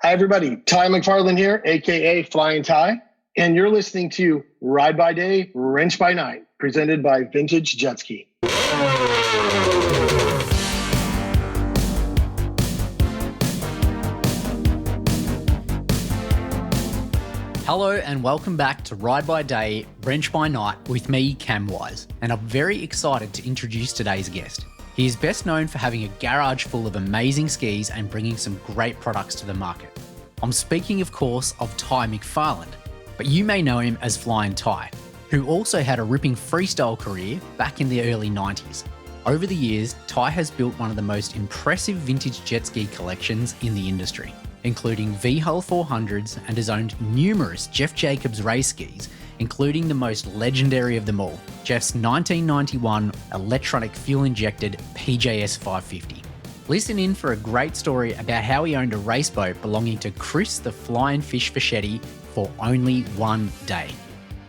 Hi, everybody. Ty McFarland here, a.k.a. Flyin Tyre, and you're listening to Ride by Day, Wrench by Night, presented by VintageJetSki. Hello and welcome back to Ride by Day, Wrench by Night with me, Camwise, and I'm very excited to introduce today's guest. He is best known for having a garage full of amazing skis and bringing some great products to the market. I'm speaking, of course, of Ty McFarland, but you may know him as Flyin Tyre, who also had a ripping freestyle career back in the early 90s. Over the years, Ty has built one of the most impressive vintage jet ski collections in the industry, including V-Hull 400s, and has owned numerous Jeff Jacobs race skis, including the most legendary of them all, Jeff's 1991 Electronic Fuel Injected PJS 550. Listen in for a great story about how he owned a race boat belonging to Chris the Flyin Fish Fischetti for only one day.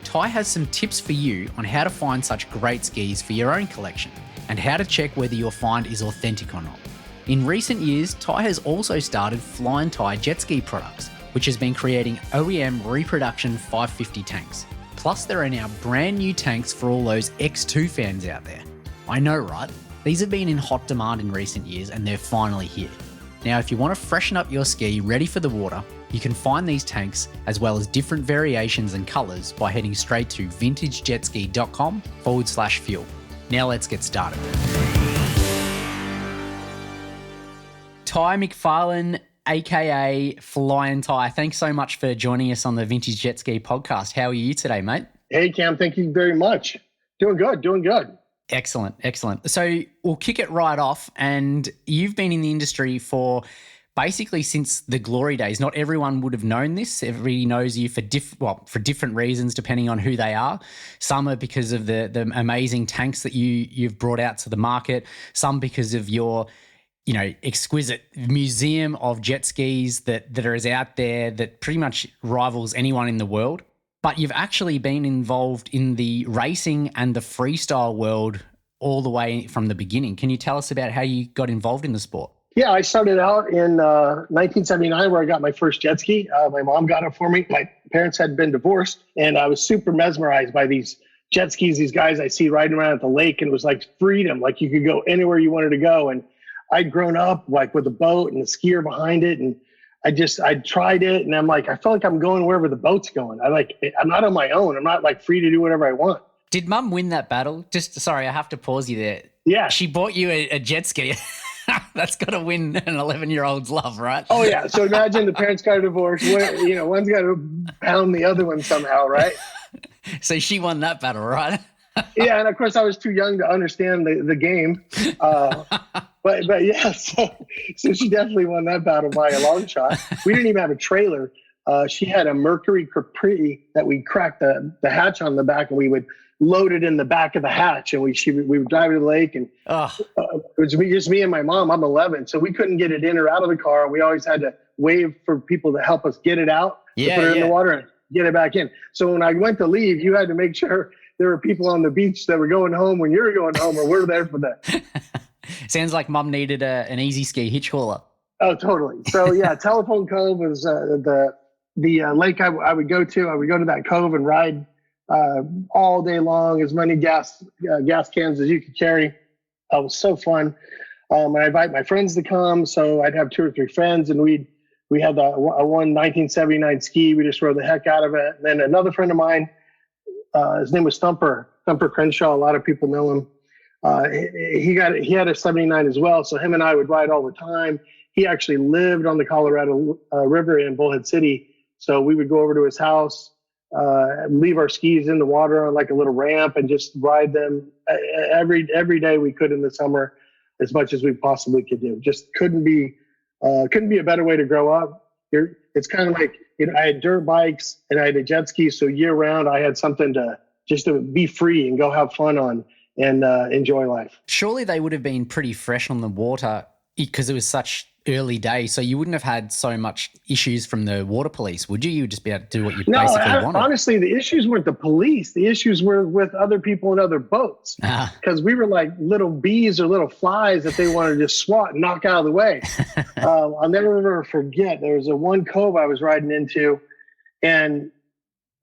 Ty has some tips for you on how to find such great skis for your own collection, and how to check whether your find is authentic or not. In recent years, Ty has also started Fly-N-Ty JetSki Products, which has been creating OEM Reproduction 550 tanks. Plus, there are now brand new tanks for all those X2 fans out there. I know, right? These have been in hot demand in recent years and they're finally here. Now, if you want to freshen up your ski ready for the water, you can find these tanks as well as different variations and colours by heading straight to VintageJetSki.com/fuel. Now let's get started. Ty McFarland, aka Flyin Tyre, thanks so much for joining us on the Vintage Jet Ski podcast. How are you today, mate? Hey, Cam, thank you very much. Doing good. Excellent. So we'll kick it right off. And you've been in the industry for basically since the glory days. Not everyone would have known this. Everybody knows you for different reasons, depending on who they are. Some are because of the amazing tanks that you've brought out to the market. Some because of your exquisite museum of jet skis that is out there that pretty much rivals anyone in the world. But you've actually been involved in the racing and the freestyle world all the way from the beginning. Can you tell us about how you got involved in the sport? Yeah, I started out in 1979 where I got my first jet ski. My mom got it for me. My parents had been divorced, and I was super mesmerized by these jet skis, these guys I see riding around at the lake, and it was like freedom, like you could go anywhere you wanted to go. And I'd grown up like with a boat and a skier behind it. And I tried it and I'm like, I feel like I'm going wherever the boat's going. I'm not on my own. I'm not like free to do whatever I want. Did mum win that battle? Sorry, I have to pause you there. Yeah. She bought you a jet ski. That's got to win an 11-year-old's love, right? Oh yeah. So imagine the parents got a divorce. One's got to pound the other one somehow, right? So she won that battle, right? Yeah. And of course I was too young to understand the game. But yeah, so she definitely won that battle by a long shot. We didn't even have a trailer. She had a Mercury Capri that we cracked the hatch on the back, and we would load it in the back of the hatch, and we would drive to the lake, and it was just me and my mom. I'm 11, so we couldn't get it in or out of the car. We always had to wave for people to help us get it out, to put it in the water and get it back in. So when I went to leave, you had to make sure there were people on the beach that were going home when you were going home, or we're there for that. Sounds like mum needed an easy ski hitch hauler. Oh, totally. So yeah, Telephone Cove was the lake I would go to. I would go to that cove and ride all day long, as many gas cans as you could carry. It was so fun. And I invite my friends to come. So I'd have 2 or 3 friends, and we had a 1979 ski. We just rode the heck out of it. And then another friend of mine, his name was Thumper Crenshaw. A lot of people know him. He had a 79 as well. So him and I would ride all the time. He actually lived on the Colorado River in Bullhead City. So we would go over to his house, leave our skis in the water on like a little ramp, and just ride them every day we could in the summer, as much as we possibly could do. Just couldn't be a better way to grow up. It's kind of like, I had dirt bikes and I had a jet ski. So year round, I had something to be free and go have fun on and enjoy life. Surely they would have been pretty fresh on the water because it was such early days, so you wouldn't have had so much issues from the water police, would you? You would just be able to do what you basically wanted. Honestly, the issues weren't the police. The issues were with other people in other boats, because we were like little bees or little flies that they wanted to just swat and knock out of the way. I'll never forget, there was one cove I was riding into, and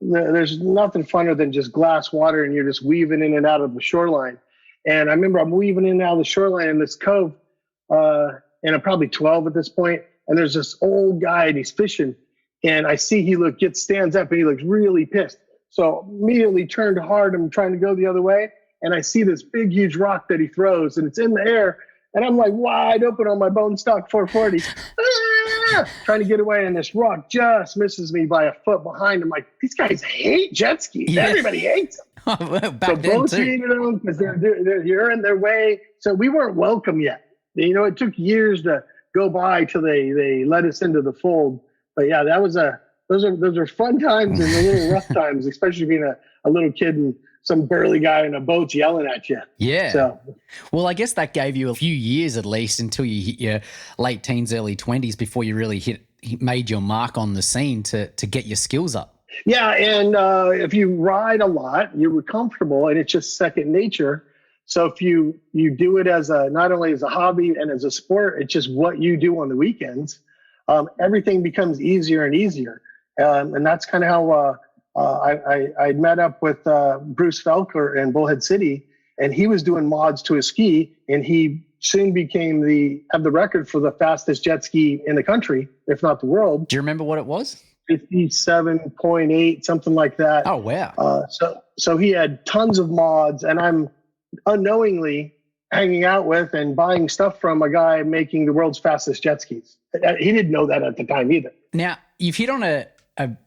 there's nothing funner than just glass water, and you're just weaving in and out of the shoreline. And I remember I'm weaving in and out of the shoreline in this cove, and I'm probably 12 at this point, and there's this old guy and he's fishing, and I see he stands up and he looks really pissed. So immediately turned hard. I'm trying to go the other way, and I see this big, huge rock that he throws, and it's in the air, and I'm like wide open on my bone stock 440, trying to get away, and this rock just misses me by a foot behind him. Like, these guys hate jet skis. Yeah. Everybody hates them. So boats hated them because you're in their way. So we weren't welcome yet. You know, it took years to go by till they let us into the fold. But yeah, those are fun times and a little rough times, especially being a little kid and some burly guy in a boat yelling at you. Yeah. So, well, I guess that gave you a few years at least until you hit your late teens, early 20s before you really made your mark on the scene to get your skills up. Yeah, and if you ride a lot, you're comfortable, and it's just second nature. So if you do it as not only as a hobby and as a sport, it's just what you do on the weekends. Everything becomes easier and easier, and that's kind of how I met up with Bruce Felker in Bullhead City, and he was doing mods to a ski, and he soon became had the record for the fastest jet ski in the country, if not the world. Do you remember what it was? 57.8, something like that. Oh wow! So he had tons of mods, and I'm unknowingly hanging out with and buying stuff from a guy making the world's fastest jet skis. He didn't know that at the time either. Now, you've hit on a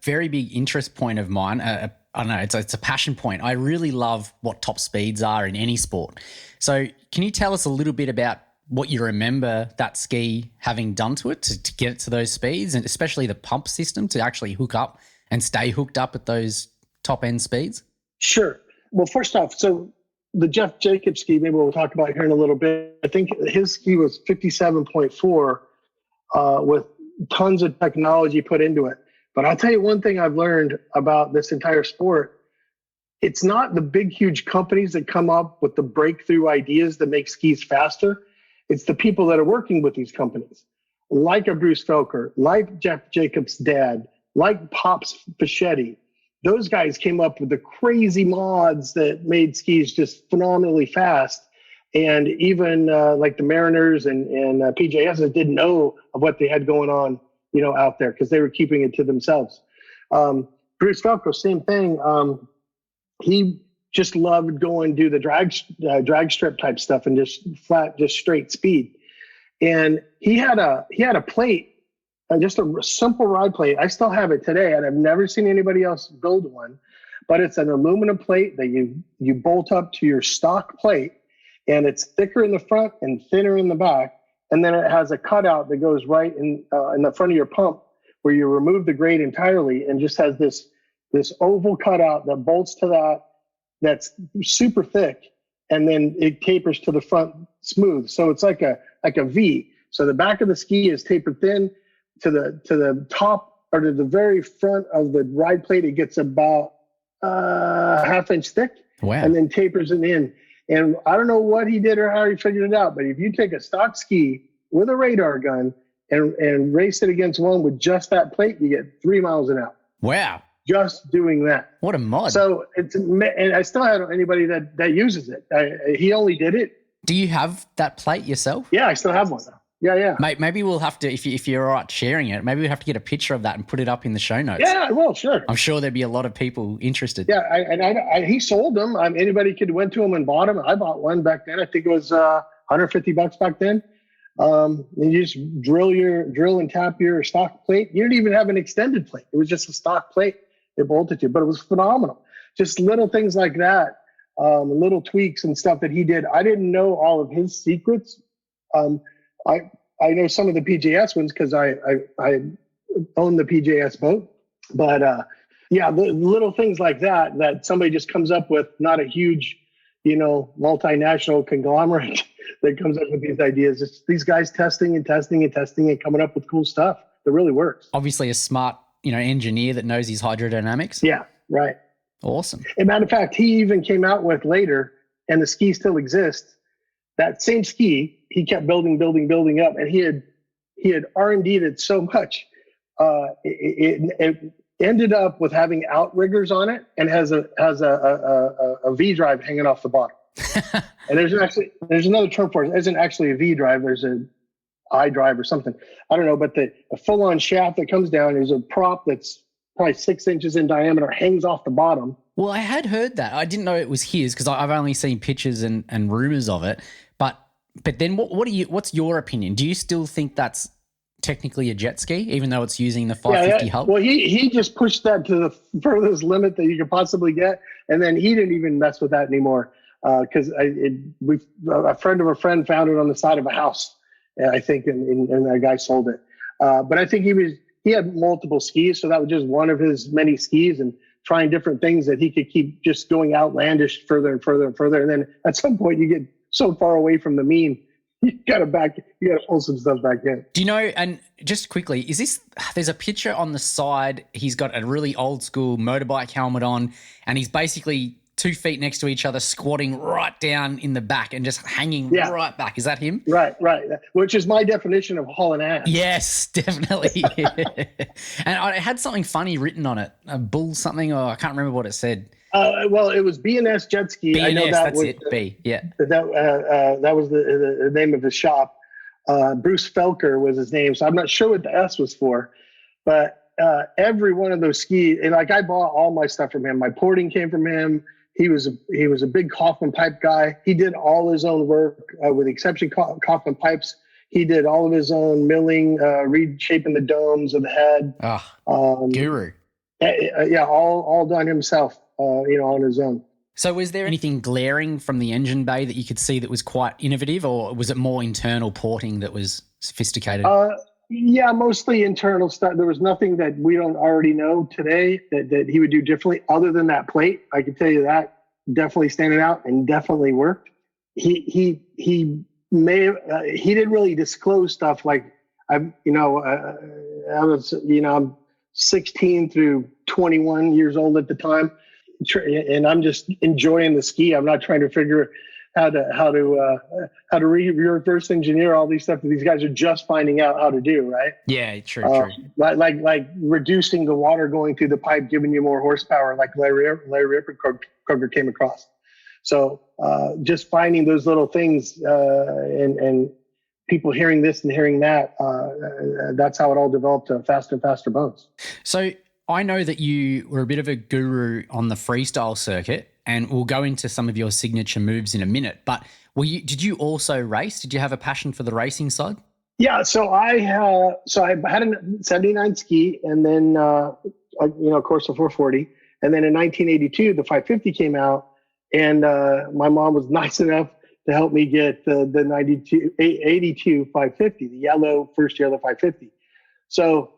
very big interest point of mine. I don't know, it's a passion point. I really love what top speeds are in any sport. So can you tell us a little bit about what you remember that ski having done to it to get it to those speeds, and especially the pump system to actually hook up and stay hooked up at those top end speeds? Sure. Well, first off, so the Jeff Jacobs ski, maybe we'll talk about here in a little bit. I think his ski was 57.4 with tons of technology put into it. But I'll tell you one thing I've learned about this entire sport. It's not the big, huge companies that come up with the breakthrough ideas that make skis faster. It's the people that are working with these companies, like a Bruce Felker, like Jeff Jacobs' dad, like Pops Fischetti. Those guys came up with the crazy mods that made skis just phenomenally fast. And even like the Mariners and PJS that didn't know of what they had going on, out there, because they were keeping it to themselves. Bruce Felker, same thing. He just loved going do the drag strip type stuff and just straight speed. And he had a plate, just a simple ride plate. I still have it today, and I've never seen anybody else build one. But it's an aluminum plate that you bolt up to your stock plate, and it's thicker in the front and thinner in the back. And then it has a cutout that goes right in the front of your pump, where you remove the grate entirely, and just has this oval cutout that bolts to that. That's super thick, and then it tapers to the front smooth. So it's like a V. So the back of the ski is tapered thin to the top, or to the very front of the ride plate. It gets about half inch thick. Wow. And then tapers it in. And I don't know what he did or how he figured it out, but if you take a stock ski with a radar gun and race it against one with just that plate, you get 3 miles an hour. Wow. Just doing that. What a mod. So and I still have anybody that uses it. He only did it. Do you have that plate yourself? Yeah, I still have one. Yeah. Mate, maybe we'll have to, if you're all right sharing it, maybe we have to get a picture of that and put it up in the show notes. Yeah, I will, sure. I'm sure there'd be a lot of people interested. Yeah, he sold them. Anybody could went to him and bought them. I bought one back then. I think it was $150 back then. And you just drill and tap your stock plate. You didn't even have an extended plate. It was just a stock plate they bolted to, but it was phenomenal. Just little things like that, little tweaks and stuff that he did. I didn't know all of his secrets. I know some of the PJS ones because I own the PJS boat, but the little things like that somebody just comes up with, not a huge multinational conglomerate that comes up with these ideas. It's these guys testing and coming up with cool stuff that really works. Obviously a smart, engineer that knows his hydrodynamics. Yeah, right. Awesome. As a matter of fact, he even came out with later, and the ski still exists. That same ski, he kept building up, and he had R&D'd it so much. It ended up with having outriggers on it, and has a V drive hanging off the bottom. And there's another term for it. It isn't actually a V drive. There's a I drive or something. I don't know, but the full-on shaft that comes down is a prop that's probably 6 inches in diameter, hangs off the bottom. Well, I had heard that. I didn't know it was his because I've only seen pictures and rumors of it. But then what's your opinion? Do you still think that's technically a jet ski, even though it's using the 550 hull? Well, he just pushed that to the furthest limit that you could possibly get, and then he didn't even mess with that anymore because a friend of a friend found it on the side of a house, I think, and that guy sold it. But I think he had multiple skis, so that was just one of his many skis, and trying different things that he could keep just going outlandish further and further and further. And then at some point you get so far away from the mean, you gotta pull some stuff back in. Do you know, and just quickly, there's a picture on the side, he's got a really old school motorbike helmet on, and he's basically 2 feet next to each other, squatting right down in the back and just hanging right back. Is that him? Right. Which is my definition of hauling ass. Yes, definitely. And I had something funny written on it, a bull something, or I can't remember what it said. Well, it was B&S JetSki. B&S, I know that's it. B, yeah. That was the name of his shop. Bruce Felker was his name, so I'm not sure what the S was for, but every one of those skis, and like I bought all my stuff from him. My porting came from him. He was a big Kaufman pipe guy. He did all his own work, with the exception of Kaufman pipes. He did all of his own milling, reshaping the domes of the head. Guru. Yeah, all done himself, on his own. So was there anything glaring from the engine bay that you could see that was quite innovative, or was it more internal porting that was sophisticated? Yeah, mostly internal stuff. There was nothing that we don't already know today that he would do differently other than that plate. I can tell you that definitely standing out and definitely worked. He didn't really disclose stuff like I was, I'm 16 through 21 years old at the time, and I'm just enjoying the ski. I'm not trying to figure how to reverse engineer all these stuff that these guys are just finding out how to do, right? Yeah, true. Like reducing the water going through the pipe, giving you more horsepower, like Larry Ripper came across. So just finding those little things and people hearing this and hearing that, that's how it all developed to faster and faster boats. So I know that you were a bit of a guru on the freestyle circuit, and we'll go into some of your signature moves in a minute. But did you also race? Did you have a passion for the racing side? Yeah. So I had a 79 ski, and then of course the 440, and then in 1982 the 550 came out, and my mom was nice enough to help me get the 82 550, the first yellow 550. So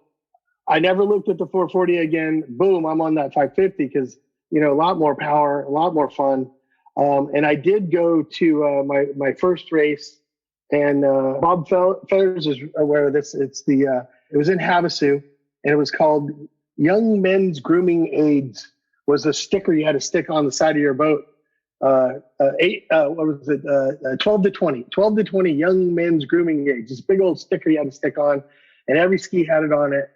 I never looked at the 440 again. Boom, I'm on that 550 because, a lot more power, a lot more fun. And I did go to my first race, and Bob Feathers is aware of this. It was in Havasu, and it was called Young Men's Grooming Aids. Was a sticker you had to stick on the side of your boat. 12 to 20 Young Men's Grooming Aids. This big old sticker you had to stick on, and every ski had it on it.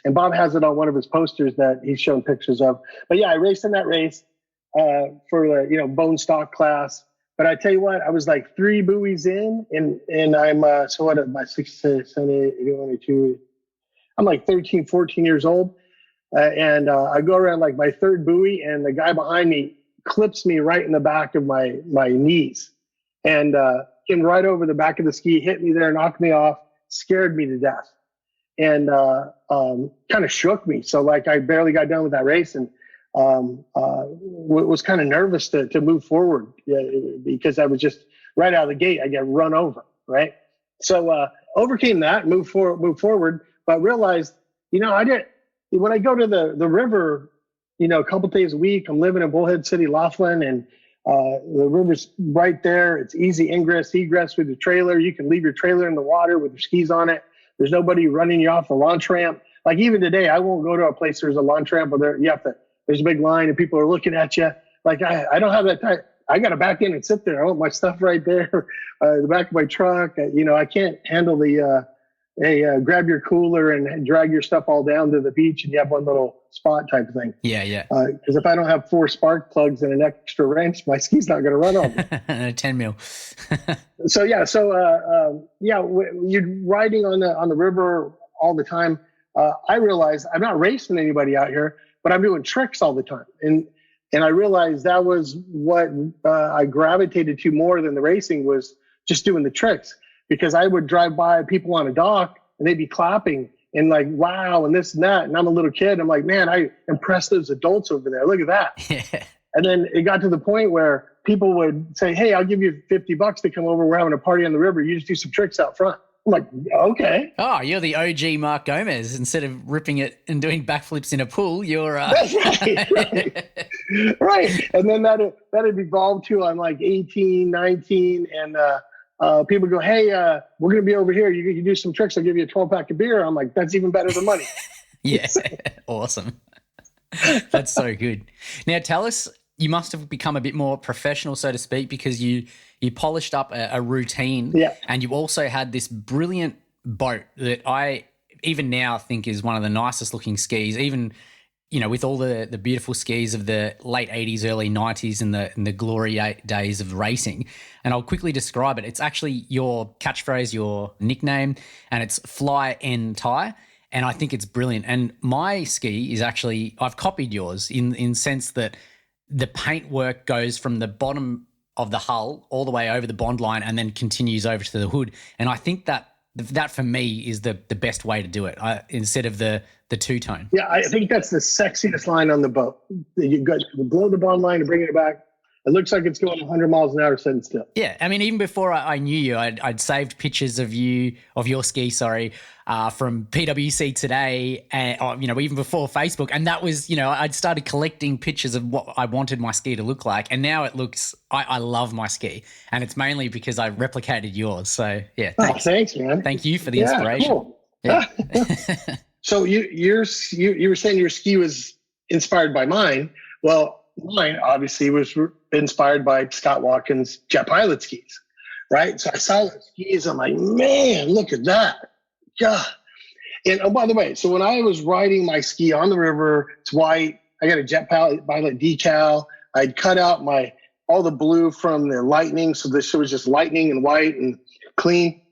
And Bob has it on one of his posters that he's shown pictures of. But yeah, I raced in that race for the bone stock class. But I tell you what, I was like 3 buoys in, and I'm so what am I, 6, 7, 8, 22. I'm like 13, 14 years old, and I go around like my 3rd buoy, and the guy behind me clips me right in the back of my knees, and came right over the back of the ski, hit me there, knocked me off, scared me to death. And kind of shook me. So like I barely got done with that race, and was kind of nervous to move forward because I was just right out of the gate. I get run over, right? So overcame that, moved forward, but realized, I didn't. When I go to the river, a couple days a week, I'm living in Bullhead City, Laughlin, and The river's right there. It's easy ingress, egress with the trailer. You can leave your trailer in the water with your skis on it. There's nobody running you off the launch ramp. Like even today, I won't go to a place there's a launch ramp where there's a big line and people are looking at you. Like I don't have that time. I got to back in and sit there. I want my stuff right there, the back of my truck. I can't handle the grab your cooler and drag your stuff all down to the beach and you have one little spot type of thing. Yeah. Because if I don't have 4 spark plugs and an extra wrench, my ski's not going to run on me. And a 10 mil. You're riding on the river all the time. I realized I'm not racing anybody out here, but I'm doing tricks all the time. And I realized that was what I gravitated to more than the racing, was just doing the tricks, because I would drive by people on a dock and they'd be clapping and like, wow, and this and that. And I'm a little kid. I'm like, man, I impressed those adults over there. Look at that. Yeah. And then it got to the point where people would say, hey, I'll give you $50 to come over. We're having a party on the river. You just do some tricks out front. I'm like, okay. Oh, you're the OG Mark Gomez. Instead of ripping it and doing backflips in a pool, you're... That's right. Right. And then that had evolved to, I'm like 18, 19, and people go, hey, we're going to be over here. You can do some tricks. I'll give you a 12-pack of beer. I'm like, that's even better than money. Yeah. Awesome. That's so good. Now, tell us, you must have become a bit more professional, so to speak, because you polished up a routine. Yeah. And you also had this brilliant boat that I even now think is one of the nicest looking skis, even, with all the beautiful skis of the late 80s, early 90s and the glory days of racing. And I'll quickly describe it. It's actually your catchphrase, your nickname, and it's Fly-N-Ty. And I think it's brilliant. And my ski is actually, I've copied yours in sense that the paint work goes from the bottom of the hull all the way over the bond line and then continues over to the hood. And I think that for me is the best way to do it, instead of the two-tone. Yeah, I think that's the sexiest line on the boat. You go below the bond line and bring it back. It looks like it's going 100 miles an hour sitting still. Yeah, I mean, even before I knew you, I'd saved pictures of your ski, from PwC Today, and even before Facebook, and that was, I'd started collecting pictures of what I wanted my ski to look like, and now it looks. I love my ski, and it's mainly because I replicated yours. So yeah, thanks, man. Thank you for the inspiration. Cool. Yeah. So you were saying your ski was inspired by mine. Well, mine obviously was inspired by Scott Watkins' Jet Pilot skis, right? So I saw the skis. I'm like, man, look at that. God. And oh, by the way, so when I was riding my ski on the river, it's white. I got a Jet Pilot decal. I'd cut out all the blue from the Lightning. So this was just lightning and white and clean.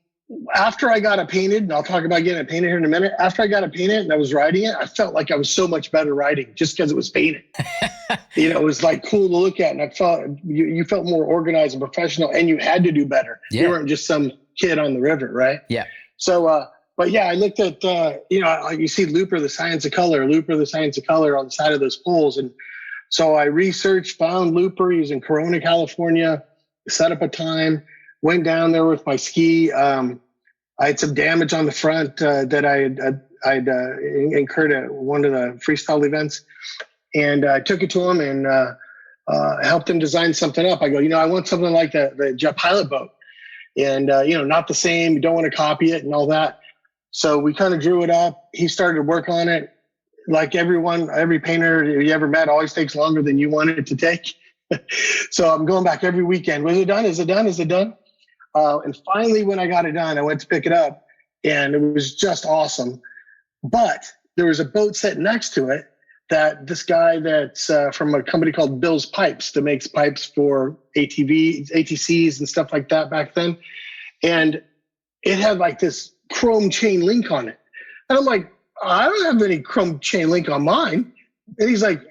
After I got it painted, and I'll talk about getting it painted here in a minute. After I got it painted and I was riding it, I felt like I was so much better riding just because it was painted. It was like cool to look at, and I felt you felt more organized and professional, and you had to do better. Yeah. You weren't just some kid on the river, right? Yeah. So, but yeah, I looked at you see Looper, the Science of Color on the side of those poles, and so I researched, found Looper. He was in Corona, California. Set up a time. Went down there with my ski. I had some damage on the front that I'd incurred at one of the freestyle events, and I took it to him and helped him design something up. I go, I want something like the Jet Pilot boat, and not the same. You don't want to copy it and all that. So we kind of drew it up. He started to work on it. Like every painter you ever met always takes longer than you want it to take. So I'm going back every weekend. Was it done? Is it done? Is it done? And finally, when I got it done, I went to pick it up, and it was just awesome. But there was a boat set next to it that this guy that's from a company called Bill's Pipes that makes pipes for ATCs and stuff like that back then. And it had like this chrome chain link on it. And I'm like, I don't have any chrome chain link on mine. And he's like,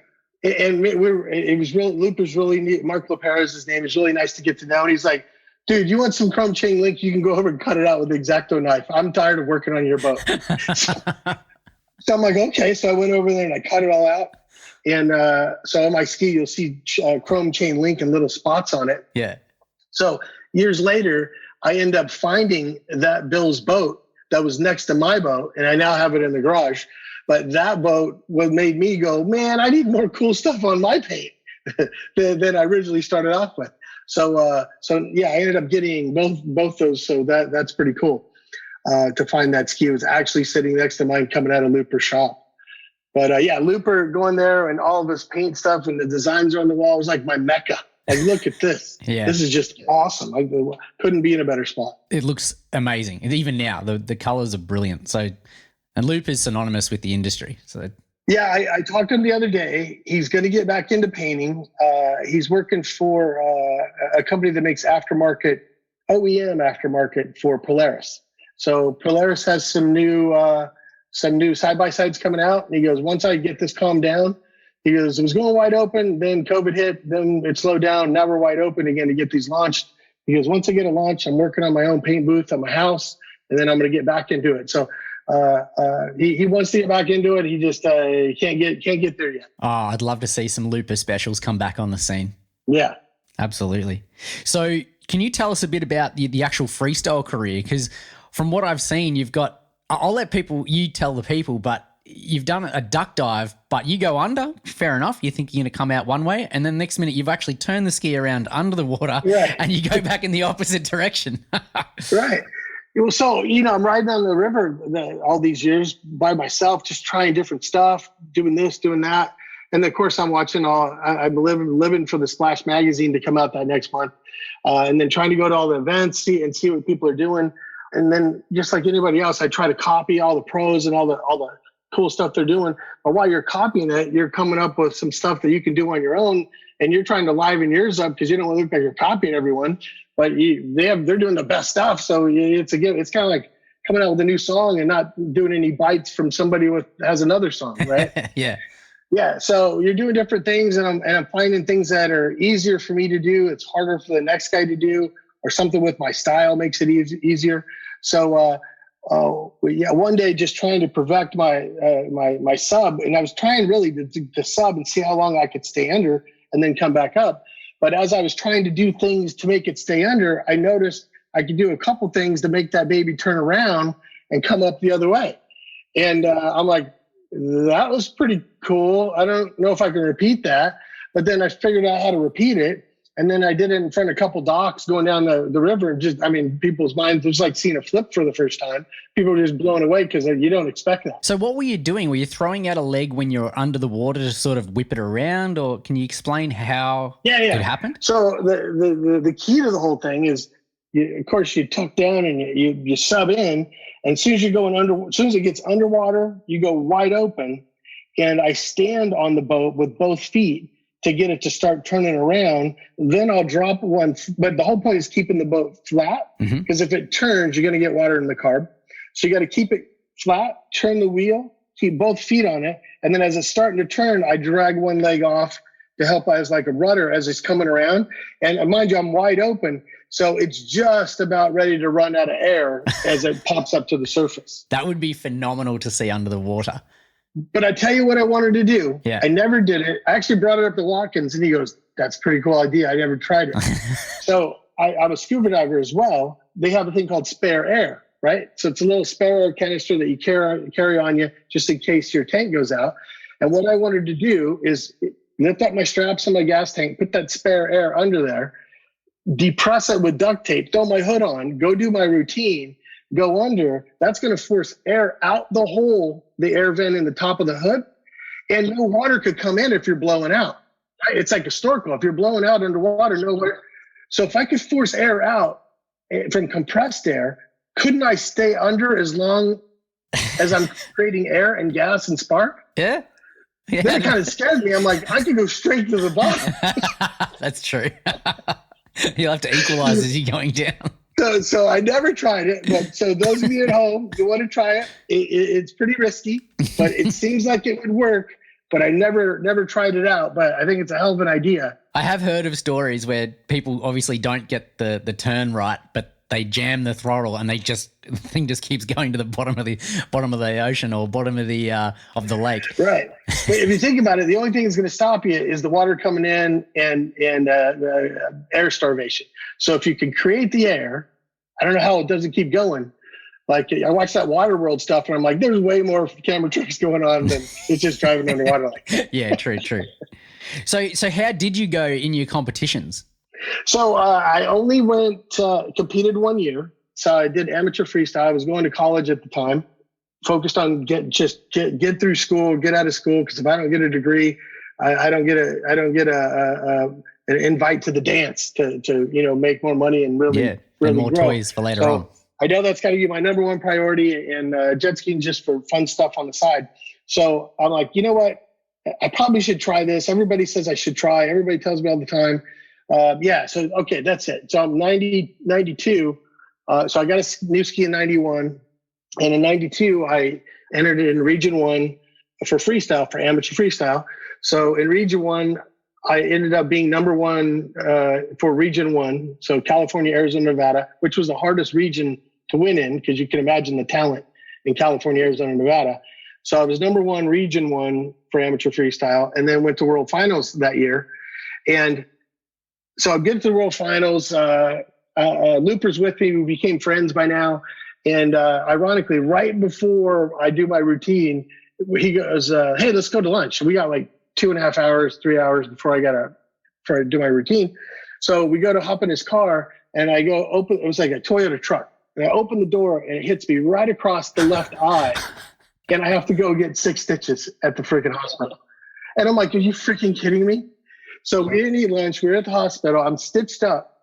it was really, Looper's really neat. Mark Laperas, his name, is really nice to get to know. And he's like, dude, you want some chrome chain link? You can go over and cut it out with the X-Acto knife. I'm tired of working on your boat. So I'm like, okay. So I went over there and I cut it all out. And so on my ski, you'll see chrome chain link and little spots on it. Yeah. So years later, I end up finding that Bill's boat that was next to my boat, and I now have it in the garage. But that boat what made me go, man, I need more cool stuff on my paint. than I originally started off with. So yeah, I ended up getting both those. So that's pretty cool to find that ski. It was actually sitting next to mine coming out of Looper's shop. But yeah, Looper going there and all of his paint stuff and the designs are on the wall. It was like my mecca. Like, look at this. Yeah. This is just awesome. I couldn't be in a better spot. It looks amazing. And even now, the colors are brilliant. So, and Loop is synonymous with the industry. So yeah, I talked to him the other day. He's going to get back into painting. He's working for a company that makes OEM aftermarket for Polaris. So Polaris has some new side-by-sides coming out. And he goes, once I get this calmed down, he goes, it was going wide open, then COVID hit, then it slowed down. Now we're wide open again to get these launched. He goes, once I get it launched, I'm working on my own paint booth at my house, and then I'm going to get back into it. So he wants to get back into it. He just can't get there yet. Oh, I'd love to see some Looper specials come back on the scene. Yeah, absolutely. So can you tell us a bit about the actual freestyle career? Because from what I've seen, I'll let you tell the people, but you've done a duck dive, but you go under. Fair enough. You think you're going to come out one way, and then next minute you've actually turned the ski around under the water, right, and you go back in the opposite direction. Right. Well, so, I'm riding on the river all these years by myself, just trying different stuff, doing this, doing that. And of course, I'm watching I'm living for the Splash magazine to come out that next month. And then trying to go to all the events, see what people are doing. And then just like anybody else, I try to copy all the pros and all the cool stuff they're doing. But while you're copying it, you're coming up with some stuff that you can do on your own. And you're trying to liven yours up because you don't want to look like you're copying everyone. But they're doing the best stuff. So it's kind of like coming out with a new song and not doing any bites from somebody has another song, right? Yeah. Yeah. So you're doing different things, and I'm finding things that are easier for me to do. It's harder for the next guy to do, or something with my style makes it easier. So one day just trying to perfect my sub, and I was trying really to sub and see how long I could stay under and then come back up. But as I was trying to do things to make it stay under, I noticed I could do a couple things to make that baby turn around and come up the other way. And I'm like, that was pretty cool. I don't know if I can repeat that. But then I figured out how to repeat it. And then I did it in front of a couple docks going down the river. And people's minds, it was like seeing a flip for the first time. People were just blown away because you don't expect that. So what were you doing? Were you throwing out a leg when you're under the water to sort of whip it around? Or can you explain how it happened? So the key to the whole thing is, of course, you tuck down and you sub in. And as soon as it gets underwater, you go wide open. And I stand on the boat with both feet to get it to start turning around. Then I'll drop one. But the whole point is keeping the boat flat, because if it turns, you're going to get water in the carb. So you got to keep it flat, turn the wheel, keep both feet on it. And then as it's starting to turn, I drag one leg off to help as like a rudder as it's coming around. And mind you, I'm wide open. So it's just about ready to run out of air as it pops up to the surface. That would be phenomenal to see under the water. But I tell you what I wanted to do. Yeah. I never did it. I actually brought it up to Watkins, and he goes, that's a pretty cool idea. I never tried it. So I'm a scuba diver as well. They have a thing called spare air, right? So it's a little spare air canister that you carry on you just in case your tank goes out. And what I wanted to do is lift up my straps in my gas tank, put that spare air under there, depress it with duct tape, throw my hood on, go do my routine, go under. That's going to force air out the hole, the air vent in the top of the hood, and no water could come in if you're blowing out. Right? It's like a snorkel. If you're blowing out underwater, no water. So if I could force air out from compressed air, couldn't I stay under as long as I'm creating air and gas and spark? Yeah. That kind of scared me. I'm like, I could go straight to the bottom. That's true. You'll have to equalize as you're going down. So I never tried it, but so those of you at home, you want to try it, it's pretty risky, but it seems like it would work. But I never tried it out, but I think it's a hell of an idea. I have heard of stories where people obviously don't get the turn right, but they jam the throttle and the thing just keeps going to the bottom of the ocean or bottom of the lake. Right. But if you think about it, the only thing that's going to stop you is the water coming in and air starvation. So if you can create the air, I don't know how it doesn't keep going. Like I watch that Waterworld stuff and I'm like, there's way more camera tricks going on than it's just driving underwater. Yeah, true. So how did you go in your competitions? So I only competed 1 year. So I did amateur freestyle. I was going to college at the time, focused on get through school, get out of school. Because if I don't get a degree, I don't get an invite to the dance to make more money and really more grow. Toys for later on. I know that's got to be my number one priority, and jet skiing just for fun stuff on the side. So I'm like, you know what? I probably should try this. Everybody says I should try. Everybody tells me all the time. So, okay, that's it. So I'm 92. So I got a new ski in 91. And in 92, I entered in Region 1 for freestyle, for amateur freestyle. So in Region 1, I ended up being number 1 for Region 1. So California, Arizona, Nevada, which was the hardest region to win in, because you can imagine the talent in California, Arizona, Nevada. So I was number 1, Region 1 for amateur freestyle, and then went to World Finals that year. And so I get to the World Finals. Looper's with me. We became friends by now. And ironically, right before I do my routine, he goes, hey, let's go to lunch. We got like 2.5 hours, 3 hours before I do my routine. So we go to hop in his car, and I go open. It was like a Toyota truck. And I open the door, and it hits me right across the left eye. And I have to go get 6 stitches at the freaking hospital. And I'm like, are you freaking kidding me? So we didn't eat lunch. We're at the hospital. I'm stitched up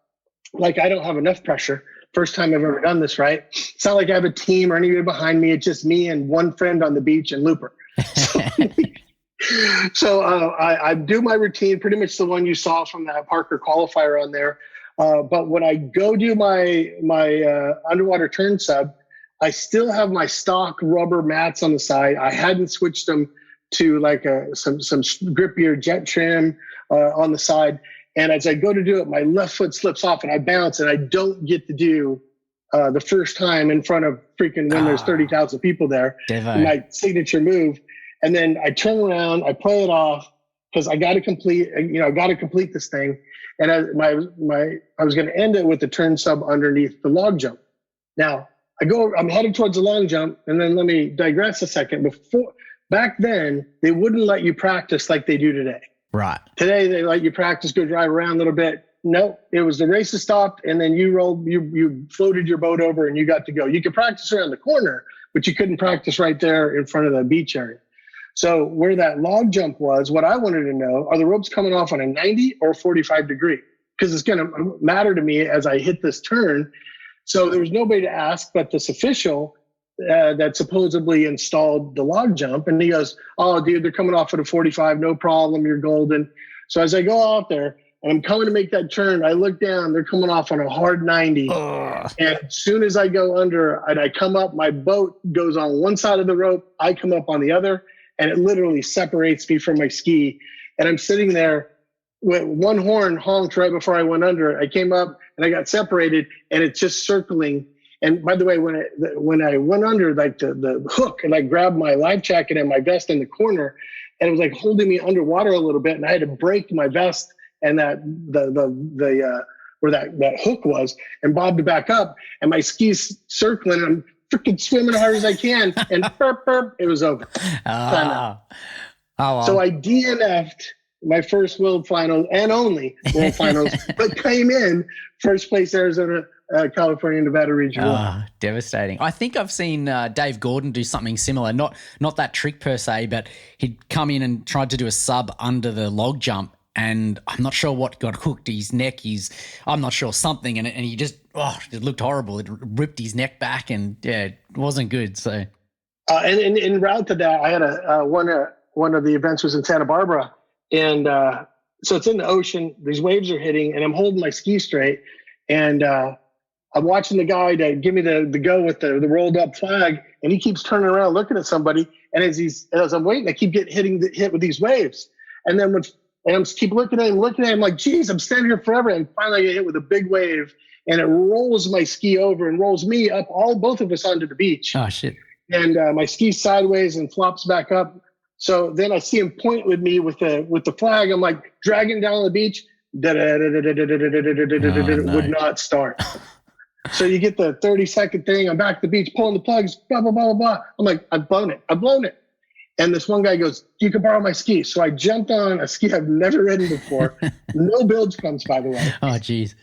like I don't have enough pressure. First time I've ever done this, right? It's not like I have a team or anybody behind me. It's just me and one friend on the beach and Looper. So I do my routine, pretty much the one you saw from that Parker qualifier on there. But when I go do my underwater turn sub, I still have my stock rubber mats on the side. I hadn't switched them to like some grippier jet trim on the side. And as I go to do it, my left foot slips off and I bounce, and I don't get to do the first time in front of freaking when there's 30,000 people there. My signature move. And then I turn around, I play it off because I got to complete this thing. And I was going to end it with the turn sub underneath the log jump. Now I'm headed towards the long jump, and then let me digress a second. Back then, they wouldn't let you practice like they do today. Right. Today, they let you practice, go drive around a little bit. No, it was the races stopped, and then you floated your boat over, and you got to go. You could practice around the corner, but you couldn't practice right there in front of the beach area. So where that log jump was, what I wanted to know, are the ropes coming off on a 90 or 45 degree? Because it's going to matter to me as I hit this turn. So there was nobody to ask but this official that supposedly installed the log jump. And he goes, oh, dude, they're coming off at a 45. No problem. You're golden. So as I go out there and I'm coming to make that turn, I look down, they're coming off on a hard 90. And as soon as I go under and I come up, my boat goes on one side of the rope. I come up on the other, and it literally separates me from my ski. And I'm sitting there with one horn honked right before I went under. I came up and I got separated, and it's just circling. And by the way, when I went under, like the hook, and I grabbed my life jacket and my vest in the corner, and it was like holding me underwater a little bit, and I had to break my vest and that where that hook was, and bobbed it back up, and my skis circling, and I'm freaking swimming as hard as I can, and burp, burp, it was over. So I DNF'd my first World Finals and only World Finals, but came in first place, Arizona, California, Nevada Region 1. Devastating. I think I've seen Dave Gordon do something similar, not that trick per se, but he'd come in and tried to do a sub under the log jump, and I'm not sure what got hooked, his neck, I'm not sure something, and he just, it looked horrible. It ripped his neck back, and it wasn't good. So, and en route to that, I had one of the events was in Santa Barbara, and so it's in the ocean. These waves are hitting, and I'm holding my ski straight, and I'm watching the guy to give me the go with the rolled up flag, and he keeps turning around looking at somebody. And as I'm waiting, I keep getting hit with these waves. And then I just keep looking at him, like, geez, I'm standing here forever. And finally I get hit with a big wave, and it rolls my ski over and rolls me up, both of us onto the beach. Oh, shit. And my ski sideways and flops back up. So then I see him point with me with the flag. I'm like dragging down the beach. Would not start. So you get the 30-second thing. I'm back at the beach, pulling the plugs, blah, blah, blah, blah, blah. I'm like, I've blown it. And this one guy goes, "You can borrow my skis." So I jumped on a ski I've never ridden before. No bilge pumps, by the way. Oh, geez.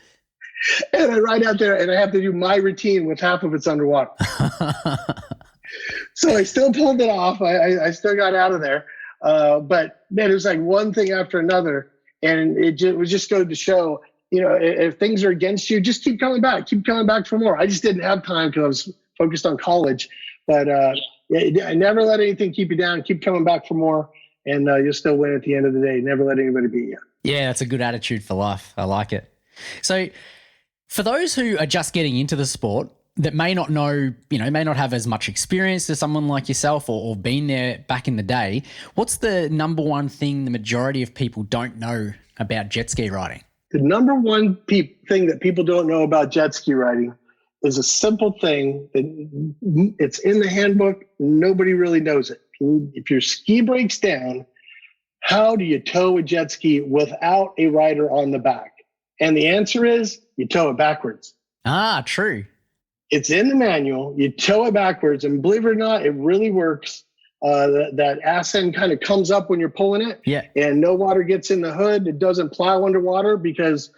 And I ride out there and I have to do my routine with half of it's underwater. So I still pulled it off. I still got out of there. But man, it was like one thing after another. And it was just going to show, if things are against you, just keep coming back for more. I just didn't have time because I was focused on college. But I never let anything keep you down. Keep coming back for more. And you'll still win at the end of the day. Never let anybody beat you. Yeah, that's a good attitude for life. I like it. So for those who are just getting into the sport that may not know, may not have as much experience as someone like yourself or been there back in the day, what's the number one thing the majority of people don't know about jet ski riding? The number one thing that people don't know about jet ski riding is a simple thing that it's in the handbook. Nobody really knows it. If your ski breaks down, how do you tow a jet ski without a rider on the back? And the answer is you tow it backwards. Ah, true. It's in the manual. You tow it backwards. And believe it or not, it really works. That ass end kind of comes up when you're pulling it. Yeah. And no water gets in the hood. It doesn't plow underwater because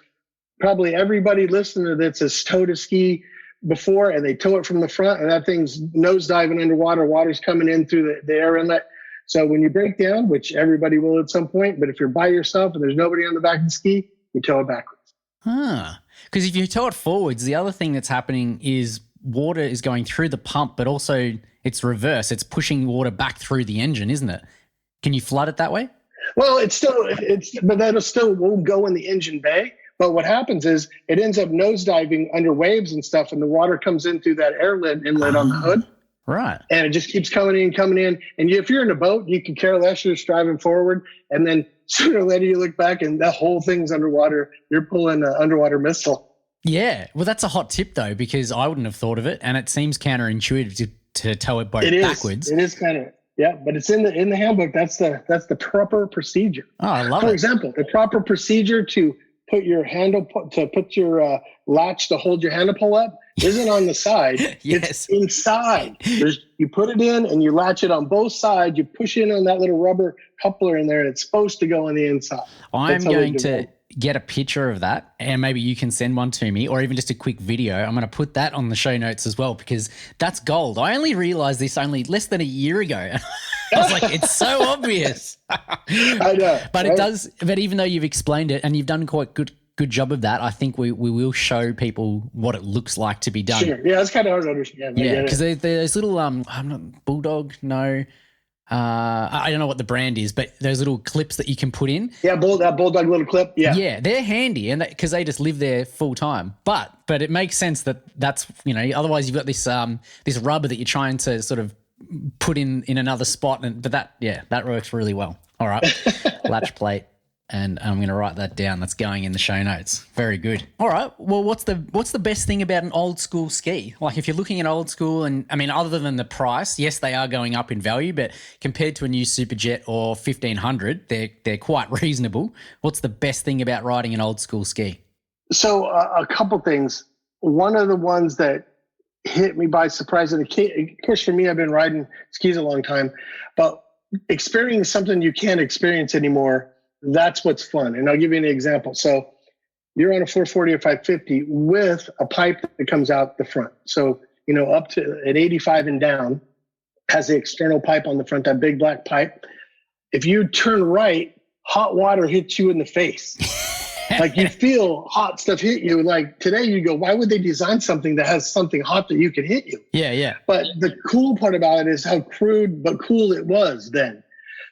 probably everybody listening to this has towed a ski before and they tow it from the front and that thing's nose diving underwater. Water's coming in through the air inlet. So when you break down, which everybody will at some point, but if you're by yourself and there's nobody on the back of the ski, you tow it backwards. Because if you tow it forwards, the other thing that's happening is water is going through the pump, but also it's reverse. It's pushing water back through the engine, isn't it? Can you flood it that way? Well, but that still won't go in the engine bay. But what happens is it ends up nosediving under waves and stuff, and the water comes in through that inlet on the hood. Right. And it just keeps coming in. And if you're in a boat, you can care less. You're just driving forward. And then sooner or later you look back and that whole thing's underwater. You're pulling an underwater missile. Yeah. Well, that's a hot tip, though, because I wouldn't have thought of it. And it seems counterintuitive to tow it backwards. It is kind of, yeah. But it's in the handbook. That's the proper procedure. Oh, I love it. For example, the proper procedure to put your latch to hold your handle pull up isn't on the side. Yes. It's inside. You put it in and you latch it on both sides. You push in on that little rubber coupler in there and it's supposed to go on the inside. I'm going to get a picture of that and maybe you can send one to me or even just a quick video. I'm going to put that on the show notes as well because that's gold. I only realized this only less than a year ago. I was like, it's so obvious. I know. But it does. But even though you've explained it and you've done quite good job of that, I think we will show people what it looks like to be done. Sure. Yeah, it's kind of hard to understand. Yeah, because there's little I'm not Bulldog. No, I don't know what the brand is, but those little clips that you can put in. Yeah, that Bulldog little clip. Yeah. Yeah, they're handy and because they just live there full time. But it makes sense that's otherwise you've got this rubber that you're trying to sort of put in another spot but that works really well. All right. Latch plate. And I'm going to write that down. That's going in the show notes. Very good. All right. Well, what's the best thing about an old school ski? Like if you're looking at old school and I mean, other than the price, yes, they are going up in value, but compared to a new Superjet or 1500, they're quite reasonable. What's the best thing about riding an old school ski? So a couple things. One of the ones that hit me by surprise, and of course for me, I've been riding skis a long time, but experiencing something you can't experience anymore, that's what's fun. And I'll give you an example. So you're on a 440 or 550 with a pipe that comes out the front. So, up to at 85 and down has the external pipe on the front, that big black pipe. If you turn right, hot water hits you in the face. Like you feel hot stuff hit you. Like today you go, why would they design something that has something hot that you can hit you? Yeah. But the cool part about it is how crude but cool it was then.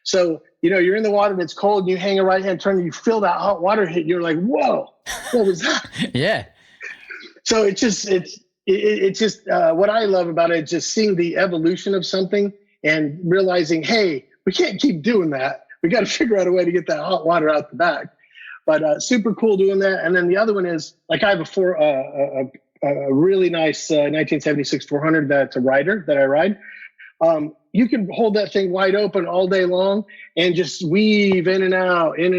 So, you're in the water and it's cold and you hang a right hand turn and you feel that hot water hit. You're like, whoa, what was that? Yeah. So it's just what I love about it is just seeing the evolution of something and realizing, hey, we can't keep doing that. We got to figure out a way to get that hot water out the back. But super cool doing that. And then the other one is like I have a really nice 1976 400 that's a rider that I ride. You can hold that thing wide open all day long and just weave in and out. And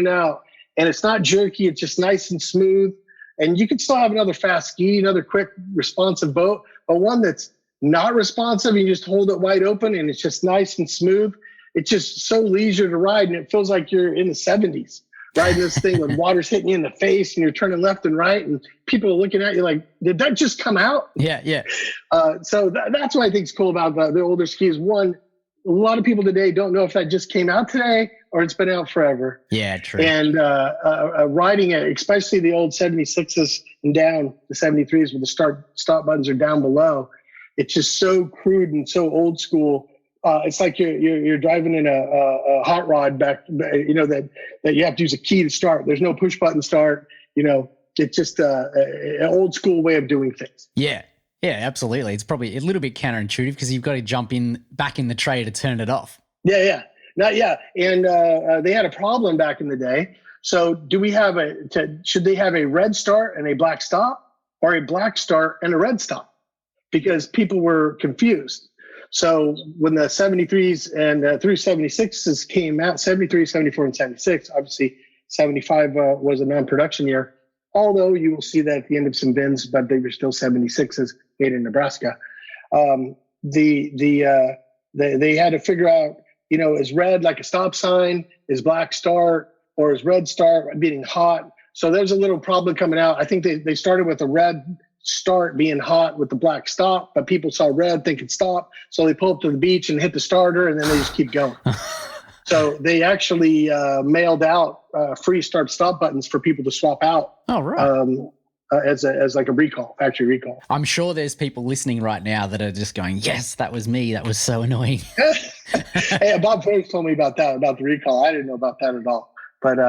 it's not jerky. It's just nice and smooth. And you can still have another fast ski, another quick, responsive boat, but one that's not responsive. You just hold it wide open and it's just nice and smooth. it's just so leisure to ride, and it feels like you're in the 70s riding this thing when water's hitting you in the face and you're turning left and right, and people are looking at you like, did that just come out? Yeah. So that's what I think is cool about the older skis. One, a lot of people today don't know if that just came out today or it's been out forever. Yeah, true. And riding it, especially the old 76s and down, the 73s where the stop buttons are down below, it's just so crude and so old school. It's like you're driving in a hot rod back, that you have to use a key to start. There's no push button start. It's just an old school way of doing things. Yeah, absolutely. It's probably a little bit counterintuitive because you've got to jump back in the tray to turn it off. Yeah. And they had a problem back in the day. So should they have a red start and a black stop, or a black start and a red stop? Because people were confused. So when the 73s and through 76s came out, 73, 74, and 76, obviously 75 was a non-production year, although you will see that at the end of some bins, but they were still 76s made in Nebraska. They had to figure out, is red like a stop sign, is black start, or is red start being hot? So there's a little problem coming out. I think they started with a red start being hot with the black stop, but people saw red thinking stop, so they pull up to the beach and hit the starter, and then they just keep going. So they actually mailed out free start stop buttons for people to swap out. Oh, right. As like a recall, factory recall. I'm sure there's people listening right now that are just going, yes, that was me. That was so annoying. Hey, Bob Ferris told me about the recall. I didn't know about that at all. But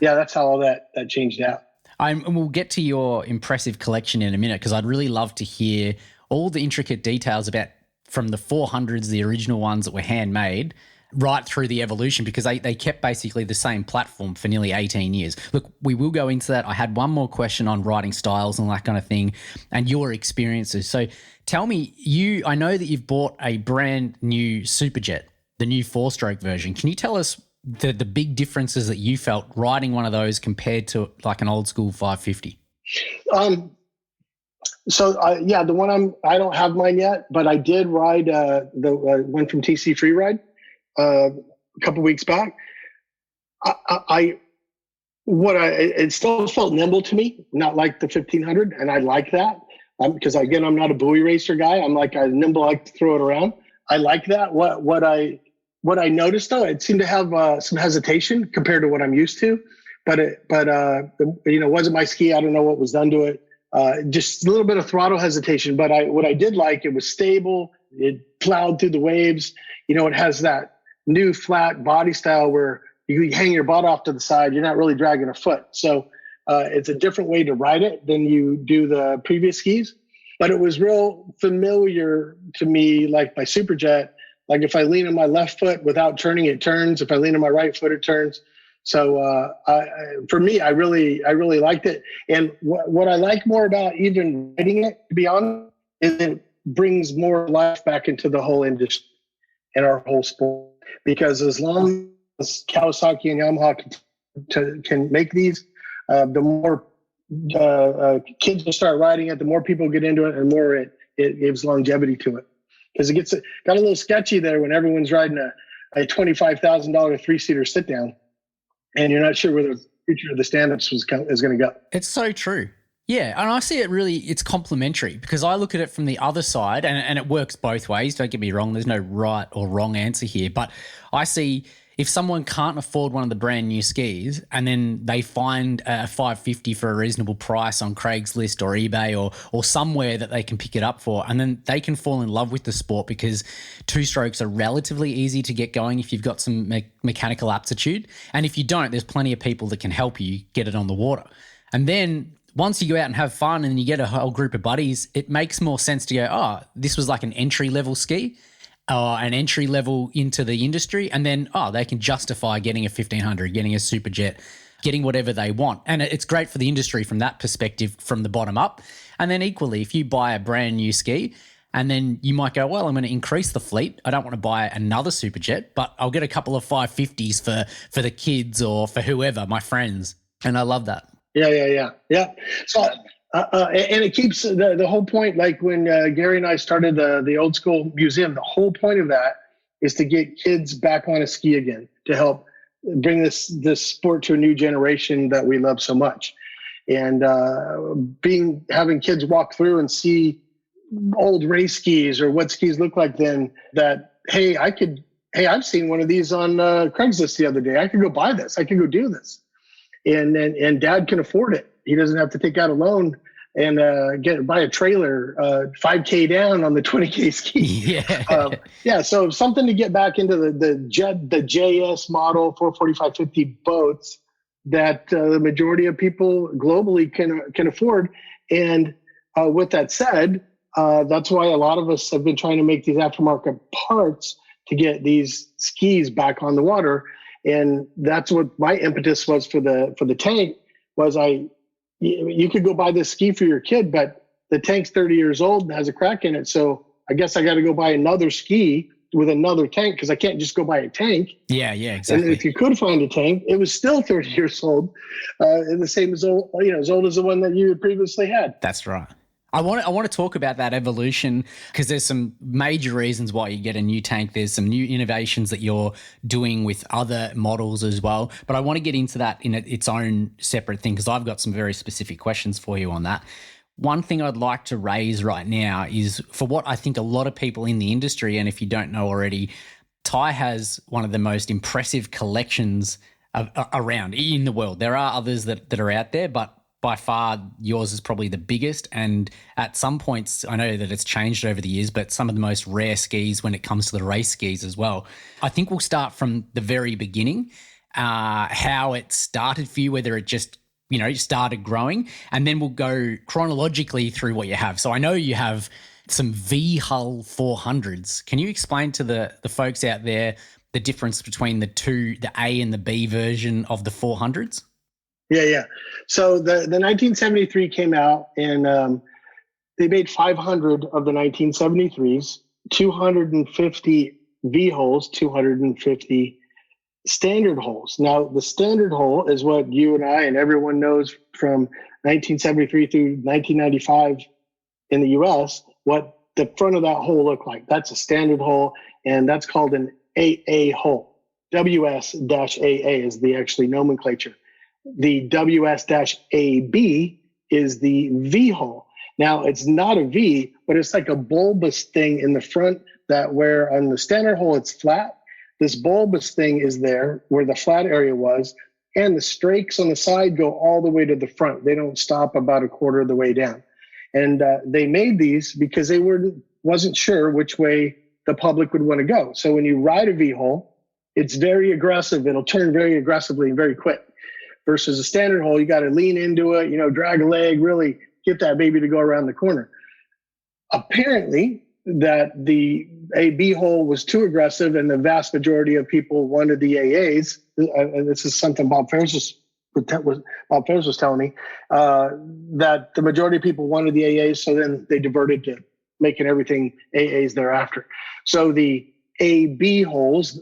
yeah, that's how all that changed out. We'll get to your impressive collection in a minute, because I'd really love to hear all the intricate details about from the 400s, the original ones that were handmade, right through the evolution, because they kept basically the same platform for nearly 18 years. Look, we will go into that. I had one more question on riding styles and that kind of thing and your experiences. So tell me, I know that you've bought a brand new Superjet, the new 4-stroke version. Can you tell us the big differences that you felt riding one of those compared to like an old school 550? The one I don't have mine yet, but I did ride the one from TC Freeride a couple weeks back. It still felt nimble to me, not like the 1500, and I like that because again, I'm not a buoy racer guy. I'm like a nimble, I like to throw it around. I like that. What I noticed though, it seemed to have some hesitation compared to what I'm used to, but it wasn't my ski. I don't know what was done to it. Just a little bit of throttle hesitation, but what I did like, it was stable. It plowed through the waves. It has that new flat body style where you hang your butt off to the side. You're not really dragging a foot. So it's a different way to ride it than you do the previous skis. But it was real familiar to me, like my Superjet. Like if I lean on my left foot without turning, it turns. If I lean on my right foot, it turns. So for me, I really liked it. And what I like more about even riding it, to be honest, is it brings more life back into the whole industry and our whole sport. Because as long as Kawasaki and Yamaha can make these, the more kids will start riding it, the more people get into it, and more it gives longevity to it. Because it got a little sketchy there when everyone's riding a $25,000 3-seater sit down, and you're not sure where the future of the stand-ups is going to go. It's so true. Yeah, and I see it's complementary, because I look at it from the other side, and it works both ways. Don't get me wrong, there's no right or wrong answer here. But I see if someone can't afford one of the brand new skis and then they find a 550 for a reasonable price on Craigslist or eBay or somewhere that they can pick it up for, and then they can fall in love with the sport, because 2-strokes are relatively easy to get going if you've got some mechanical aptitude. And if you don't, there's plenty of people that can help you get it on the water. And then once you go out and have fun and you get a whole group of buddies, it makes more sense to go, this was like an entry-level ski, an entry level into the industry, and then, they can justify getting a 1500, getting a Superjet, getting whatever they want. And it's great for the industry from that perspective, from the bottom up. And then equally, if you buy a brand new ski, and then you might go, well, I'm going to increase the fleet. I don't want to buy another Superjet, but I'll get a couple of 550s for the kids or for whoever, my friends. And I love that. Yeah. So, and it keeps the whole point, like when Gary and I started the old school museum, the whole point of that is to get kids back on a ski again, to help bring this sport to a new generation that we love so much. And having kids walk through and see old race skis or what skis look like then, that, hey, I've seen one of these on Craigslist the other day. I could go buy this. I could go do this. And dad can afford it. He doesn't have to take out a loan and buy a trailer 5K down on the 20K ski. Yeah. So something to get back into the JS model 445-50 boats that the majority of people globally can afford. And with that said, that's why a lot of us have been trying to make these aftermarket parts to get these skis back on the water. And that's what my impetus was for the tank. Was you could go buy this ski for your kid, but the tank's 30 years old and has a crack in it. So I guess I got to go buy another ski with another tank, because I can't just go buy a tank. Yeah, exactly. And if you could find a tank, it was still 30 years old, and the same as old as the one that you had previously had. That's right. I want to talk about that evolution, because there's some major reasons why you get a new tank. There's some new innovations that you're doing with other models as well. But I want to get into that in its own separate thing, because I've got some very specific questions for you on that. One thing I'd like to raise right now is, for what I think a lot of people in the industry, and if you don't know already, Ty has one of the most impressive collections around in the world. There are others that are out there, but by far yours is probably the biggest. And at some points, I know that it's changed over the years, but some of the most rare skis when it comes to the race skis as well. I think we'll start from the very beginning, how it started for you, whether it just started growing, and then we'll go chronologically through what you have. So I know you have some V-hull 400s. Can you explain to the folks out there the difference between the A and the B version of the 400s? Yeah. So the 1973 came out, and they made 500 of the 1973s, 250 V-hulls, 250 standard hulls. Now, the standard hull is what you and I and everyone knows from 1973 through 1995 in the US, what the front of that hull looked like. That's a standard hull, and that's called an AA hull. WS-AA is the actually nomenclature. The WS-AB is the V hull. Now, it's not a V, but it's like a bulbous thing in the front, that where on the standard hull it's flat. This bulbous thing is there where the flat area was, and the strakes on the side go all the way to the front. They don't stop about a quarter of the way down. And they made these because they wasn't sure which way the public would want to go. So when you ride a V-hull, it's very aggressive. It'll turn very aggressively and very quick. Versus a standard hull, you got to lean into it, drag a leg, really get that baby to go around the corner. Apparently, that the AB hull was too aggressive, and the vast majority of people wanted the AAs. And this is something Bob Ferris was telling me, that the majority of people wanted the AAs. So then they diverted to making everything AAs thereafter. So the AB hulls,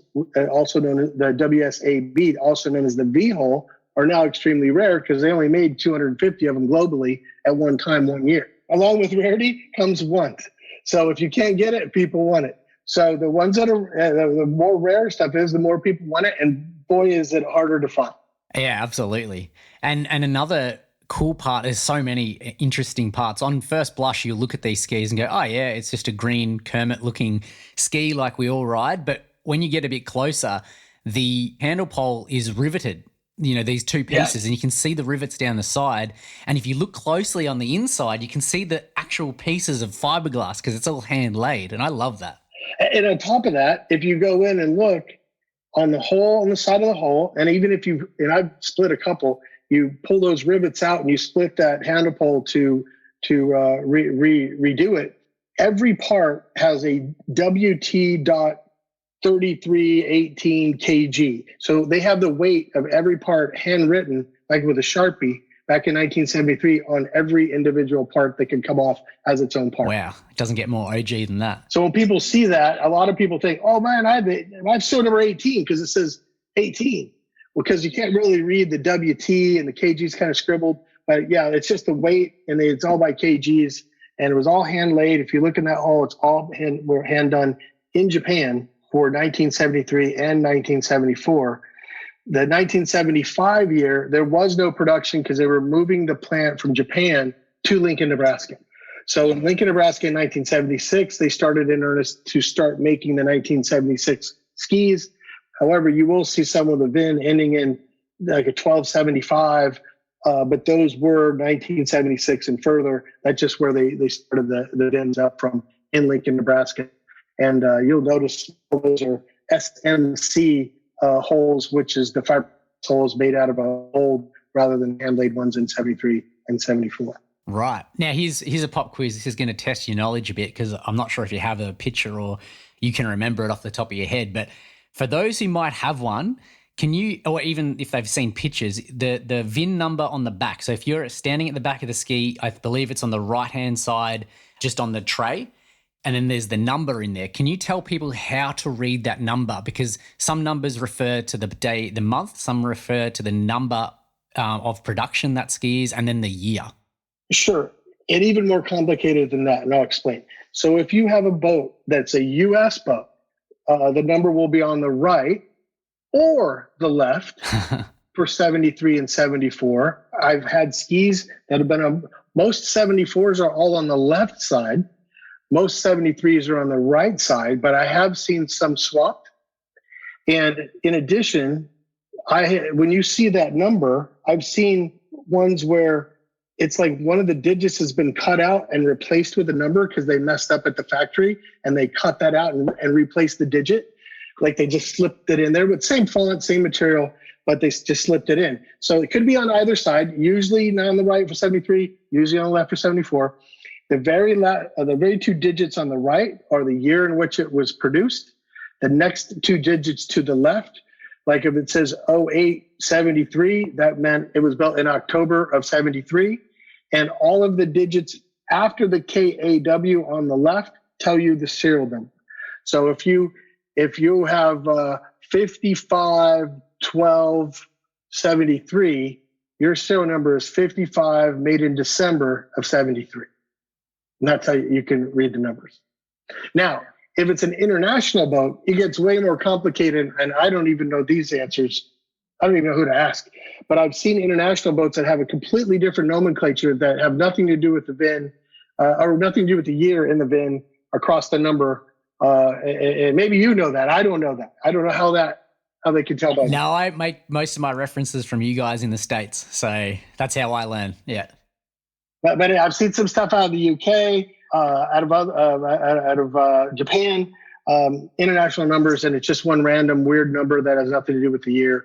also known as the WSAB, also known as the V hull, are now extremely rare because they only made 250 of them globally at one time, 1 year. Along with rarity comes want. So if you can't get it, people want it. So the ones that are the more rare stuff is, the more people want it, and boy, is it harder to find. Yeah, absolutely. And another cool part, there's so many interesting parts. On first blush, you look at these skis and go, oh yeah, it's just a green Kermit-looking ski like we all ride. But when you get a bit closer, the handle pole is riveted. These two pieces, and you can see the rivets down the side. And if you look closely on the inside, you can see the actual pieces of fiberglass because it's all hand laid. And I love that. And on top of that, if you go in and look on the hole, on the side of the hole, and even if and I've split a couple, you pull those rivets out and you split that handle pole to redo it. Every part has a WT.3318 kg. So they have the weight of every part handwritten, like with a Sharpie back in 1973, on every individual part that can come off as its own part. Wow. It doesn't get more OG than that. So when people see that, a lot of people think, oh man, I've still number 18 because it says 18. Well, because you can't really read the WT and the kgs kind of scribbled. But yeah, it's just the weight, and it's all by kgs, and it was all hand laid. If you look in that hole, it's all hand done in Japan. for 1973 and 1974. The 1975 year, there was no production because they were moving the plant from Japan to Lincoln, Nebraska. So in Lincoln, Nebraska in 1976, they started in earnest to start making the 1976 skis. However, you will see some of the VIN ending in like a 1275, but those were 1976 and further. That's just where they started the VINs up from in Lincoln, Nebraska. And you'll notice those are SMC holes, which is the fiber holes made out of a mold rather than hand-laid ones in 73 and 74. Right. Now, here's a pop quiz. This is going to test your knowledge a bit because I'm not sure if you have a picture or you can remember it off the top of your head. But for those who might have one, can you, or even if they've seen pictures, the VIN number on the back. So if you're standing at the back of the ski, I believe it's on the right-hand side, just on the tray, and then there's the number in there. Can you tell people how to read that number? Because some numbers refer to the day, the month, some refer to the number of production that ski is, and then the year. Sure. And even more complicated than that, and I'll explain. So if you have a boat that's a U.S. boat, the number will be on the right or the left for 73 and 74. I've had skis that have been most 74s are all on the left side. Most 73s are on the right side, but I have seen some swapped. And in addition, when you see that number, I've seen ones where it's like one of the digits has been cut out and replaced with a number because they messed up at the factory and they cut that out and replaced the digit. Like they just slipped it in there with same font, same material, but they just slipped it in. So it could be on either side, usually not on the right for 73, usually on the left for 74. The very two digits on the right are the year in which it was produced. The next two digits to the left, like if it says 0873, that meant it was built in October of 73. And all of the digits after the KAW on the left tell you the serial number. So if you have 551273, your serial number is 55 made in December of 73. And that's how you can read the numbers. Now, if it's an international boat, it gets way more complicated, and I don't even know these answers. I don't even know who to ask. But I've seen international boats that have a completely different nomenclature that have nothing to do with the VIN or nothing to do with the year in the VIN across the number. And maybe you know that. I don't know that. I don't know how they can tell by. No, I make most of my references from you guys in the States, so that's how I learn. Yeah. But I've seen some stuff out of the UK, out of Japan, international numbers, and it's just one random weird number that has nothing to do with the year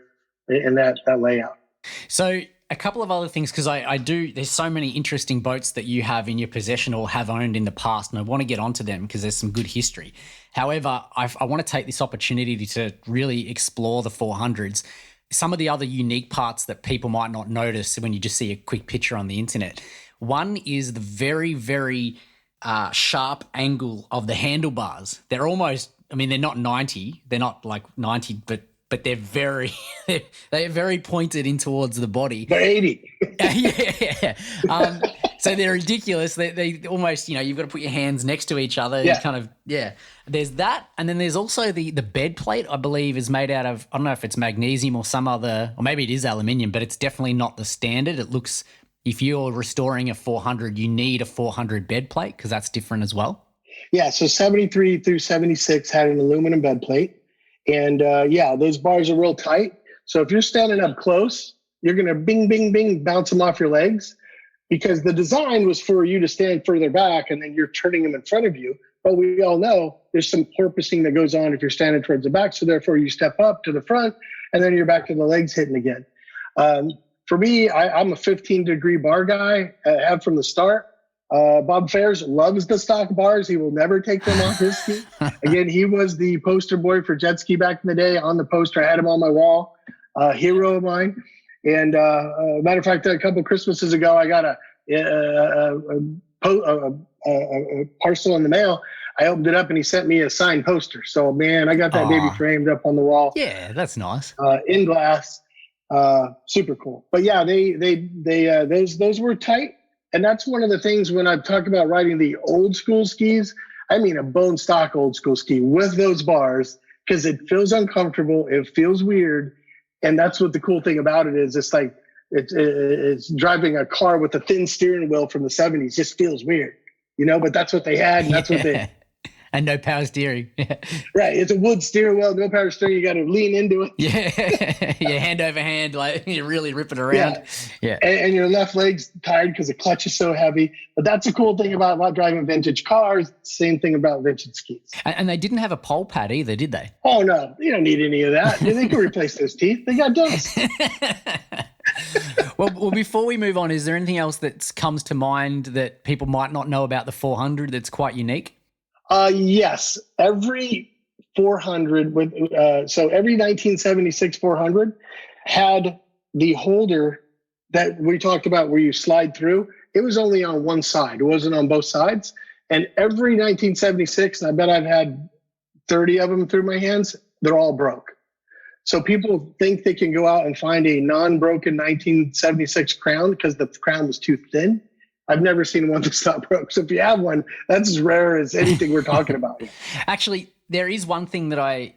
in that layout. So a couple of other things, because there's so many interesting boats that you have in your possession or have owned in the past, and I want to get onto them because there's some good history. However, I want to take this opportunity to really explore the 400s. Some of the other unique parts that people might not notice when you just see a quick picture on the internet. One is the very, very sharp angle of the handlebars. They're almost, they're not 90. They're not like 90, but they're very, they're very pointed in towards the body. They're 80. Yeah. So they're ridiculous. They almost, you've got to put your hands next to each other. Yeah. There's that. And then there's also the bed plate, I believe, is made out of, I don't know if it's magnesium or some other, or maybe it is aluminium, but it's definitely not the standard. It looks, if you're restoring a 400, you need a 400 bed plate because that's different as well. Yeah, so 73 through 76 had an aluminum bed plate. And those bars are real tight. So if you're standing up close, you're going to bing, bing, bing, bounce them off your legs because the design was for you to stand further back and then you're turning them in front of you. But we all know there's some porpoising that goes on if you're standing towards the back. So therefore you step up to the front and then you're back to the legs hitting again. For me, I'm a 15-degree bar guy. I have from the start. Bob Fairs loves the stock bars. He will never take them off his ski. Again, he was the poster boy for jet ski back in the day. On the poster, I had him on my wall, hero of mine. And matter of fact, a couple of Christmases ago, I got a parcel in the mail. I opened it up and he sent me a signed poster. So man, I got that baby framed up on the wall. Yeah, that's nice. In glass. Super cool. But yeah, those were tight. And that's one of the things when I talk about riding the old school skis, I mean a bone stock old school ski with those bars, because it feels uncomfortable. It feels weird. And that's what the cool thing about it is. It's like it's driving a car with a thin steering wheel from the 70s. Just feels weird, but that's what they had. And that's what they... And no power steering. Right. It's a wood steering wheel, no power steering. You got to lean into it. Yeah. Hand over hand, like you really rip it around. Yeah. And your left leg's tired because the clutch is so heavy. But that's a cool thing about driving vintage cars. Same thing about vintage skis. And they didn't have a pole pad either, did they? Oh, no. You don't need any of that. They can replace those teeth. They got those. Well, before we move on, is there anything else that comes to mind that people might not know about the 400 that's quite unique? Yes, every 400 so every 1976 400 had the holder that we talked about where you slide through. It was only on one side. It wasn't on both sides. And every 1976, and I bet I've had 30 of them through my hands, they're all broke. So people think they can go out and find a non-broken 1976 crown because the crown was too thin. I've never seen one that's not broke. So if you have one, that's as rare as anything we're talking about. Actually, there is one thing that I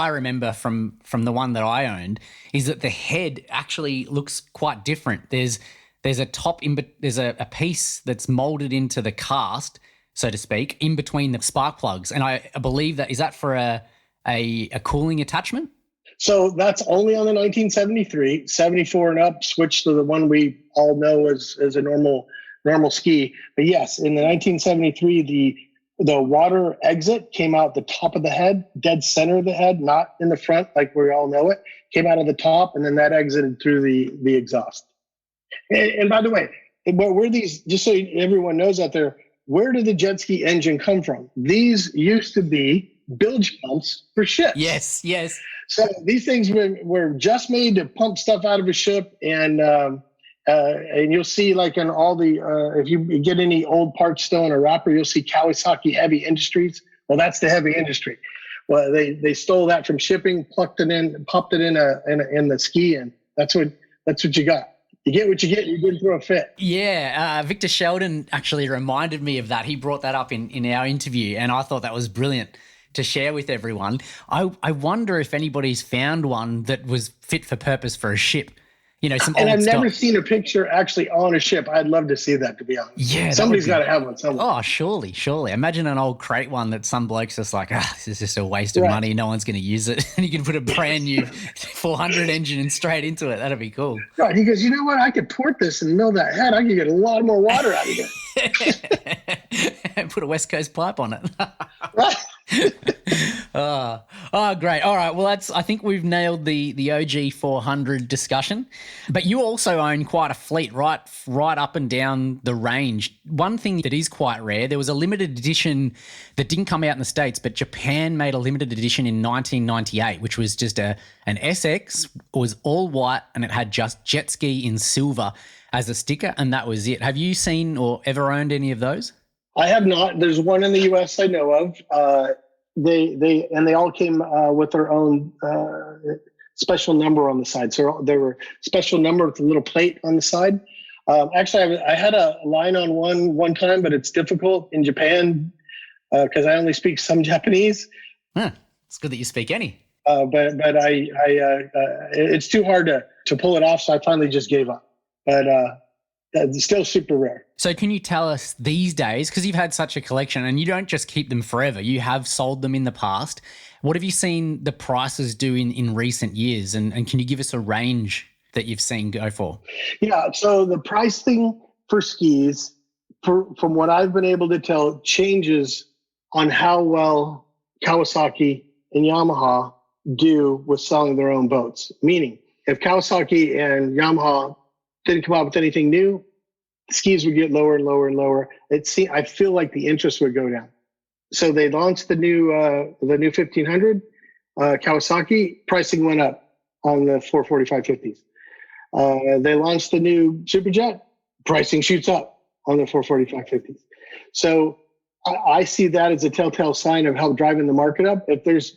remember from the one that I owned is that the head actually looks quite different. There's a top there's a piece that's molded into the cast, so to speak, in between the spark plugs, and I believe that is that for a cooling attachment. So that's only on the 1973, 74 and up, switched to the one we all know as a normal ski. But yes, in the 1973, the water exit came out the top of the head, dead center of the head, not in the front like we all know it. Came out of the top, and then that exited through the exhaust. And by the way, where these, just so everyone knows out there, where did the jet ski engine come from? These used to be bilge pumps for ships. Yes. So these things were just made to pump stuff out of a ship, and you'll see like in all the if you get any old parts still in a wrapper, you'll see Kawasaki Heavy Industries. Well, that's the heavy industry. Well, they stole that from shipping, plucked it in, popped it in the ski, and that's what you got. You get what you get. You didn't throw a fit. Yeah, Victor Sheldon actually reminded me of that. He brought that up in our interview, and I thought that was brilliant to share with everyone. I wonder if anybody's found one that was fit for purpose for a ship. Some and old I've never stock. seen a picture actually on a ship. I'd love to see that, to be honest. Yeah, somebody's got to have one somewhere. Oh, surely. Imagine an old crate one that some bloke's just like, this is just a waste of money. No one's going to use it. And you can put a brand new 400 engine and straight into it. That'd be cool. Right. He goes, you know what? I could port this and mill that head. I could get a lot more water out of it. And put a West Coast pipe on it. Right. Oh, great. All right. Well, I think we've nailed the OG 400 discussion. But you also own quite a fleet right up and down the range. One thing that is quite rare, there was a limited edition that didn't come out in the States, but Japan made a limited edition in 1998, which was just an SX. It was all white, and it had just jet ski in silver as a sticker, and that was it. Have you seen or ever owned any of those? I have not. There's one in the U.S. I know of. They all came with their own special number on the side. So they were special number with a little plate on the side. Actually, I had a line on one time, but it's difficult in Japan because I only speak some Japanese. It's good that you speak any. But it's too hard to pull it off, so I finally just gave up. But it's still super rare. So can you tell us these days, because you've had such a collection and you don't just keep them forever, you have sold them in the past. What have you seen the prices do in recent years? And can you give us a range that you've seen go for? Yeah, so the pricing for skis, from what I've been able to tell, changes on how well Kawasaki and Yamaha do with selling their own boats. Meaning, if Kawasaki and Yamaha didn't come out with anything new, the skis would get lower and lower and lower. I feel like the interest would go down. So they launched the new 1500 Kawasaki. Pricing went up on the 445 50s. They launched the new Superjet. Pricing shoots up on the 445 50s. So I see that as a telltale sign of how driving the market up. If there's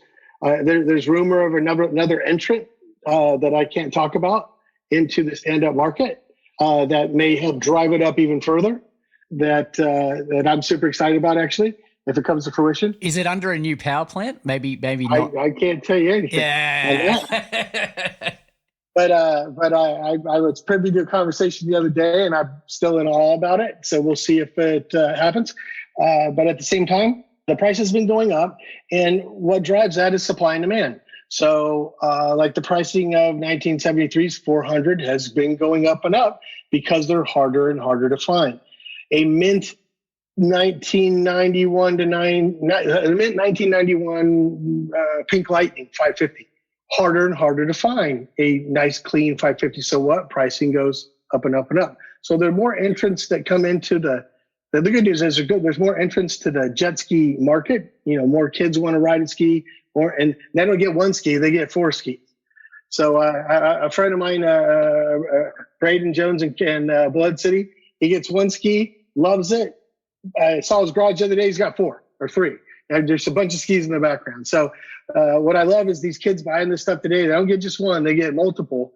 rumor of another entrant that I can't talk about into the stand-up market that may help drive it up even further, that I'm super excited about, actually. if it comes to fruition. Is it under a new power plant? Maybe not. I can't tell you anything. Yeah. But I was privy to a conversation the other day, and I'm still in awe about it. So we'll see if it happens. But at the same time, the price has been going up, and what drives that is supply and demand. So like the pricing of 1973's 400 has been going up and up because they're harder and harder to find. A mint 1991 Pink Lightning 550, harder and harder to find a nice clean 550. So what? Pricing goes up and up and up. So there are more entrants that come into the good news is there's more entrants to the jet ski market. More kids want to ride a ski, and they don't get one ski, they get 4 skis. So a friend of mine, Braden Jones in Blood City, he gets 1 ski, loves it. I saw his garage the other day, he's got 4 or 3. And there's a bunch of skis in the background. So what I love is these kids buying this stuff today. They don't get just one, they get multiple.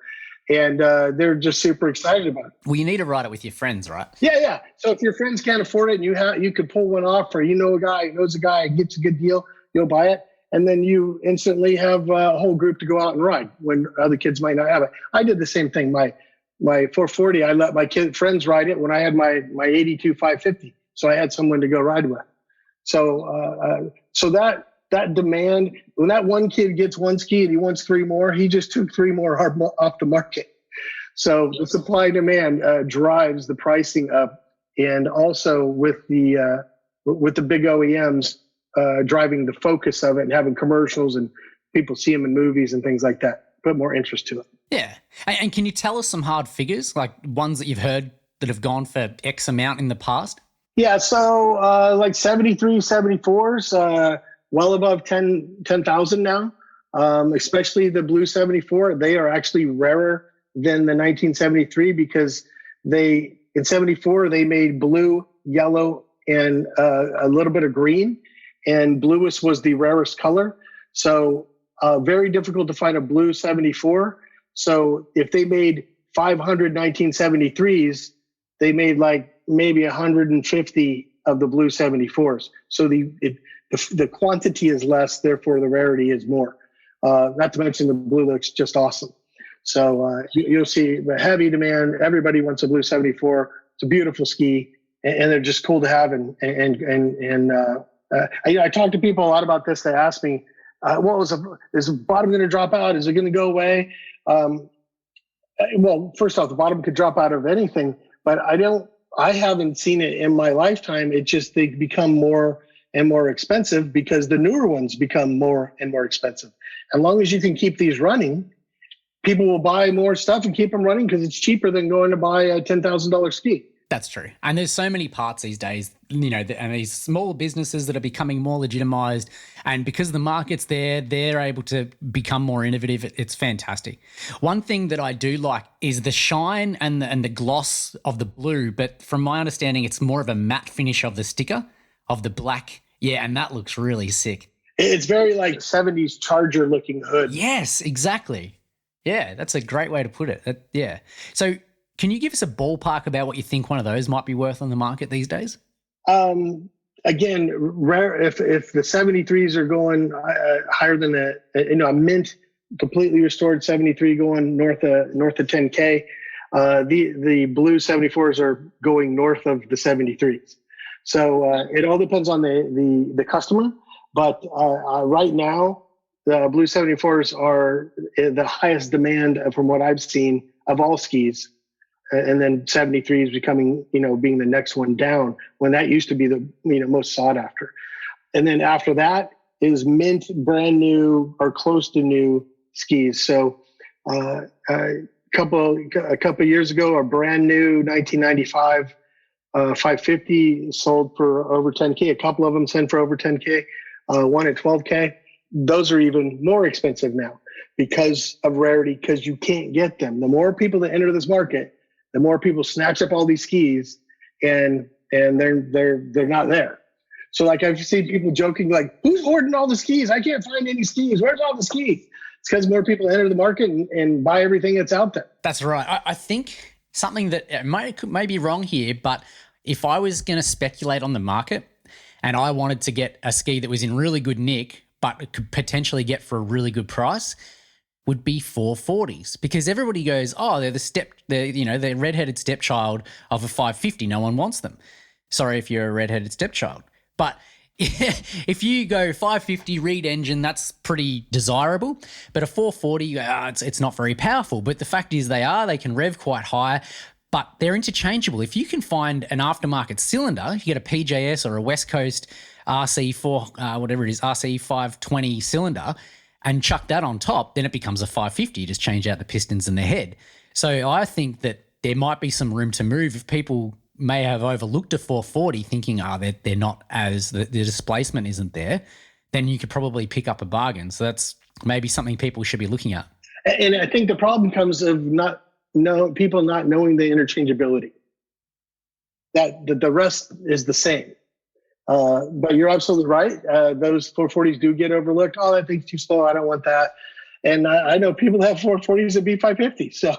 And they're just super excited about it. Well, you need to ride it with your friends, right? Yeah. So if your friends can't afford it and you could pull one off, or a guy who knows a guy and gets a good deal, you'll buy it. And then you instantly have a whole group to go out and ride when other kids might not have it. I did the same thing. My 440, I let my friends ride it when I had my 82 550. So I had someone to go ride with. So that demand, when that one kid gets 1 ski and he wants 3 more, he just took 3 more off the market. So the supply demand drives the pricing up, and also with the big OEMs driving the focus of it and having commercials and people see them in movies and things like that, put more interest to it. Yeah. And can you tell us some hard figures, like ones that you've heard that have gone for X amount in the past? Yeah, so like 73, 74s, well above 10,000 now, especially the blue 74. They are actually rarer than the 1973 because in 74, they made blue, yellow, and a little bit of green, and bluest was the rarest color. So very difficult to find a blue 74. So if they made 500 1973s, they made like maybe 150 of the blue 74s. So the quantity is less, therefore the rarity is more. Not to mention the blue looks just awesome. So you'll see the heavy demand. Everybody wants a blue 74. It's a beautiful ski, and they're just cool to have. I talk to people a lot about this. They ask me, is the bottom going to drop out? Is it going to go away? Well, first off, the bottom could drop out of anything, but I haven't seen it in my lifetime. They become more and more expensive because the newer ones become more and more expensive. As long as you can keep these running, people will buy more stuff and keep them running because it's cheaper than going to buy a $10,000 ski. That's true. And there's so many parts these days, and these small businesses that are becoming more legitimized. And because the market's there, they're able to become more innovative. It's fantastic. One thing that I do like is the shine and the gloss of the blue. But from my understanding, it's more of a matte finish of the sticker, of the black. Yeah, and that looks really sick. It's very like 70s Charger looking hood. Yes, exactly. Yeah, that's a great way to put it. Yeah. So can you give us a ballpark about what you think one of those might be worth on the market these days? Again, rare if the 73s are going higher than a mint completely restored 73 going north of 10K. The blue 74s are going north of the 73s. So it all depends on the customer. But right now, the blue 74s are the highest demand from what I've seen of all skis. And then 73 is becoming, being the next one down when that used to be the, most sought after. And then after that is mint, brand new or close to new skis. So a couple of years ago, a brand new 1995 550 sold for over 10K. A couple of them sent for over 10K, one at 12K. Those are even more expensive now because of rarity, because you can't get them. The more people that enter this market, the more people snatch up all these skis and they're not there. So like I've seen people joking like, who's hoarding all the skis? I can't find any skis. Where's all the skis? It's because more people enter the market and buy everything that's out there. That's right. I think something that may be wrong here, but if I was going to speculate on the market, and I wanted to get a ski that was in really good nick, but could potentially get for a really good price, would be 440s, because everybody goes, oh, they're redheaded stepchild of a 550. No one wants them. Sorry if you're a redheaded stepchild. But if you go 550 reed engine, that's pretty desirable. But a 440, you go, it's not very powerful. But the fact is they can rev quite high, but they're interchangeable. If you can find an aftermarket cylinder, you get a PJS or a West Coast RC4, whatever it is, RC520 cylinder, and chuck that on top, then it becomes a 550. You just change out the pistons and the head. So I think that there might be some room to move if people may have overlooked a 440 thinking, they're not the displacement isn't there, then you could probably pick up a bargain. So that's maybe something people should be looking at. And I think the problem comes of people not knowing the interchangeability. That the rest is the same. But you're absolutely right. Those 440s do get overlooked. Oh, that thing's too slow. I don't want that. And I know people that have 440s that be 550. So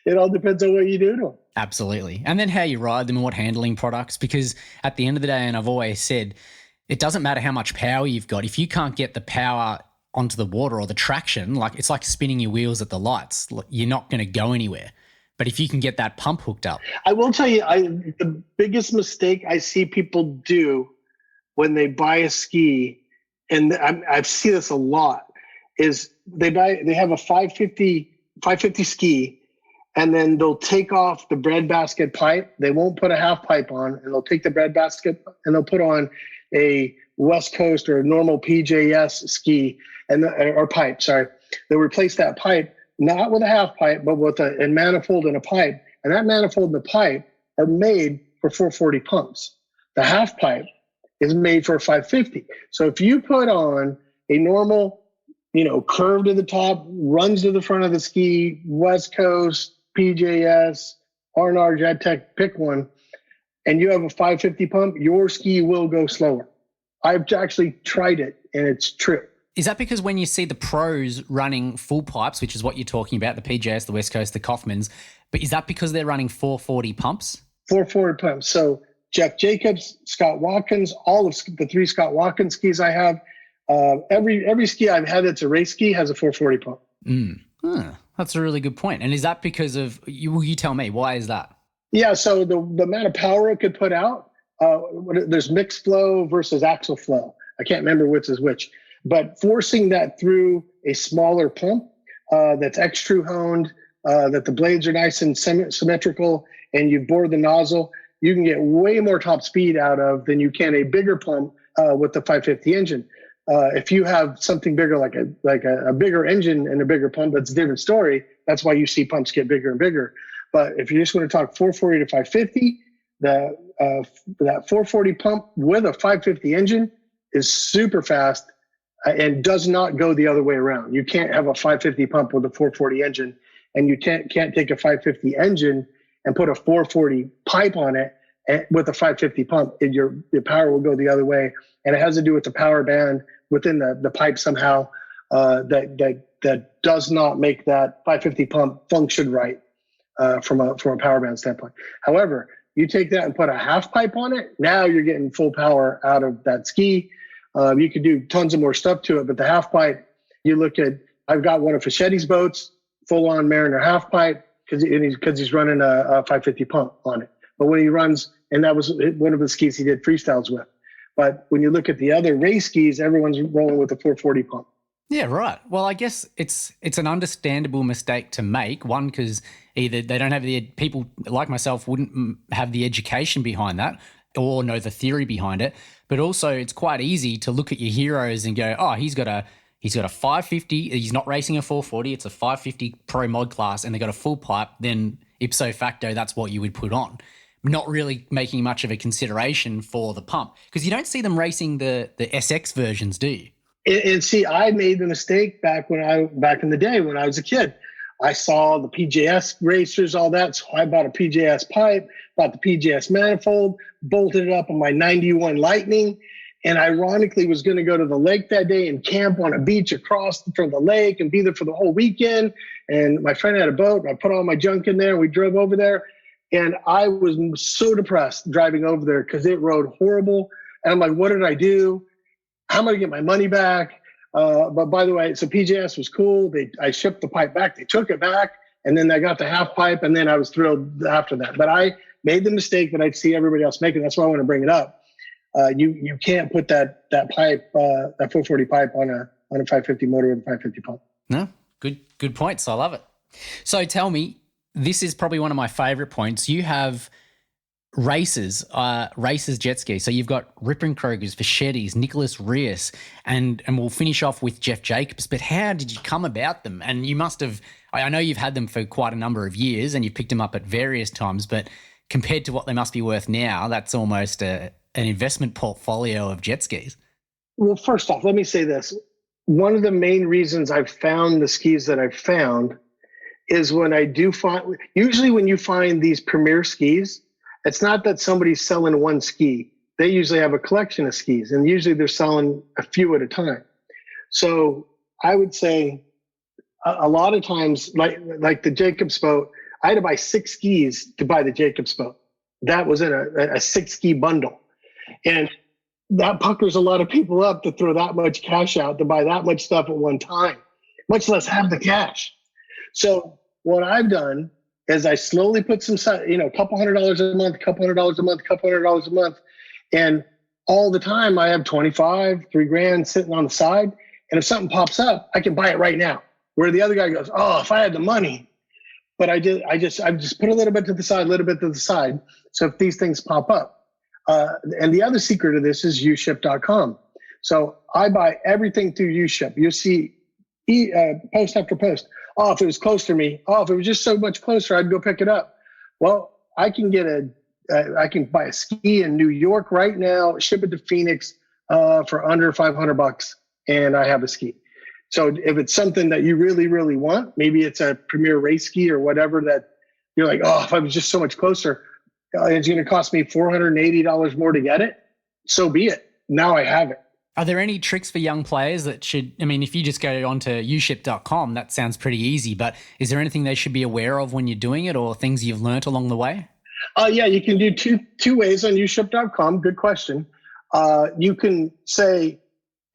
it all depends on what you do to them. Absolutely. And then how you ride them and what handling products, because at the end of the day, and I've always said, it doesn't matter how much power you've got. If you can't get the power onto the water or the traction, it's like spinning your wheels at the lights. You're not going to go anywhere. But if you can get that pump hooked up. I will tell you, the biggest mistake I see people do when they buy a ski, and I see this a lot, is they have a 550 ski, and then they'll take off the breadbasket pipe. They won't put a half pipe on, and they'll take the breadbasket and they'll put on a West Coast or a normal PJS ski or pipe. Sorry, they'll replace that pipe not with a half pipe, but with a manifold and a pipe. And that manifold and the pipe are made for 440 pumps. The half pipe is made for a 550. So if you put on a normal, curve to the top, runs to the front of the ski, West Coast, PJS, R&R, JetTech, pick one, and you have a 550 pump, your ski will go slower. I've actually tried it, and it's true. Is that because when you see the pros running full pipes, which is what you're talking about, the PJS, the West Coast, the Kaufmans, but is that because they're running 440 pumps? 440 pumps. So Jeff Jacobs, Scott Watkins, all of the 3 Scott Watkins skis I have, every ski I've had that's a race ski has a 440 pump. That's a really good point. And is that because of, you tell me, why is that? Yeah, so the amount of power it could put out, there's mixed flow versus axial flow. I can't remember which is which. But forcing that through a smaller pump that's extrude honed, that the blades are nice and symmetrical, and you bore the nozzle, you can get way more top speed out of than you can a bigger pump with the 550 engine. If you have something bigger, like a bigger engine and a bigger pump, that's a different story. That's why you see pumps get bigger and bigger. But if you just want to talk 440 to 550, that 440 pump with a 550 engine is super fast. And does not go the other way around. You can't have a 550 pump with a 440 engine, and you can't take a 550 engine and put a 440 pipe on it with a 550 pump. And your power will go the other way, and it has to do with the power band within the pipe somehow that does not make that 550 pump function right from a power band standpoint. However, you take that and put a half pipe on it, now you're getting full power out of that ski. You could do tons of more stuff to it, but the half pipe, you look at, I've got one of Fischetti's boats, full on Mariner half pipe, because he's running a 550 pump on it. But when he runs, and that was one of the skis he did freestyles with. But when you look at the other race skis, everyone's rolling with a 440 pump. Yeah, right. Well, I guess it's an understandable mistake to make. One, because either they don't have people like myself wouldn't have the education behind that or know the theory behind it. But also it's quite easy to look at your heroes and go, oh, he's got a 550. He's not racing a 440. It's a 550 Pro Mod class, and they got a full pipe. Then ipso facto, that's what you would put on. Not really making much of a consideration for the pump, because you don't see them racing the SX versions, do you? And see, I made the mistake back in the day when I was a kid. I saw the PJS racers, all that. So I bought a PJS pipe, bought the PJS manifold, bolted it up on my 91 Lightning, and ironically was going to go to the lake that day and camp on a beach across from the lake and be there for the whole weekend. And my friend had a boat, and I put all my junk in there, and we drove over there. And I was so depressed driving over there because it rode horrible. And I'm like, what did I do? How am I gonna get my money back? But by the way, so PJS was cool. I shipped the pipe back. They took it back, and then I got the half pipe, and then I was thrilled after that. But I made the mistake that I see everybody else making. That's why I want to bring it up. You can't put that pipe, that 440 pipe on a 550 motor with a 550 pump. No, good points. I love it. So tell me, this is probably one of my favorite points. You have racers jet ski. So you've got Ripon Kroger's, Fischetti's, Nicholas Rios, and we'll finish off with Jeff Jacobs. But how did you come about them? And you must have, I know you've had them for quite a number of years and you've picked them up at various times, but compared to what they must be worth now, that's almost an investment portfolio of jet skis. Well, first off, let me say this. One of the main reasons I've found the skis that I've found is when I do find, usually when you find these premier skis, it's not that somebody's selling one ski. They usually have a collection of skis, and usually they're selling a few at a time. So I would say a lot of times, like the Jacobs boat, I had to buy 6 skis to buy the Jacobs boat. That was in a 6 ski bundle. And that puckers a lot of people up to throw that much cash out to buy that much stuff at one time, much less have the cash. So what I've done is I slowly put some, a couple $100 a month, couple $100 a month, couple $100 a month. And all the time I have 25, $3,000 sitting on the side. And if something pops up, I can buy it right now. Where the other guy goes, oh, if I had the money. But I just put a little bit to the side, a little bit to the side. So if these things pop up. And the other secret of this is uship.com. So I buy everything through uship. You'll see post after post. Oh, if it was close to me. Oh, if it was just so much closer, I'd go pick it up. Well, I can buy a ski in New York right now, ship it to Phoenix for under $500, and I have a ski. So if it's something that you really, really want, maybe it's a premier race ski or whatever that you're like, oh, if I was just so much closer, it's going to cost me $480 more to get it. So be it. Now I have it. Are there any tricks for young players that should, if you just go onto uship.com, that sounds pretty easy, but is there anything they should be aware of when you're doing it or things you've learnt along the way? Yeah, you can do two ways on uship.com. Good question. You can say,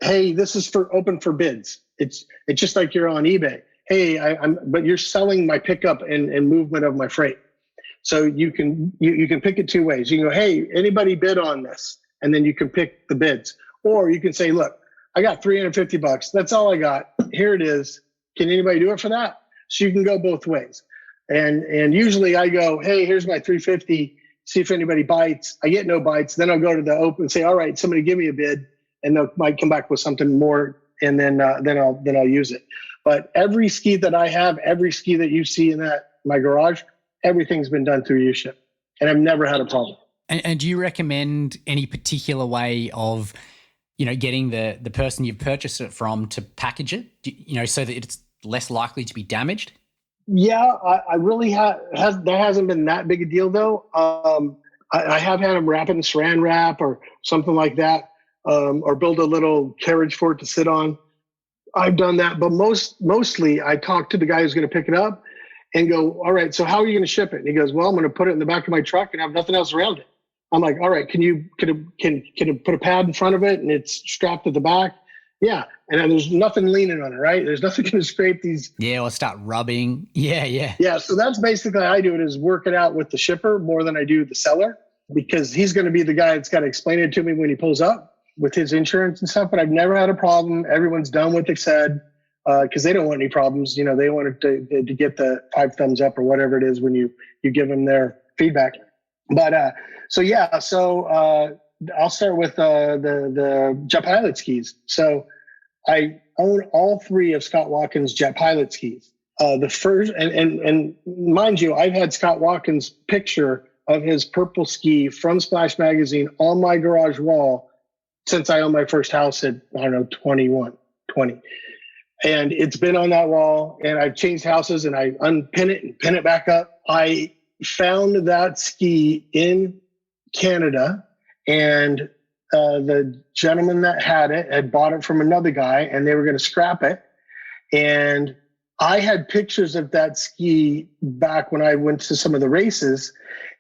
hey, this is open for bids. It's just like you're on eBay. Hey, but you're selling my pickup and movement of my freight. So you can pick it 2 ways. You can go, hey, anybody bid on this? And then you can pick the bids. Or you can say, look, I got $350. That's all I got. Here it is. Can anybody do it for that? So you can go both ways. And usually I go, hey, here's my $350. See if anybody bites. I get no bites. Then I'll go to the open and say, all right, somebody give me a bid, and they might come back with something more, and then I'll use it. But every ski that I have, every ski that you see in my garage, everything's been done through uship, and I've never had a problem. And do you recommend any particular way of getting the person you've purchased it from to package it, so that it's less likely to be damaged? Yeah, I really that hasn't been that big a deal though. I have had them wrap it in saran wrap or something like that, or build a little carriage for it to sit on. I've done that, but mostly I talk to the guy who's going to pick it up and go, all right, so how are you going to ship it? And he goes, well, I'm going to put it in the back of my truck and have nothing else around it. I'm like, all right, can you put a pad in front of it and it's strapped at the back? Yeah. And then there's nothing leaning on it, right? There's nothing going to scrape these. Yeah. Or start rubbing. Yeah. Yeah. So that's basically how I do it, is work it out with the shipper more than I do the seller, because he's going to be the guy that's got to explain it to me when he pulls up with his insurance and stuff. But I've never had a problem. Everyone's done what they said, because they don't want any problems. They want it to get the 5 thumbs up or whatever it is when you give them their feedback. But I'll start with the Jet Pilot skis. So I own all 3 of Scott Watkins' Jet Pilot skis. The first, and mind you, I've had Scott Watkins' picture of his purple ski from Splash Magazine on my garage wall since I owned my first house at, 20. And it's been on that wall, and I've changed houses and I unpin it and pin it back up. I found that ski in Canada, and the gentleman that had it had bought it from another guy, and they were going to scrap it. And I had pictures of that ski back when I went to some of the races,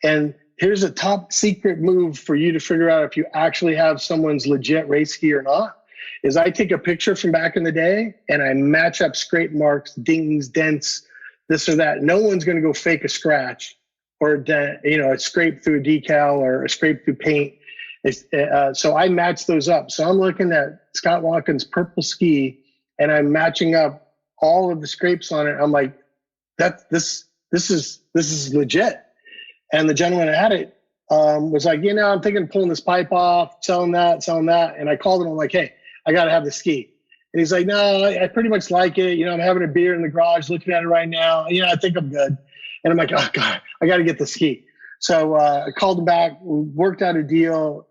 and here's a top secret move for you to figure out if you actually have someone's legit race ski or not, is I take a picture from back in the day and I match up scrape marks, dings, dents, this or that. No one's going to go fake a scratch or a scrape through a decal or a scrape through paint. So I match those up. So I'm looking at Scott Watkins' purple ski and I'm matching up all of the scrapes on it. I'm like, this is legit. And the gentleman that had it was like, I'm thinking of pulling this pipe off, selling that. And I called him. I'm like, hey, I got to have the ski. And he's like, no, I pretty much like it. I'm having a beer in the garage, looking at it right now. I think I'm good. And I'm like, oh God, I got to get the ski. So I called him back, worked out a deal.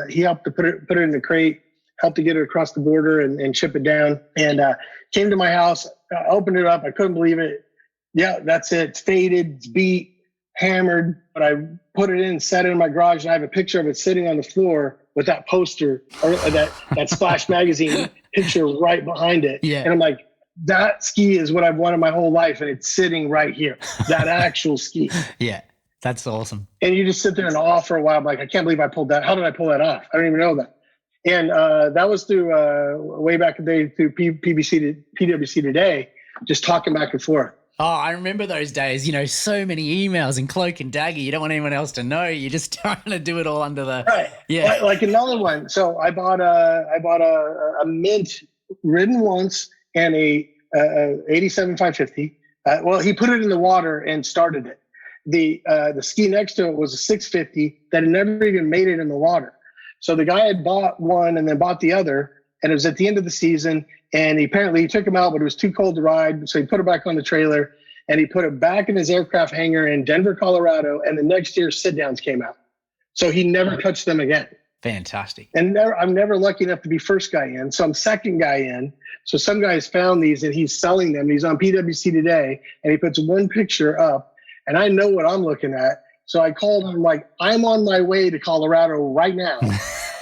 He helped to put it in the crate, helped to get it across the border and ship it down. And came to my house, opened it up. I couldn't believe it. Yeah, that's it. It's faded, it's beat, hammered. But I put it in, set it in my garage, and I have a picture of it sitting on the floor with that poster or that Splash magazine picture right behind it. Yeah. And I'm like, that ski is what I've wanted my whole life, and it's sitting right here. That actual ski. Yeah, that's awesome. And you just sit there in awe for a while. I'm like, I can't believe I pulled that. How did I pull that off? I don't even know that. And that was through way back in the day through PwC Today, just talking back and forth. Oh, I remember those days, so many emails and cloak and dagger. You don't want anyone else to know. You're just trying to do it all under the... Right. Yeah. Like another one. So I bought a mint ridden once and a 87 550. Well, he put it in the water and started it. The ski next to it was a 650 that had never even made it in the water. So the guy had bought one and then bought the other, and it was at the end of the season. And he took him out, but it was too cold to ride. So he put it back on the trailer and he put it back in his aircraft hangar in Denver, Colorado. And the next year, sit downs came out. So he never touched them again. Fantastic. And I'm never lucky enough to be first guy in. So I'm second guy in. So some guys found these and he's selling them. He's on PwC Today and he puts one picture up and I know what I'm looking at. So I called him like, I'm on my way to Colorado right now.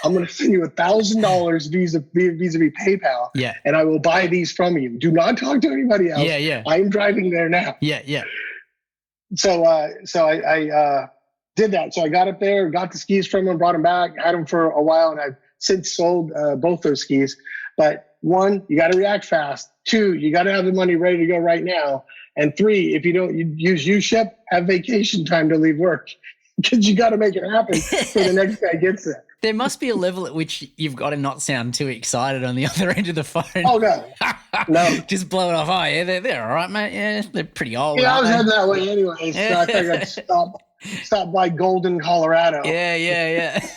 I'm going to send you $1,000 vis-a-vis PayPal. Yeah. And I will buy these from you. Do not talk to anybody else. Yeah, yeah. I'm driving there now. Yeah, yeah. So I did that. So I got up there, got the skis from him, brought them back, had them for a while, and I've since sold both those skis. But one, you got to react fast. Two, you got to have the money ready to go right now. And three, if you don't use U-Ship, have vacation time to leave work because you got to make it happen so the next guy gets there. There must be a level at which you've got to not sound too excited on the other end of the phone. Oh, no. Just blow it off. Oh, yeah, they're all right, mate. Yeah, they're pretty old. Yeah, I was heading that way anyway. So I figured I'd stop by Golden, Colorado. Yeah.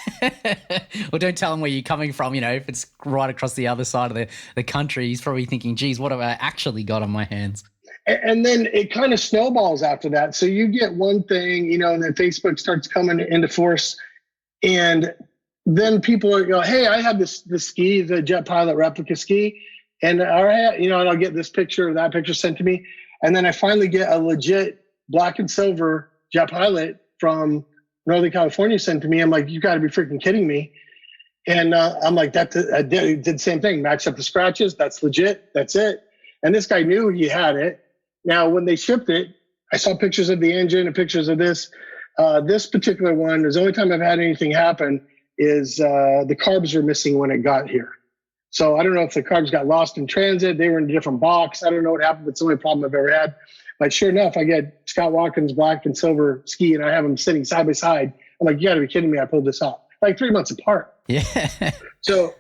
Well, don't tell him where you're coming from. If it's right across the other side of the country, he's probably thinking, geez, what have I actually got on my hands? And then it kind of snowballs after that. So you get one thing, and then Facebook starts coming into force. And then people go, hey, I have this ski, the Jet Pilot replica ski. And and I'll get this picture or that picture sent to me. And then I finally get a legit black and silver Jet Pilot from Northern California sent to me. I'm like, you got to be freaking kidding me. And I'm like, I did the same thing. Matched up the scratches. That's legit. That's it. And this guy knew he had it. Now, when they shipped it, I saw pictures of the engine and pictures of this. This particular one, the only time I've had anything happen is the carbs were missing when it got here. So I don't know if the carbs got lost in transit. They were in a different box. I don't know what happened. It's the only problem I've ever had. But sure enough, I get Scott Watkins black and silver ski, and I have them sitting side by side. I'm like, you got to be kidding me. I pulled this off. Like 3 months apart. Yeah. So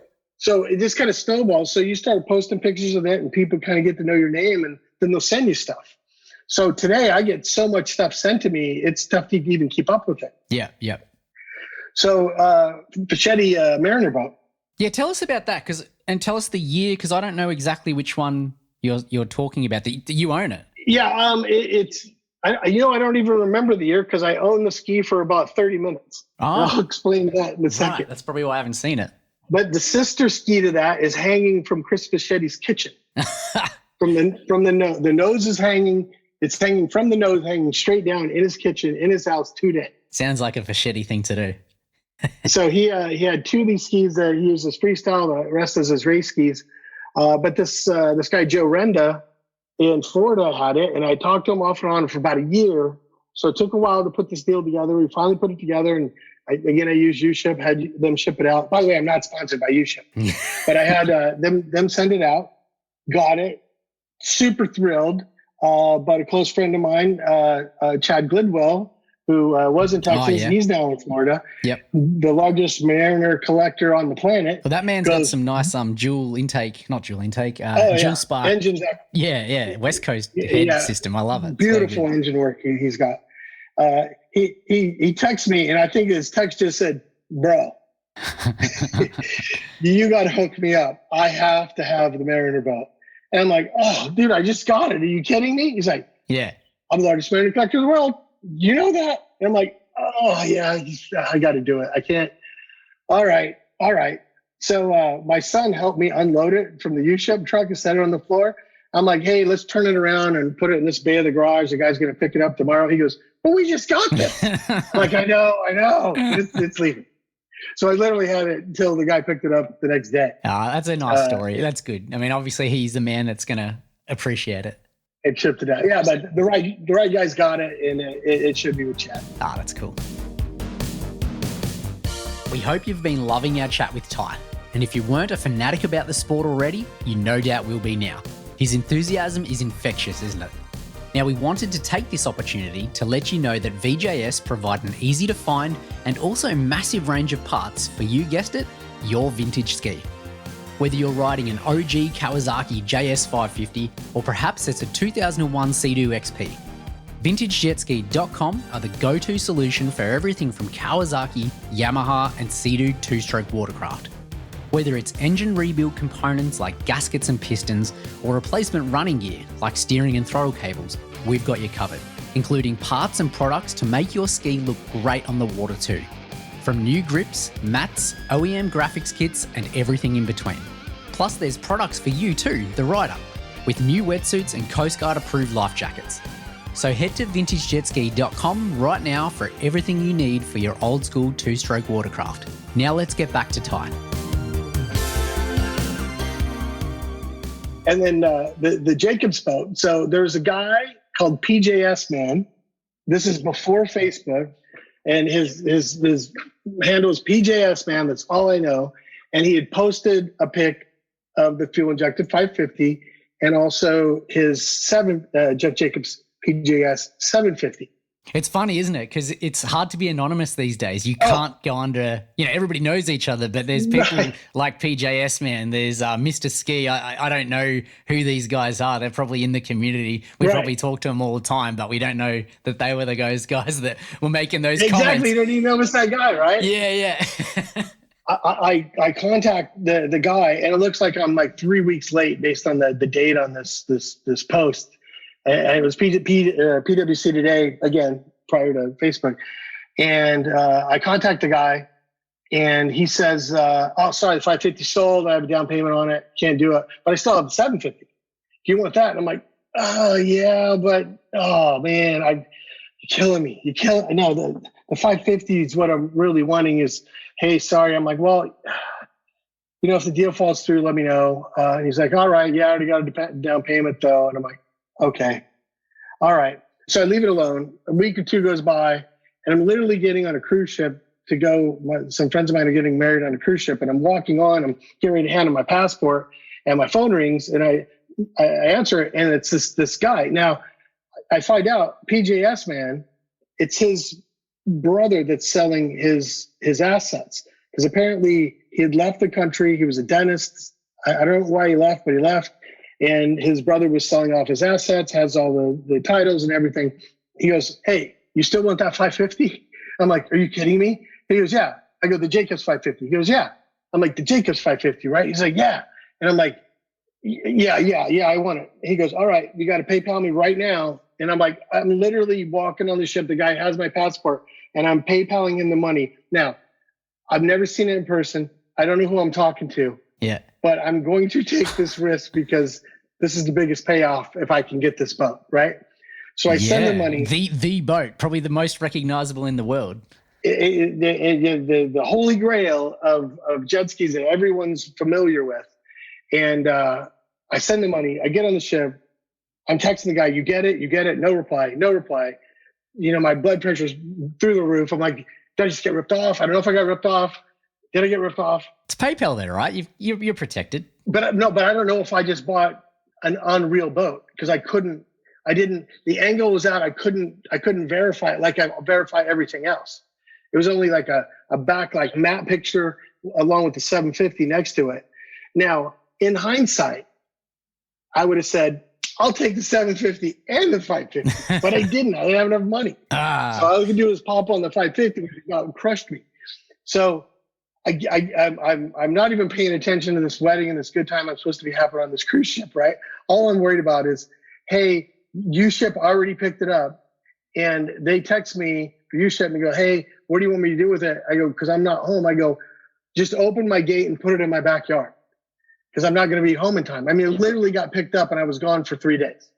it just kind of snowballs. So you start posting pictures of it, and people kind of get to know your name, and then they'll send you stuff. So today I get so much stuff sent to me, it's tough to even keep up with it. Yeah. So Fischetti Mariner boat. Yeah, tell us about that and tell us the year, because I don't know exactly which one you're talking about. You own it. Yeah, I don't even remember the year because I owned the ski for about 30 minutes. Oh. I'll explain that in a second. Right, that's probably why I haven't seen it. But the sister ski to that is hanging from Chris Fischetti's kitchen. From the nose is hanging. It's hanging from the nose, hanging straight down in his kitchen, in his house today. Sounds like a Fischetti thing to do. So he had two of these skis that he used as freestyle, the rest as his race skis. But this guy, Joe Renda in Florida, had it. And I talked to him off and on for about a year. So it took a while to put this deal together. We finally put it together, and I used U-Ship, had them ship it out. By the way, I'm not sponsored by U-Ship, but I had them send it out, got it, super thrilled. But a close friend of mine, Chad Glidwell, who was in Texas, he's now in Florida. Yep. The largest Mariner collector on the planet. Well, that man's got some nice dual spark engines. West Coast head system. I love it. Beautiful engine work he's got. He texts me, and I think his text just said, "Bro, you got to hook me up. I have to have the Mariner boat." And I'm like, "Oh, dude, I just got it. Are you kidding me?" He's like, "Yeah, I'm the largest Mariner collector in the world. You know that?" And I'm like, "Oh yeah, I got to do it. I can't." All right. So my son helped me unload it from the U-Ship truck and set it on the floor. I'm like, "Hey, let's turn it around and put it in this bay of the garage. The guy's going to pick it up tomorrow." He goes, "But we just got this." I'm like, I know. It's leaving. So I literally had it until the guy picked it up the next day. That's a nice story. That's good. I mean, obviously he's the man that's going to appreciate it. It shipped it out. Yeah, but the right guys got it, and it should be with Chad. That's cool. We hope you've been loving our chat with Ty. And if you weren't a fanatic about the sport already, you no doubt will be now. His enthusiasm is infectious, isn't it? Now, we wanted to take this opportunity to let you know that VJS provide an easy to find and also massive range of parts for, you guessed it, your vintage ski. Whether you're riding an OG Kawasaki JS550 or perhaps it's a 2001 Sea-Doo XP, VintageJetSki.com are the go-to solution for everything from Kawasaki, Yamaha and Sea-Doo two-stroke watercraft. Whether it's engine rebuild components like gaskets and pistons or replacement running gear like steering and throttle cables, we've got you covered, including parts and products to make your ski look great on the water too. From new grips, mats, OEM graphics kits and everything in between. Plus there's products for you too, the rider, with new wetsuits and Coast Guard approved life jackets. So head to VintageJetSki.com right now for everything you need for your old school two-stroke watercraft. Now let's get back to Ty. And then the Jacobs boat. So there's a guy called PJS Man. This is before Facebook, and his handle is PJS Man. That's all I know. And he had posted a pic of the fuel injected 550 and also his Jeff Jacobs PJS 750. It's funny, isn't it? Because it's hard to be anonymous these days. You can't go under, everybody knows each other, but there's people like PJS Man. There's Mr. Ski. I don't know who these guys are. They're probably in the community. We probably talk to them all the time, but we don't know that they were guys that were making those comments. Exactly. You don't even know it's that guy, right? Yeah. I contact the guy, and it looks like I'm like 3 weeks late based on the date on this post. And it was PWC Today, again, prior to Facebook. And I contact the guy, and he says, "Oh, sorry, the 550 sold. I have a down payment on it. Can't do it. But I still have the 750. Do you want that?" And I'm like, "Oh, yeah, but, oh, man, you're killing me. No, the 550 is what I'm really wanting is, hey, sorry." I'm like, "Well, if the deal falls through, let me know." And he's like, "All right, yeah, I already got a down payment, though." And I'm like, "Okay. All right." So I leave it alone. A week or two goes by, and I'm literally getting on a cruise ship to go. Some friends of mine are getting married on a cruise ship, and I'm walking on. I'm getting ready to hand him my passport, and my phone rings, and I answer it, and it's this guy. Now, I find out PJS Man, it's his brother that's selling his assets, because apparently he had left the country. He was a dentist. I don't know why he left, but he left. And his brother was selling off his assets, has all the titles and everything. He goes, "Hey, you still want that 550? I'm like, "Are you kidding me?" He goes, "Yeah." I go, "The Jacobs 550. He goes, "Yeah." I'm like, "The Jacobs 550, right?" He's like, "Yeah." And I'm like, yeah, I want it." He goes, "All right, you got to PayPal me right now." And I'm like, I'm literally walking on the ship. The guy has my passport, and I'm PayPaling him the money. Now, I've never seen it in person. I don't know who I'm talking to. Yeah. But I'm going to take this risk because this is the biggest payoff if I can get this boat, right? So I send the money. The boat, probably the most recognizable in the world. The holy grail of jet skis that everyone's familiar with. And I send the money. I get on the ship. I'm texting the guy, you get it? No reply. my blood pressure's through the roof. I'm like, did I just get ripped off? I don't know if I got ripped off. Did I get ripped off? It's PayPal there, right? You're protected. But I don't know if I just bought an unreal boat because the angle was out. I couldn't verify it like I verify everything else. It was only like a back like matte picture along with the 750 next to it. Now, in hindsight, I would have said, I'll take the 750 and the 550, but I didn't. I didn't have enough money. So all I could do was pop on the 550, which about crushed me. So I'm not even paying attention to this wedding and this good time I'm supposed to be having on this cruise ship, right? All I'm worried about is, hey, U-Ship already picked it up, and they text me for U-Ship and go, hey, what do you want me to do with it? I go, because I'm not home. I go, just open my gate and put it in my backyard because I'm not going to be home in time. I mean, it literally got picked up and I was gone for 3 days,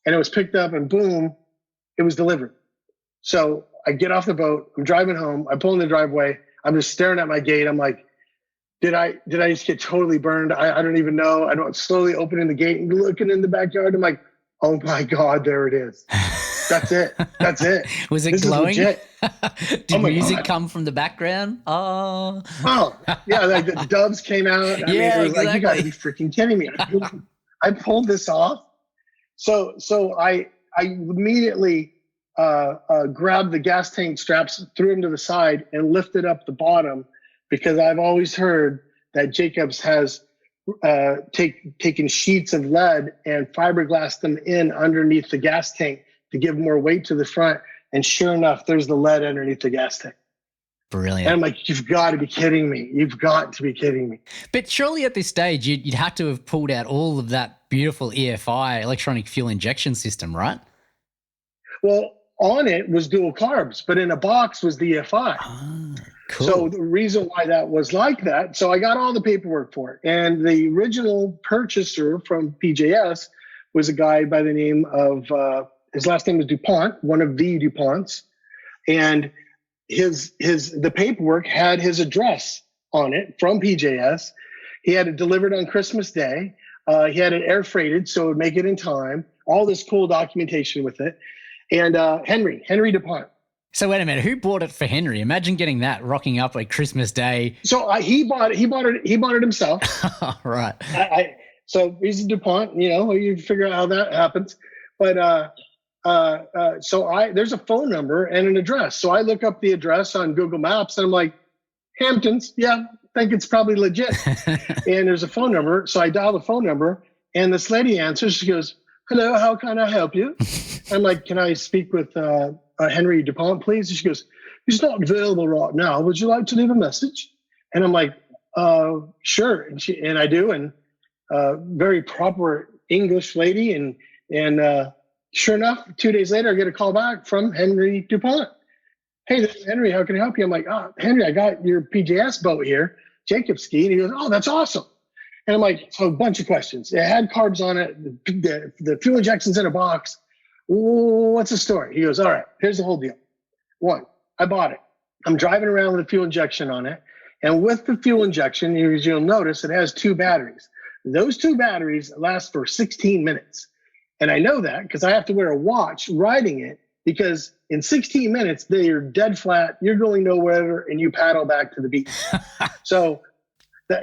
and it was picked up and boom, it was delivered. So I get off the boat. I'm driving home. I pull in the driveway. I'm just staring at my gate. I'm like, did I just get totally burned? I don't even know. I'm slowly opening the gate and looking in the backyard. I'm like, oh my God, there it is. That's it. That's it. Was it glowing? Did music come from the background? Oh yeah. Like the doves came out. I mean, it was like, you gotta be freaking kidding me. I pulled this off. So I immediately grabbed the gas tank straps, threw them to the side, and lifted up the bottom because I've always heard that Jacobs has taken sheets of lead and fiberglassed them in underneath the gas tank to give more weight to the front. And sure enough, there's the lead underneath the gas tank. Brilliant. And I'm like, you've got to be kidding me. You've got to be kidding me. But surely at this stage, you'd have to have pulled out all of that beautiful EFI, electronic fuel injection system, right? Well, on it was dual carbs, but in a box was the EFI. Cool. So the reason why that was like that, so I got all the paperwork for it. And the original purchaser from PJS was a guy by the name of, his last name was DuPont, one of the DuPonts. And the paperwork had his address on it from PJS. He had it delivered on Christmas Day. He had it air freighted, so it would make it in time. All this cool documentation with it. And Henry DuPont. So wait a minute, who bought it for Henry? Imagine getting that rocking up like Christmas Day. So he bought it himself. Right. So he's a DuPont, you figure out how that happens. But so there's a phone number and an address. So I look up the address on Google Maps and I'm like, Hamptons. Yeah, I think it's probably legit. And there's a phone number. So I dial the phone number and this lady answers. She goes, hello, how can I help you? I'm like, can I speak with Henry DuPont, please? And she goes, he's not available right now. Would you like to leave a message? And I'm like, sure. And I do. And very proper English lady. And sure enough, 2 days later, I get a call back from Henry DuPont. Hey, this is Henry. How can I help you? I'm like, Henry, I got your PJS boat here, JetSki. And he goes, oh, that's awesome. And I'm like, so a bunch of questions. It had carbs on it. The fuel injection's in a box. What's the story? He goes, all right, here's the whole deal. One, I bought it. I'm driving around with a fuel injection on it. And with the fuel injection, as you'll notice, it has 2 batteries. Those 2 batteries last for 16 minutes. And I know that because I have to wear a watch riding it because in 16 minutes, they're dead flat. You're going nowhere and you paddle back to the beach.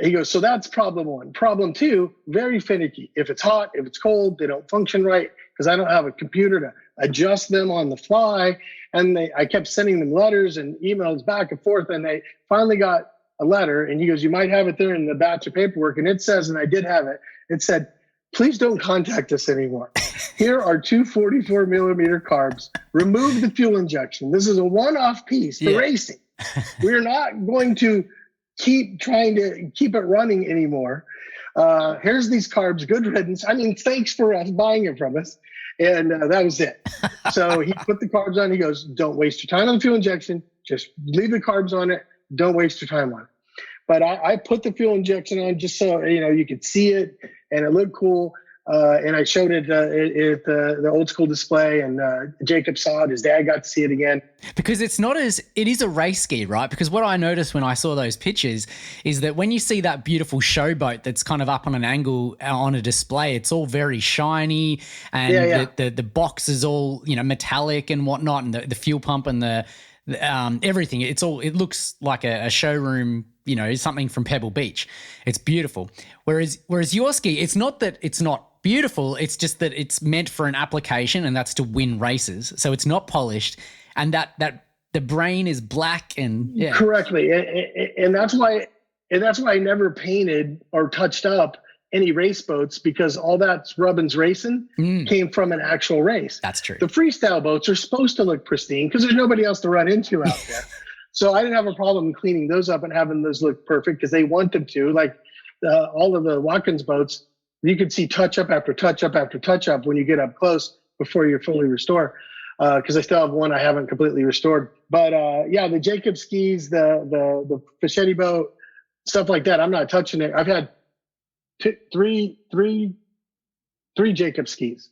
He goes, so that's problem 1. Problem 2, very finicky. If it's hot, if it's cold, they don't function right because I don't have a computer to adjust them on the fly. And I kept sending them letters and emails back and forth. And they finally got a letter. And he goes, you might have it there in the batch of paperwork. And it says, and I did have it, it said, please don't contact us anymore. Here are 2 44 millimeter carbs. Remove the fuel injection. This is a one-off piece for racing. We're not going to keep trying to keep it running anymore. Here's these carbs, good riddance. I mean, thanks for buying it from us. And that was it. So he put the carbs on. He goes, don't waste your time on the fuel injection. Just leave the carbs on it. Don't waste your time on it. But I put the fuel injection on just so, you could see it and it looked cool. and I showed it at the old school display, and Jacob saw it. His dad got to see it again. Because it is a race ski, right? Because what I noticed when I saw those pictures is that when you see that beautiful showboat that's kind of up on an angle on a display, it's all very shiny, and the box is all, metallic and whatnot, and the fuel pump and the everything. It looks like a showroom, something from Pebble Beach. It's beautiful. Whereas your ski, it's not that it's not beautiful, it's just that it's meant for an application, and that's to win races. So it's not polished, and that the brain is black and correctly, and that's why I never painted or touched up any race boats, because all that Rubbins racing came from an actual race. That's true. The freestyle boats are supposed to look pristine because there's nobody else to run into out there. So I didn't have a problem cleaning those up and having those look perfect, because they want them to. Like all of the Watkins boats, you could see touch up after touch up after touch up when you get up close before you're fully restored. Because I still have one I haven't completely restored. But the Jacob skis, the Fischetti boat, stuff like that, I'm not touching it. I've had three Jacob skis.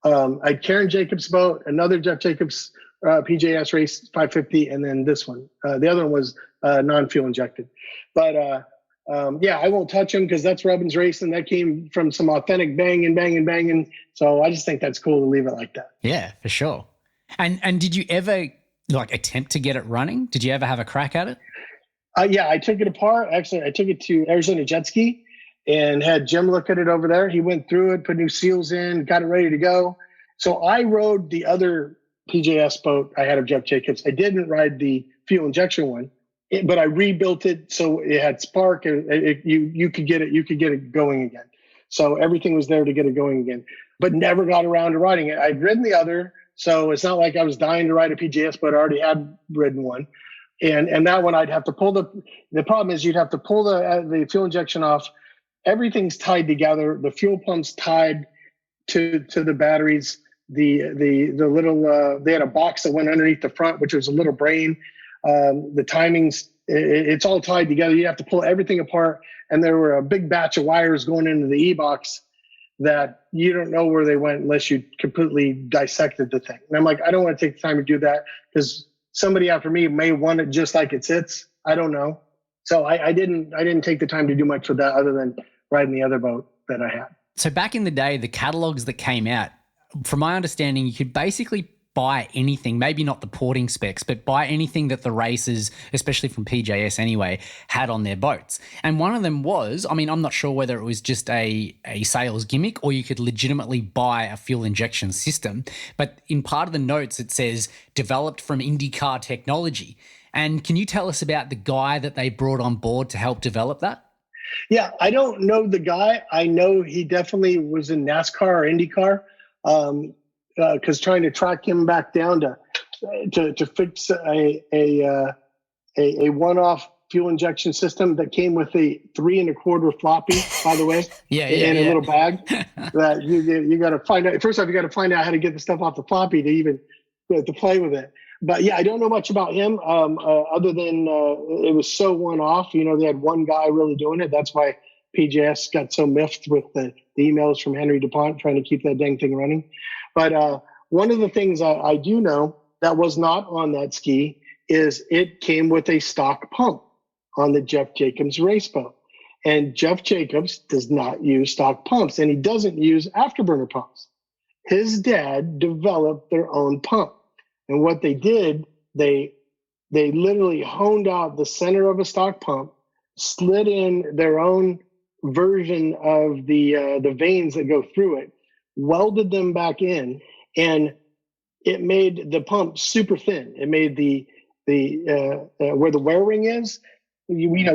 I had Karen Jacobs' boat, another Jeff Jacobs PJS race 550, and then this one. The other one was non-fuel injected. But I won't touch them because that's Rubbins racing. That came from some authentic banging. So I just think that's cool to leave it like that. Yeah, for sure. And did you ever attempt to get it running? Did you ever have a crack at it? I took it apart. Actually, I took it to Arizona JetSki and had Jim look at it over there. He went through it, put new seals in, got it ready to go. So I rode the other PJS boat I had of Jeff Jacobs. I didn't ride the fuel injection one, but I rebuilt it so it had spark, and you could get it going again. So everything was there to get it going again, but never got around to riding it. I'd ridden the other, so it's not like I was dying to ride a PJS, but I already had ridden one. And that one I'd have to pull the problem is you'd have to pull the fuel injection off. Everything's tied together. The fuel pump's tied to the batteries. The little they had a box that went underneath the front, which was a little brain. The timings, it's all tied together. You have to pull everything apart, and there were a big batch of wires going into the e-box that you don't know where they went unless you completely dissected the thing. And I'm like, I don't want to take the time to do that because somebody after me may want it just like it sits. I don't know. So I didn't take the time to do much with that other than riding the other boat that I had. So back in the day, the catalogs that came out, from my understanding, you could basically buy anything, maybe not the porting specs, but buy anything that the racers, especially from PJS anyway, had on their boats. And one of them was, I'm not sure whether it was just a sales gimmick or you could legitimately buy a fuel injection system. But in part of the notes, it says developed from IndyCar technology. And can you tell us about the guy that they brought on board to help develop that? Yeah, I don't know the guy. I know he definitely was in NASCAR or IndyCar. Because trying to track him back down to fix a one-off fuel injection system that came with a 3 1/4 floppy, by the way, in a little bag that you got to find out. First off, you got to find out how to get the stuff off the floppy to even to play with it. But yeah, I don't know much about him other than it was so one-off. They had one guy really doing it. That's why PJS got so miffed with the emails from Henry DuPont trying to keep that dang thing running. But one of the things I do know that was not on that ski is it came with a stock pump on the Jeff Jacobs race boat. And Jeff Jacobs does not use stock pumps, and he doesn't use afterburner pumps. His dad developed their own pump. And what they did, they literally honed out the center of a stock pump, slid in their own version of the vanes that go through it, welded them back in, and it made the pump super thin. It made the where the wear ring is. We've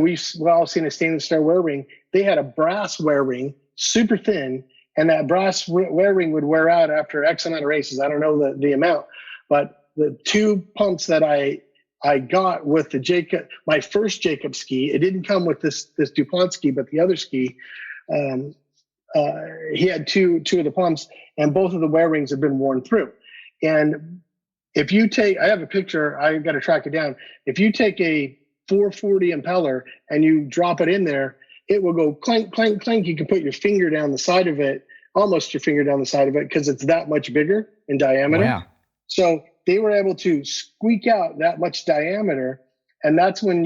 all seen a stainless steel wear ring. They had a brass wear ring, super thin, and that brass wear ring would wear out after X amount of races. I don't know the amount, but the two pumps that I got with the my first Jacob ski, it didn't come with this DuPont ski, but the other ski. He had two of the pumps, and both of the wear rings have been worn through. And if you I have a picture, I've got to track it down. If you take a 440 impeller and you drop it in there, it will go clank, clank, clank. You can put your finger down the side of it almost your finger down the side of it because it's that much bigger in diameter. Wow. So they were able to squeak out that much diameter. And that's when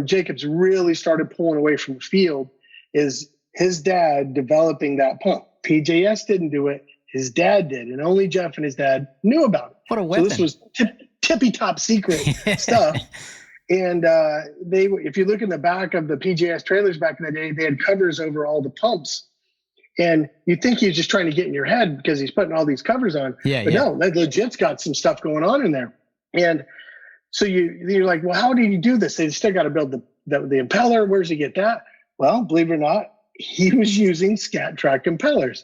Jacobs really started pulling away from the field, is his dad developing that pump. PJS didn't do it. His dad did. And only Jeff and his dad knew about it. What a weapon. So this was tippy top secret stuff. And if you look in the back of the PJS trailers back in the day, they had covers over all the pumps. And you think he's just trying to get in your head because he's putting all these covers on. But no, that legit's got some stuff going on in there. And so you're like, well, how did he do this? They still got to build the impeller. Where's he get that? Well, believe it or not, he was using Scat Track impellers.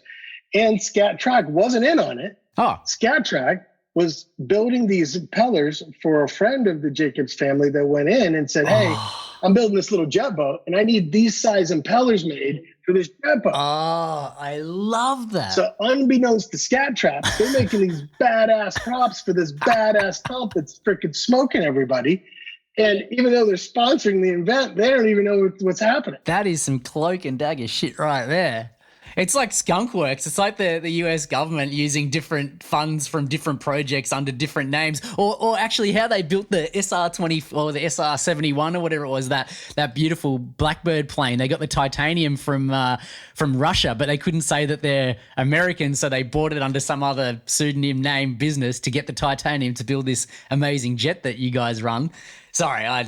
And Scat Track wasn't in on it. Oh. Scat Track was building these impellers for a friend of the Jacobs family that went in and said, hey, I'm building this little jet boat and I need these size impellers made for this jet boat. Oh, I love that. So unbeknownst to Scat Trap, they're making these badass props for this badass pump that's freaking smoking everybody. And even though they're sponsoring the event, they don't even know what's happening. That is some cloak and dagger shit right there. It's like skunk works. It's like the US government using different funds from different projects under different names, or actually how they built the SR-20 or the SR-71 or whatever it was, that beautiful Blackbird plane. They got the titanium from Russia, but they couldn't say that they're American, so they bought it under some other pseudonym name business to get the titanium to build this amazing jet that you guys run. Sorry, I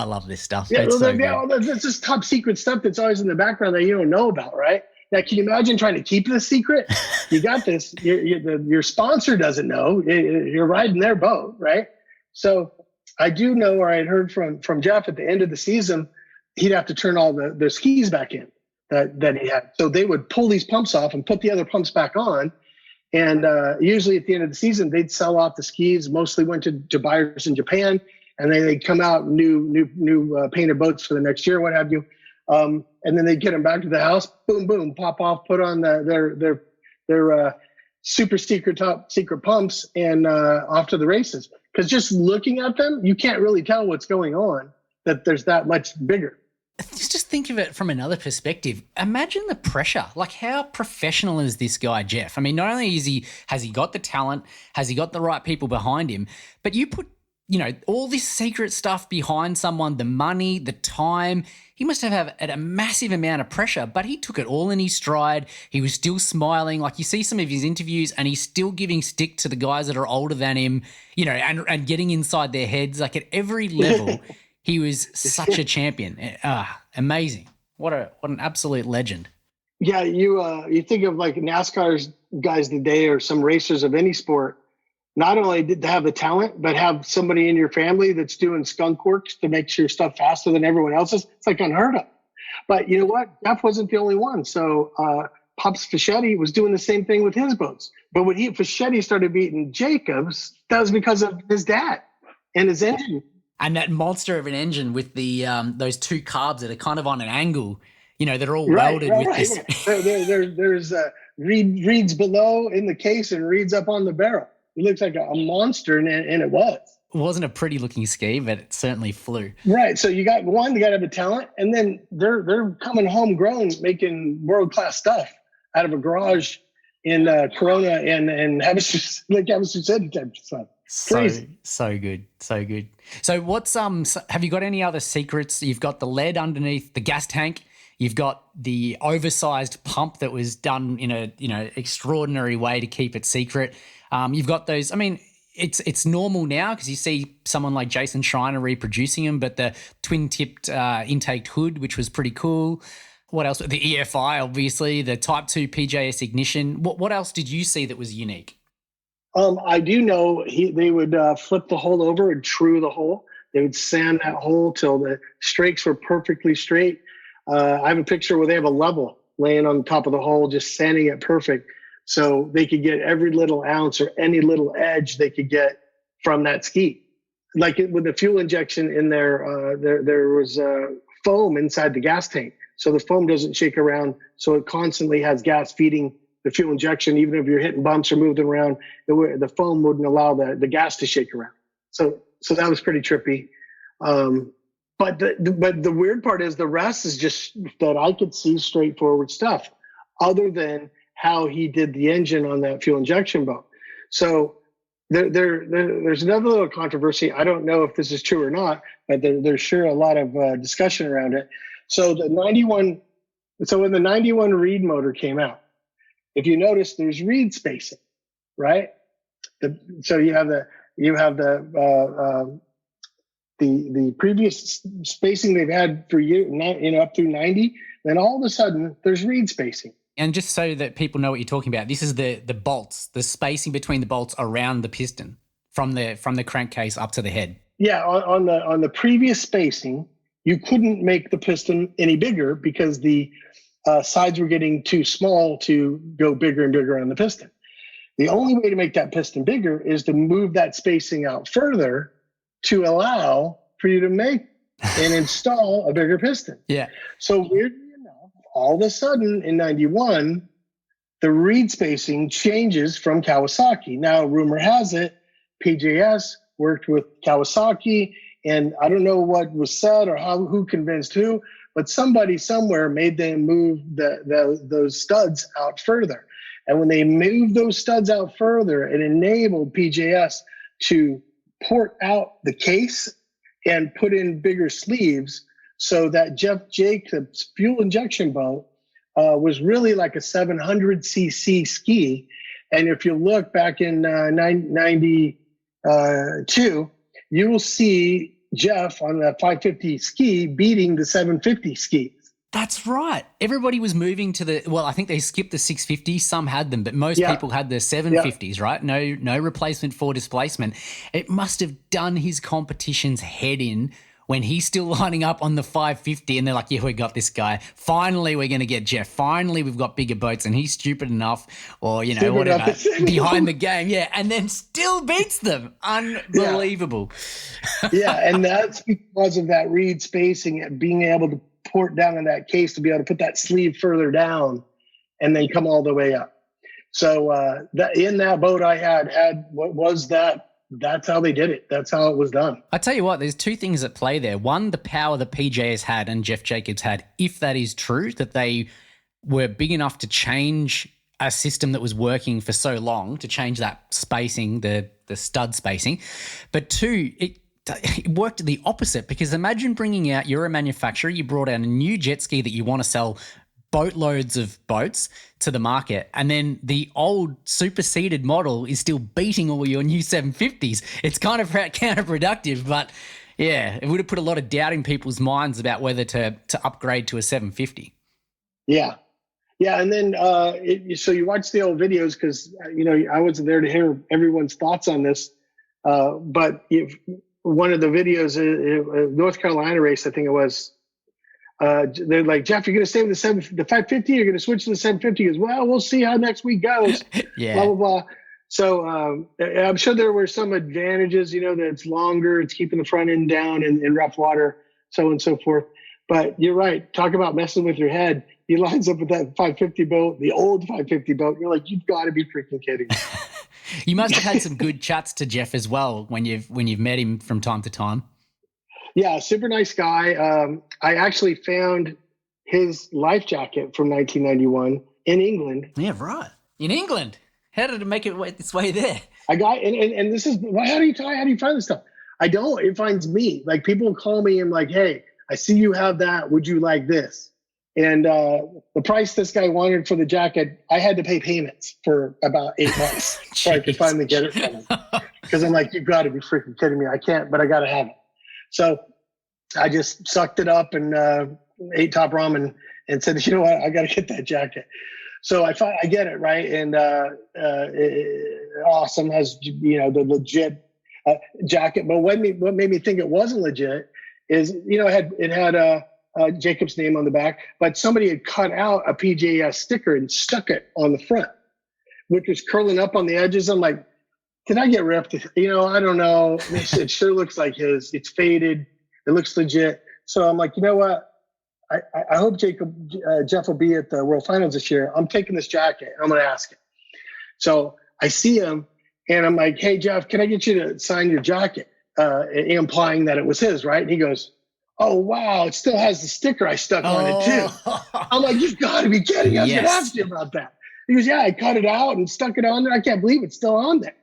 love this stuff. Yeah, that's just top secret stuff that's always in the background that you don't know about, right? Now, can you imagine trying to keep this secret? You got this. Your sponsor doesn't know. You're riding their boat, right? So I do know, or I had heard from Jeff at the end of the season, he'd have to turn all the skis back in that he had. So they would pull these pumps off and put the other pumps back on. And usually at the end of the season, they'd sell off the skis. Mostly went to buyers in Japan, and then they'd come out new painted boats for the next year, what have you. And then they get them back to the house, boom, boom, pop off, put on their super top secret pumps and off to the races. Because just looking at them, you can't really tell what's going on, that there's that much bigger. Just think of it from another perspective. Imagine the pressure. Like, how professional is this guy, Jeff? I mean, not only has he got the talent, has he got the right people behind him, but you put all this secret stuff behind someone, the money, the time. He must have had a massive amount of pressure, but he took it all in his stride. He was still smiling. Like, you see some of his interviews and he's still giving stick to the guys that are older than him, and getting inside their heads. Like, at every level, he was such a champion. Amazing. What an absolute legend. Yeah, you think of like NASCAR's guys today or some racers of any sport. Not only did they have the talent, but have somebody in your family that's doing skunk works to make your stuff faster than everyone else's. It's like unheard of. But you know what? Jeff wasn't the only one. So Pops Fischetti was doing the same thing with his boats. But when Fischetti started beating Jacobs, that was because of his dad and his engine. And that monster of an engine with the those two carbs that are kind of on an angle, that are all welded with this. Right. There's reeds below in the case and reeds up on the barrel. It looks like a monster, and it was. It wasn't a pretty looking ski, but it certainly flew. Right. So you got to have a talent, and then they're coming homegrown, making world-class stuff out of a garage in Corona and Havasu, like Havasu said, type stuff. Crazy. So good. So what's have you got any other secrets? You've got the lead underneath the gas tank. You've got the oversized pump that was done in a extraordinary way to keep it secret. You've got those. I mean, it's normal now because you see someone like Jason Schreiner reproducing them, but the twin-tipped intake hood, which was pretty cool. What else? The EFI, obviously, the Type 2 PJS ignition. What else did you see that was unique? I do know they would flip the hole over and true the hole. They would sand that hole till the strakes were perfectly straight. I have a picture where they have a level laying on top of the hole, just sanding it perfect. So they could get every little ounce or any little edge they could get from that ski. Like with the fuel injection in there, there was foam inside the gas tank. So the foam doesn't shake around. So it constantly has gas feeding the fuel injection. Even if you're hitting bumps or moving around, the foam wouldn't allow the gas to shake around. So that was pretty trippy. But the weird part is the rest is just that I could see straightforward stuff other than how he did the engine on that fuel injection boat. So there's another little controversy. I don't know if this is true or not, but there's sure a lot of discussion around it. So when the 91 Reed motor came out, if you notice, there's reed spacing, right? So you have the previous spacing they've had for up through 90. Then all of a sudden, there's reed spacing. And just so that people know what you're talking about, this is the bolts, the spacing between the bolts around the piston from the crankcase up to the head. Yeah, on the previous spacing, you couldn't make the piston any bigger because the sides were getting too small to go bigger and bigger on the piston. The only way to make that piston bigger is to move that spacing out further to allow for you to make and install a bigger piston. Yeah. So weirdly enough, all of a sudden in 91, the reed spacing changes from Kawasaki. Now, rumor has it, PJS worked with Kawasaki, and I don't know what was said or who convinced who, but somebody somewhere made them move those studs out further. And when they moved those studs out further, it enabled PJS to port out the case and put in bigger sleeves so that Jeff Jacobs' fuel injection boat was really like a 700cc ski. And if you look back in 92, you will see Jeff on the 550 ski beating the 750 skis. That's right. Everybody was moving to I think they skipped the 650. Some had them, but most people had the 750s, right? No replacement for displacement. It must have done his competition's head in when he's still lining up on the 550 and they're like, yeah, we got this guy. Finally, we're going to get Jeff. Finally, we've got bigger boats and he's stupid enough or, whatever, behind the game. Yeah, and then still beats them. Unbelievable. Yeah, and that's because of that reed spacing and being able to port down in that case to be able to put that sleeve further down and then come all the way up. So in that boat I had what was that? That's how they did it. That's how it was done. I tell you what, there's two things at play there. One, the power that PJS had and Jeff Jacobs had, if that is true, that they were big enough to change a system that was working for so long, to change that spacing, the stud spacing. But two, it worked the opposite, because imagine bringing out, you're a manufacturer, you brought out a new jet ski that you want to sell boatloads of boats to the market, and then the old superseded model is still beating all your new 750s. It's kind of counterproductive, but yeah, it would have put a lot of doubt in people's minds about whether to upgrade to a 750. Yeah. And then so you watch the old videos because, I wasn't there to hear everyone's thoughts on this, but if one of the videos, North Carolina race, I think it was, they're like, Jeff, you're going to stay with the 550? You're going to switch to the 750? He goes, well, we'll see how next week goes. Yeah. Blah, blah, blah. So I'm sure there were some advantages, that it's longer, it's keeping the front end down in rough water, so on and so forth. But you're right. Talk about messing with your head. He lines up with that 550 boat, the old 550 boat. You're like, you've got to be freaking kidding me. You must have had some good chats to Jeff as well when you've met him from time to time. Yeah, super nice guy. I actually found his life jacket from 1991 in England. Yeah, right. In England? How did it make its way there? I got, and this is, how do you find this stuff? I don't. It finds me. Like, people call me and like, hey, I see you have that. Would you like this? And the price this guy wanted for the jacket, I had to pay payments for about 8 months so I could finally get it from him. Because I'm like, you've got to be freaking kidding me. I can't, but I got to have it. So I just sucked it up and ate top ramen and said, you know what, I got to get that jacket. So I get it, right? And awesome, has, the legit jacket. But what made me think it wasn't legit is, it had Jacob's name on the back, but somebody had cut out a PJS sticker and stuck it on the front, which was curling up on the edges. I'm like, did I get ripped? I don't know. It sure looks like his. It's faded. It looks legit. So I'm like, you know what? I hope Jeff will be at the World Finals this year. I'm taking this jacket. I'm going to ask him. So I see him and I'm like, hey, Jeff, can I get you to sign your jacket? Implying that it was his, right? And he goes, oh, wow, it still has the sticker I stuck on it too. I'm like, you've got to be kidding. I was going to ask you about that. He goes, yeah, I cut it out and stuck it on there. I can't believe it's still on there.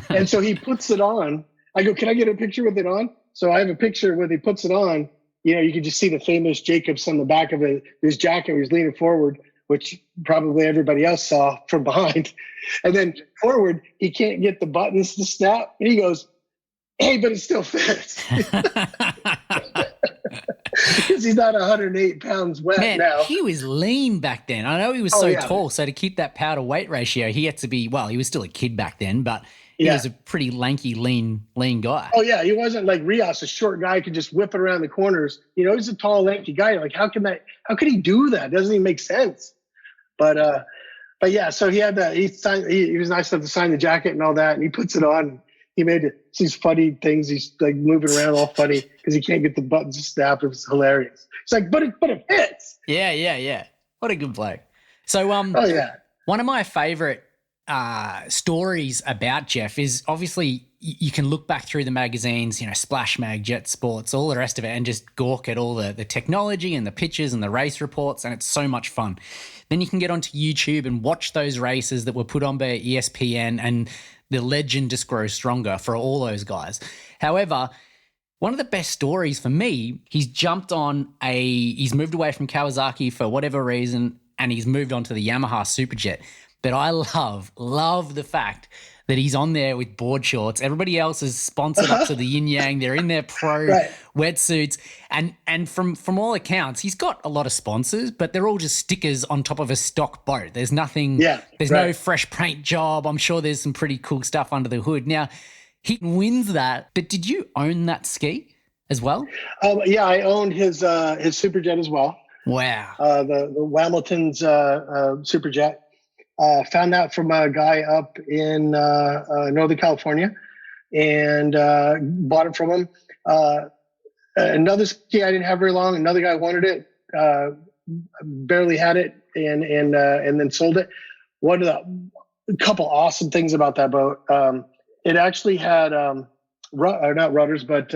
And so he puts it on. I go, can I get a picture with it on? So I have a picture where he puts it on. You know, you can just see the famous Jacobs on the back of his jacket. He's leaning forward, which probably everybody else saw from behind. And then forward, he can't get the buttons to snap. And he goes, hey, but it still fits. Because he's not 108 pounds wet. Man, now. he was lean back then. I know he was tall, so to keep that power to weight ratio, he had to be, well, he was still a kid back then, but he was a pretty lanky, lean guy. Oh, yeah. He wasn't like Rios, a short guy could just whip it around the corners. You know, he's a tall, lanky guy. Like, how could he do that? It doesn't even make sense. But yeah, so he had that. He was nice enough to sign the jacket and all that, and he puts it on. He made these funny things. He's like moving around all funny because he can't get the buttons to snap. It was hilarious. It's like, but it fits. Yeah. What a good bloke. So, one of my favorite stories about Jeff is obviously you can look back through the magazines, you know, Splash Mag, Jet Sports, all the rest of it, and just gawk at all the technology and the pictures and the race reports, and it's so much fun. Then you can get onto YouTube and watch those races that were put on by ESPN, and the legend just grows stronger for all those guys. However, one of the best stories for me, he's moved away from Kawasaki for whatever reason, and he's moved on to the Yamaha Superjet. But I love the fact that he's on there with board shorts. Everybody else is sponsored up to the yin yang. They're in their pro wetsuits. And from all accounts, he's got a lot of sponsors, but they're all just stickers on top of a stock boat. There's nothing, no fresh paint job. I'm sure there's some pretty cool stuff under the hood. Now, he wins that, but did you own that ski as well? Yeah, I owned his Superjet as well. Wow. The Hamilton's Superjet. Found that from a guy up in Northern California and bought it from him. Another ski I didn't have very long. Another guy wanted it, barely had it, and then sold it. One of the couple awesome things about that boat, it actually had not rudders, but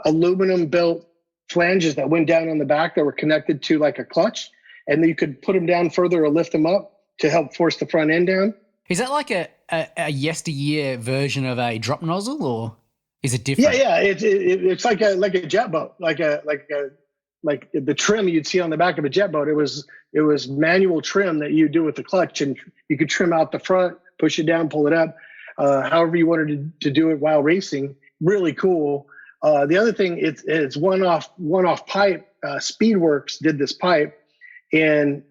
aluminum built flanges that went down on the back that were connected to like a clutch, and then you could put them down further or lift them up to help force the front end down. Is that like a yesteryear version of a drop nozzle, or is it different? Yeah. It's like a jet boat, like the trim you'd see on the back of a jet boat. It was manual trim that you do with the clutch, and you could trim out the front, push it down, pull it up, however you wanted to do it while racing. Really cool. The other thing, it's one off pipe. Speedworks did this pipe, and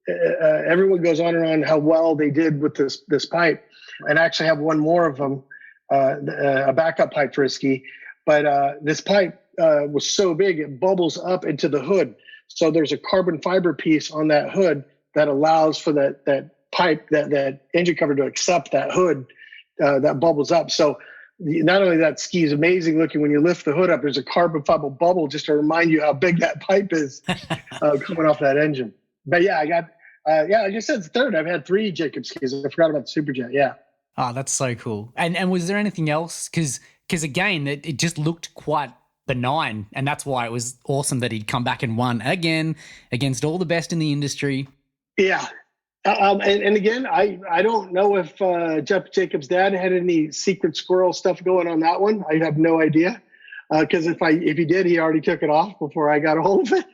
everyone goes on and on how well they did with this pipe, and I actually have one more of them, a backup pipe for a ski. But this pipe was so big it bubbles up into the hood. So there's a carbon fiber piece on that hood that allows for that pipe, that engine cover to accept that hood that bubbles up. So not only that ski is amazing looking when you lift the hood up, there's a carbon fiber bubble just to remind you how big that pipe is coming off that engine. But yeah, I got, I just said third. I've had 3 Jacob skis. I forgot about the Superjet. Yeah. Oh, that's so cool. And was there anything else? Because again, it just looked quite benign, and that's why it was awesome that he'd come back and won again against all the best in the industry. Yeah. And again, I don't know if Jeff Jacobs' dad had any secret squirrel stuff going on that one. I have no idea. Because if he did, he already took it off before I got a hold of it.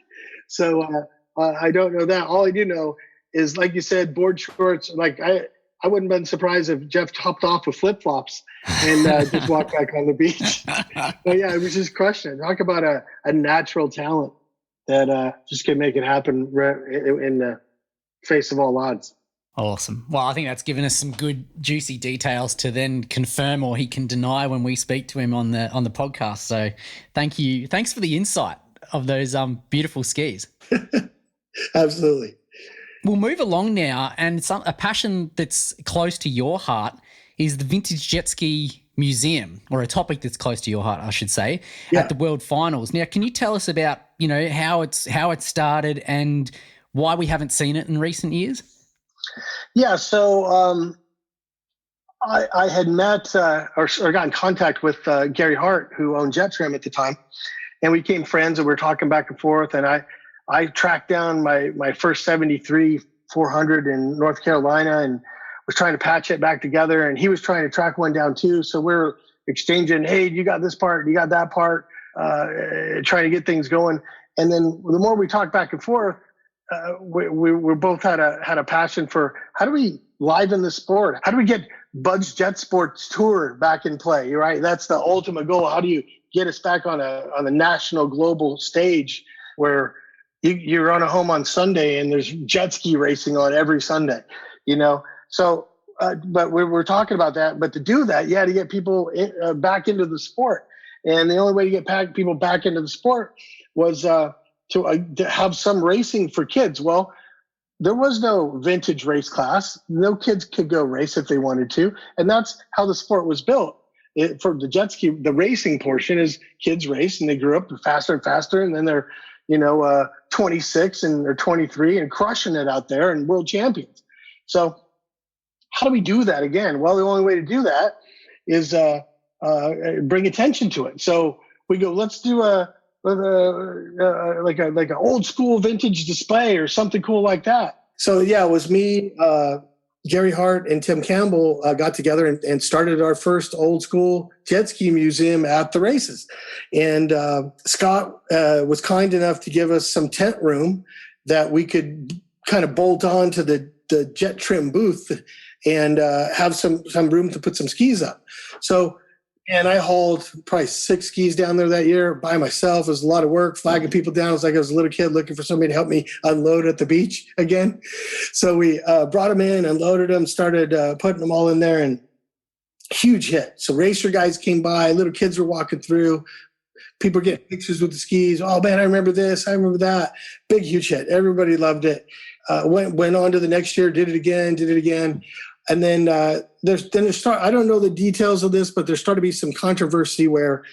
So I don't know that. All I do know is, like you said, board shorts. Like I wouldn't have been surprised if Jeff hopped off with flip-flops and just walked back on the beach. But yeah, it was just crushing it. Talk about a natural talent that just can make it happen in the face of all odds. Awesome. Well, I think that's given us some good juicy details to then confirm or he can deny when we speak to him on the podcast. So thank you. Thanks for the insight of those beautiful skis. Absolutely. We'll move along now, and a passion that's close to your heart is the VintageJetSki Museum, or a topic that's close to your heart, I should say, at the World Finals. Now, can you tell us about, how it started and why we haven't seen it in recent years? Yeah, so I had met or got in contact with Gary Hart, who owned Jetstream at the time, and we became friends, and we were talking back and forth, and I tracked down my first 73 400 in North Carolina and was trying to patch it back together. And he was trying to track one down too. So we're exchanging, hey, you got this part, you got that part, trying to get things going. And then the more we talked back and forth, we both had a passion for how do we liven the sport? How do we get Bud's Jet Sports Tour back in play, right? That's the ultimate goal. How do you get us back on a national global stage where you're on a home on Sunday and there's jet ski racing on every Sunday, So, but we're talking about that. But to do that, you had to get people back into the sport. And the only way to get people back into the sport was to have some racing for kids. Well, there was no vintage race class. No kids could go race if they wanted to. And that's how the sport was built. For the jet ski, the racing portion is kids race and they grew up faster and faster. And then they're, 26 and they're 23 and crushing it out there and world champions. So how do we do that again? Well, the only way to do that is bring attention to it. So we go, let's do like an old school vintage display or something cool like that. So yeah, it was me, Gary Hart and Tim Campbell got together and started our first old school jet ski museum at the races. And Scott was kind enough to give us some tent room that we could kind of bolt on to the jet trim booth and have some room to put some skis up. So, and I hauled probably 6 skis down there that year by myself. It was a lot of work, flagging people down. It was like I was a little kid looking for somebody to help me unload at the beach again. So we brought them in, unloaded them, started putting them all in there, and huge hit. So racer guys came by, little kids were walking through, people getting pictures with the skis. Oh man, I remember this, I remember that. Big, huge hit. Everybody loved it. Went on to the next year, did it again. And then I don't know the details of this, but there started to be some controversy where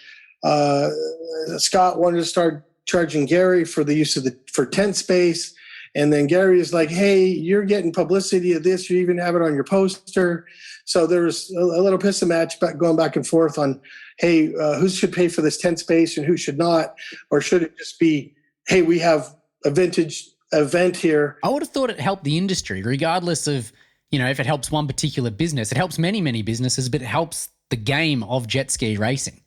Scott wanted to start charging Gary for the use of for tent space. And then Gary is like, hey, you're getting publicity of this. You even have it on your poster. So there's a little pissing match going back and forth on, hey, who should pay for this tent space and who should not? Or should it just be, hey, we have a vintage event here? I would have thought it helped the industry regardless of, if it helps one particular business. It helps many, many businesses, but it helps the game of jet ski racing.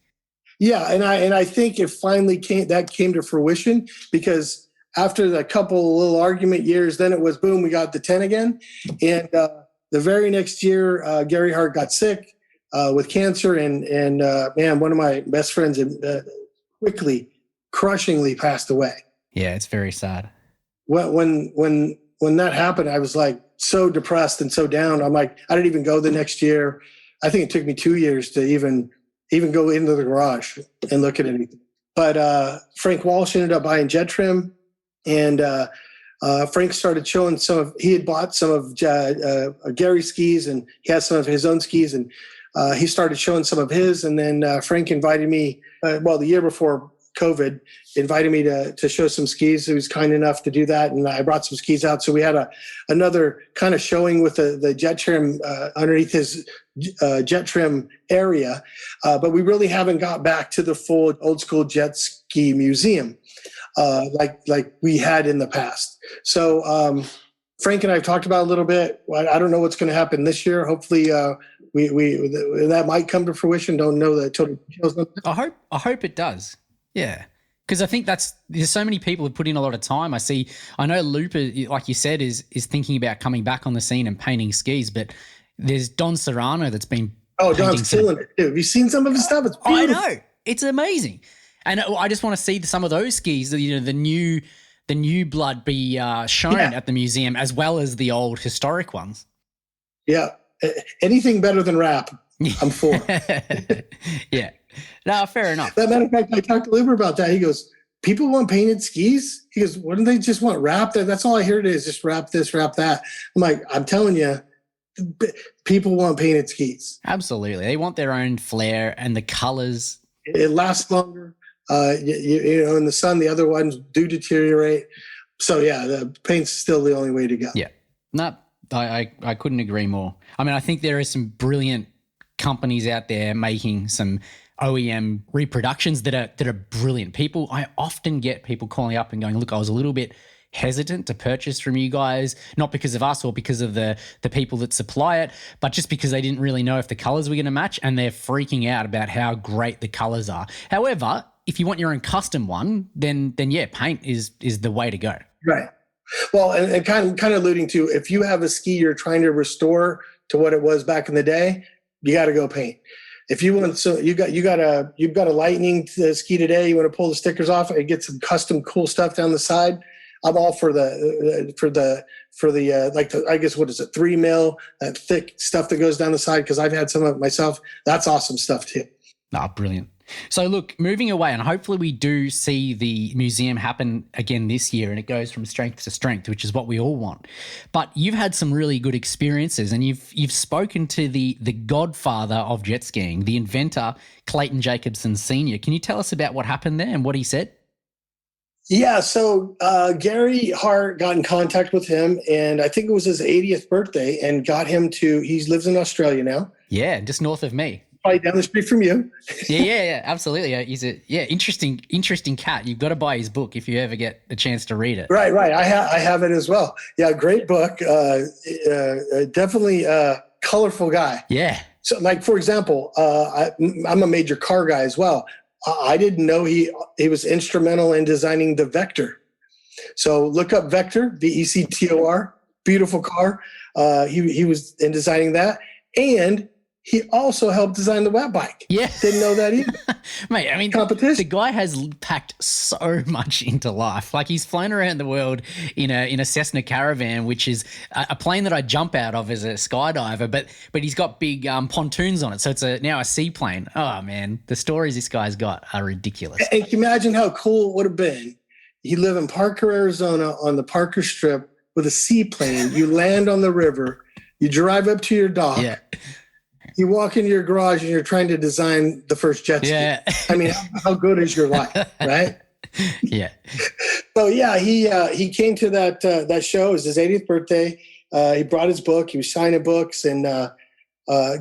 Yeah, and I think it finally came to fruition because after the couple little argument years, then it was boom, we got the 10 again. And the very next year, Gary Hart got sick with cancer, and man, one of my best friends quickly, crushingly passed away. Yeah, it's very sad. When that happened, I was like so depressed and so down. I'm like, I didn't even go the next year. I think it took me 2 years to even go into the garage and look at anything. But Frank Walsh ended up buying jet trim, and Frank started showing he had bought some of Gary's skis, and he has some of his own skis, and he started showing some of his. And then Frank invited me, the year before COVID, invited me to show some skis. He was kind enough to do that, and I brought some skis out. So we had another kind of showing with the jet trim underneath his jet trim area, but we really haven't got back to the full old school jet ski museum like we had in the past. So Frank and I have talked about it a little bit. I don't know what's going to happen this year. Hopefully we that might come to fruition. Don't know the total details. I hope it does. Yeah. Because I think there's so many people who put in a lot of time. I know Looper, like you said, is thinking about coming back on the scene and painting skis, but there's Don Serrano that's been Don's killing it too. Have you seen some of his stuff? It's beautiful. I know. It's amazing. And I just want to see some of those skis, the new blood be shown at the museum as well as the old historic ones. Yeah. Anything better than rap, I'm for. Yeah. No, fair enough. As a matter of fact, I talked to Luber about that. He goes, people want painted skis? He goes, wouldn't they just want wrap? That's all I hear today is just wrap this, wrap that. I'm like, I'm telling you, people want painted skis. Absolutely. They want their own flair and the colors. It lasts longer. In the sun, the other ones do deteriorate. So yeah, the paint's still the only way to go. Yeah. No, I couldn't agree more. I mean, I think there are some brilliant companies out there making some OEM reproductions that are brilliant. I often get people calling up and going, look, I was a little bit hesitant to purchase from you guys, not because of us or because of the people that supply it, but just because they didn't really know if the colors were going to match, and they're freaking out about how great the colors are. However, if you want your own custom one, then yeah, paint is the way to go. Right. Well, and kind of alluding to, if you have a ski you're trying to restore to what it was back in the day, you got to go paint. If you want, so you've got a lightning ski today, you want to pull the stickers off and get some custom cool stuff down the side. I'm all for the I guess, what is it, 3 mil, that thick stuff that goes down the side, because I've had some of it myself. That's awesome stuff too. Ah, brilliant. So look, moving away, and hopefully we do see the museum happen again this year, and it goes from strength to strength, which is what we all want. But you've had some really good experiences, and you've spoken to the godfather of jet skiing, the inventor, Clayton Jacobson Sr. Can you tell us about what happened there and what he said? Yeah, so Gary Hart got in contact with him, and I think it was his 80th birthday, and got him to, he lives in Australia now. Yeah, just north of me. Probably down the street from you. yeah, absolutely. He's interesting cat. You've got to buy his book if you ever get a chance to read it. Right. I have it as well. Yeah, great book. Definitely a colorful guy. Yeah. So, like, for example, I'm a major car guy as well. I didn't know he was instrumental in designing the Vector. So look up Vector, VECTOR, beautiful car. He was in designing that, and he also helped design the wet bike. Yeah. Didn't know that either. Mate, I mean, competition. The guy has packed so much into life. Like, he's flown around the world in a Cessna Caravan, which is a plane that I jump out of as a skydiver, but he's got big pontoons on it. So it's now a seaplane. Oh, man, the stories this guy's got are ridiculous. And can you imagine how cool it would have been? You live in Parker, Arizona on the Parker Strip with a seaplane. You land on the river. You drive up to your dock. Yeah. You walk into your garage and you're trying to design the first jet ski. Yeah. I mean, how good is your life, right? Yeah. So yeah, he came to that show. It was his 80th birthday. He brought his book. He was signing books, and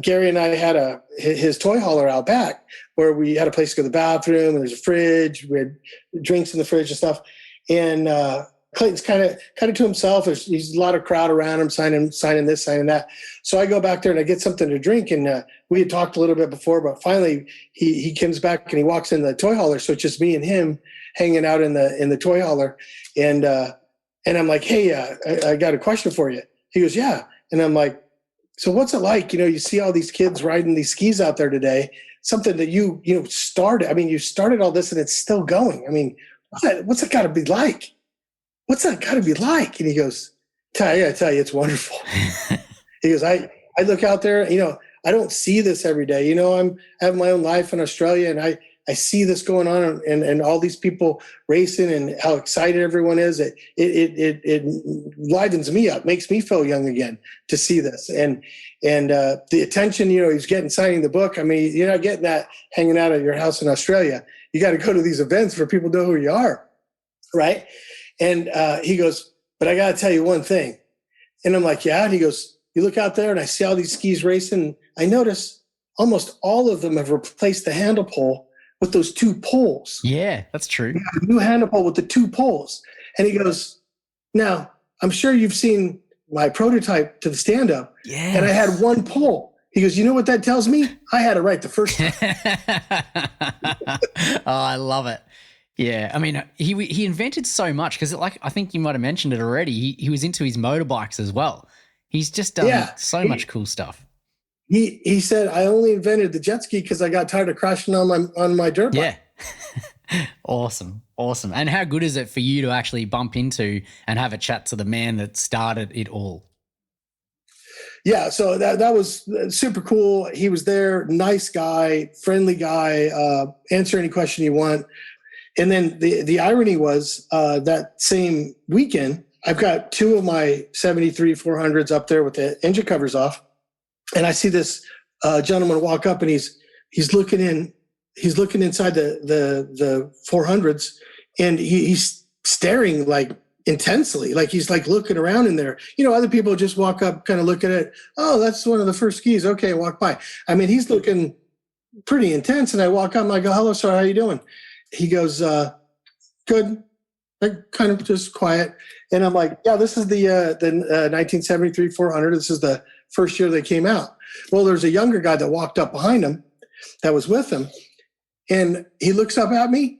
Gary and I had his toy hauler out back where we had a place to go to the bathroom, and there's a fridge. We had drinks in the fridge and stuff. And Clayton's kind of to himself. There's a lot of crowd around him, signing this, signing that. So I go back there and I get something to drink. And we had talked a little bit before, but finally he comes back and he walks in the toy hauler. So it's just me and him hanging out in the toy hauler. And I'm like, hey, I got a question for you. He goes, yeah. And I'm like, so what's it like? You see all these kids riding these skis out there today, something that you started. I mean, you started all this and it's still going. I mean, what's it got to be like? What's that got to be like? And he goes, I tell you, it's wonderful. He goes, I look out there, I don't see this every day. I have my own life in Australia, and I see this going on, and all these people racing and how excited everyone is. It livens me up, makes me feel young again to see this. And the attention, he's getting, signing the book. I mean, you're not getting that hanging out at your house in Australia. You got to go to these events for people to know who you are. Right. And he goes, but I got to tell you one thing. And I'm like, yeah. And he goes, you look out there and I see all these skis racing. I notice almost all of them have replaced the handle pole with those 2 poles. Yeah, that's true. A new handle pole with the 2 poles. And he goes, now, I'm sure you've seen my prototype to the stand-up. Yeah. And I had 1 pole. He goes, you know what that tells me? I had it right the first time. Oh, I love it. Yeah, I mean, he invented so much because, like, I think you might have mentioned it already. He was into his motorbikes as well. He's just done so much cool stuff. He said, I only invented the jet ski because I got tired of crashing on my dirt bike. Yeah. Awesome. And how good is it for you to actually bump into and have a chat to the man that started it all? Yeah, so that was super cool. He was there, nice guy, friendly guy, answer any question you want. And then the irony was that same weekend, I've got 2 of my 73 400s up there with the engine covers off. And I see this gentleman walk up, and he's looking inside the 400s, and he's staring like intensely, like he's like looking around in there. Other people just walk up, kind of look at it. Oh, that's one of the first skis. Okay, walk by. I mean, he's looking pretty intense. And I walk up and I go, hello, sir, how you doing? He goes, good. like kind of just quiet. And I'm like, yeah, this is the 1973 400. This is the first year they came out. Well, there's a younger guy that walked up behind him that was with him. And he looks up at me.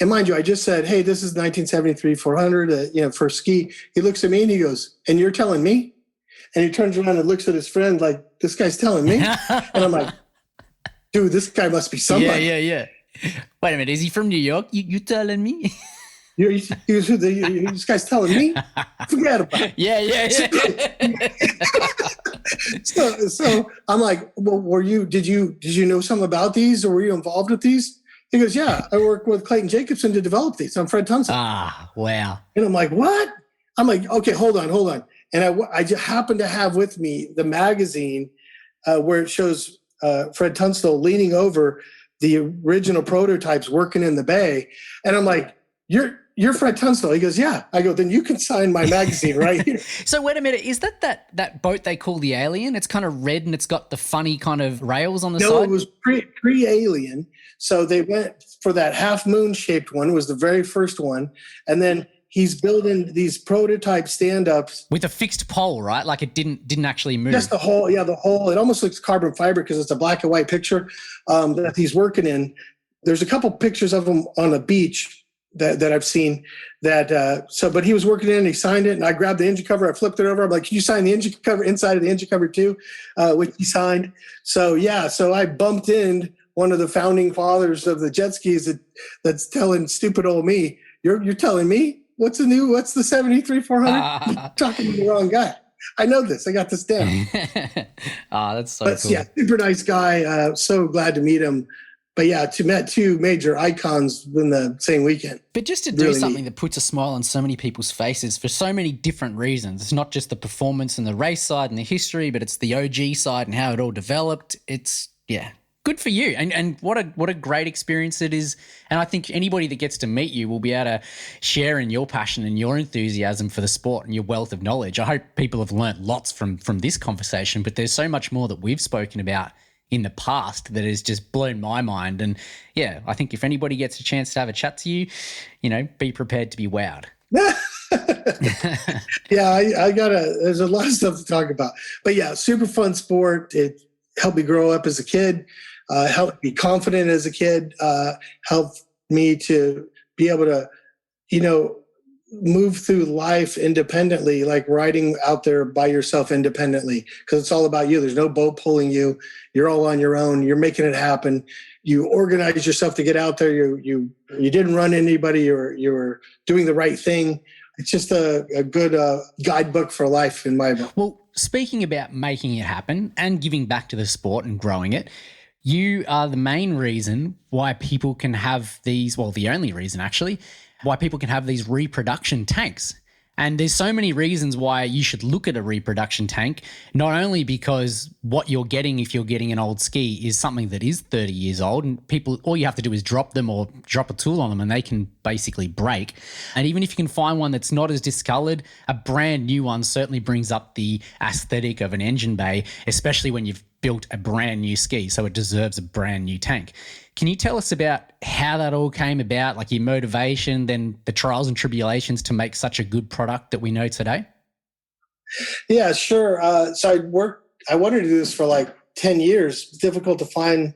And mind you, I just said, hey, this is 1973 400, for ski. He looks at me and he goes, and you're telling me? And he turns around and looks at his friend like, this guy's telling me? And I'm like, dude, this guy must be somebody. Yeah. Wait a minute, is he from New York? You telling me? This guy's telling me? Forget about it. Yeah. So I'm like, well, did you know something about these, or were you involved with these? He goes, yeah, I work with Clayton Jacobson to develop these. I'm Fred Tunstall. Ah, wow. And I'm like, what? I'm like, okay, hold on. And I just happened to have with me the magazine where it shows Fred Tunstall leaning over the original prototypes working in the bay. And I'm like, you're Fred Tunstall. He goes, yeah. I go, then you can sign my magazine right here. So wait a minute, is that boat they call the Alien? It's kind of red and it's got the funny kind of rails on the side? No, it was pre-Alien. So they went for that half moon shaped one. It was the very first one. And then he's building these prototype stand-ups. With a fixed pole, right? Like it didn't actually move. Just the whole. It almost looks carbon fiber because it's a black and white picture that he's working in. There's a couple pictures of him on a beach that I've seen but he was working in and he signed it, and I grabbed the engine cover, I flipped it over. I'm like, can you sign the engine cover inside of the engine cover too? Which he signed. So I bumped in one of the founding fathers of the jet skis that's telling stupid old me, you're telling me what's the 73 400? You're talking to the wrong guy. I know this. I got this down. That's so cool. Yeah, super nice guy. So glad to meet him. But yeah, met two major icons in the same weekend. But just to do something that puts a smile on so many people's faces for so many different reasons. It's not just the performance and the race side and the history, but it's the OG side and how it all developed. It's, good for you. And what a great experience it is. And I think anybody that gets to meet you will be able to share in your passion and your enthusiasm for the sport and your wealth of knowledge. I hope people have learnt lots from this conversation, but there's so much more that we've spoken about in the past that has just blown my mind. And I think if anybody gets a chance to have a chat to you, be prepared to be wowed. There's a lot of stuff to talk about. But yeah, super fun sport. It helped me grow up as a kid, helped me confident as a kid, helped me to be able to, move through life independently, like riding out there by yourself independently, because it's all about you. There's no boat pulling you. You're all on your own. You're making it happen. You organize yourself to get out there. You didn't run anybody. You were doing the right thing. It's just a good guidebook for life in my book. Well, speaking about making it happen and giving back to the sport and growing it, you are the main reason why people can have these, well, the only reason actually, why people can have these reproduction tanks. And there's so many reasons why you should look at a reproduction tank, not only because what you're getting if you're getting an old ski is something that is 30 years old and people, all you have to do is drop them or drop a tool on them and they can basically break. And even if you can find one that's not as discolored, a brand new one certainly brings up the aesthetic of an engine bay, especially when you've built a brand new ski. So it deserves a brand new tank. Can you tell us about how that all came about, like your motivation, then the trials and tribulations to make such a good product that we know today? Yeah, sure. So I wanted to do this for like 10 years. It's difficult to find.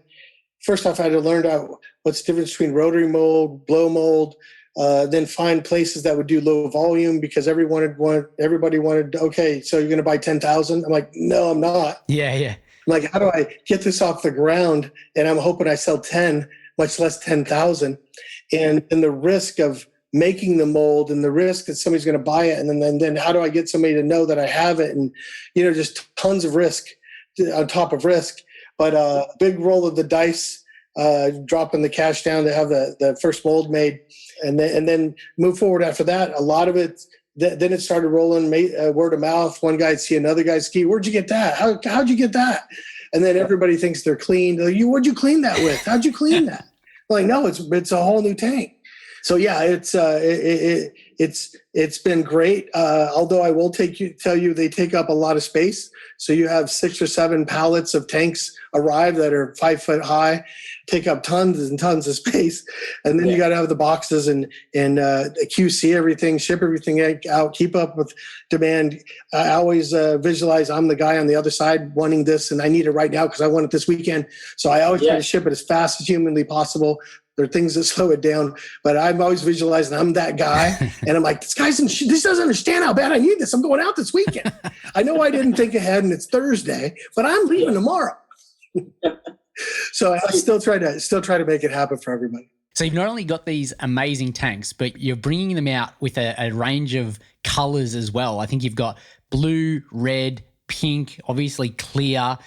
First off, I had to learn out what's the difference between rotary mold, blow mold, then find places that would do low volume because everybody wanted, okay, so you're going to buy 10,000? I'm like, no, I'm not. Yeah. I'm like, how do I get this off the ground? And I'm hoping I sell 10, much less 10,000. And the risk of making the mold and the risk that somebody's going to buy it. And then how do I get somebody to know that I have it? And, just tons of risk on top of risk. But big roll of the dice, dropping the cash down to have the first mold made. And then move forward after that. A lot of it, then it started rolling word of mouth. One guy'd see another guy's ski. Where'd you get that? How'd you get that? And then everybody thinks they're clean. Like, what'd you clean that with? How'd you clean that? I'm like, no, it's a whole new tank. So yeah, it's been great. Although I will tell you they take up a lot of space. So you have 6 or 7 pallets of tanks arrive that are 5 foot high. take up tons and tons of space. And then you got to have the boxes and QC everything, ship everything out, keep up with demand. I always visualize I'm the guy on the other side wanting this, and I need it right now because I want it this weekend. So I always try to ship it as fast as humanly possible. There are things that slow it down, but I'm always visualizing I'm that guy. And I'm like, this doesn't understand how bad I need this. I'm going out this weekend. I know I didn't think ahead and it's Thursday, but I'm leaving tomorrow. So I still try to make it happen for everybody. So you've not only got these amazing tanks, but you're bringing them out with a range of colors as well. I think you've got blue, red, pink, obviously clear,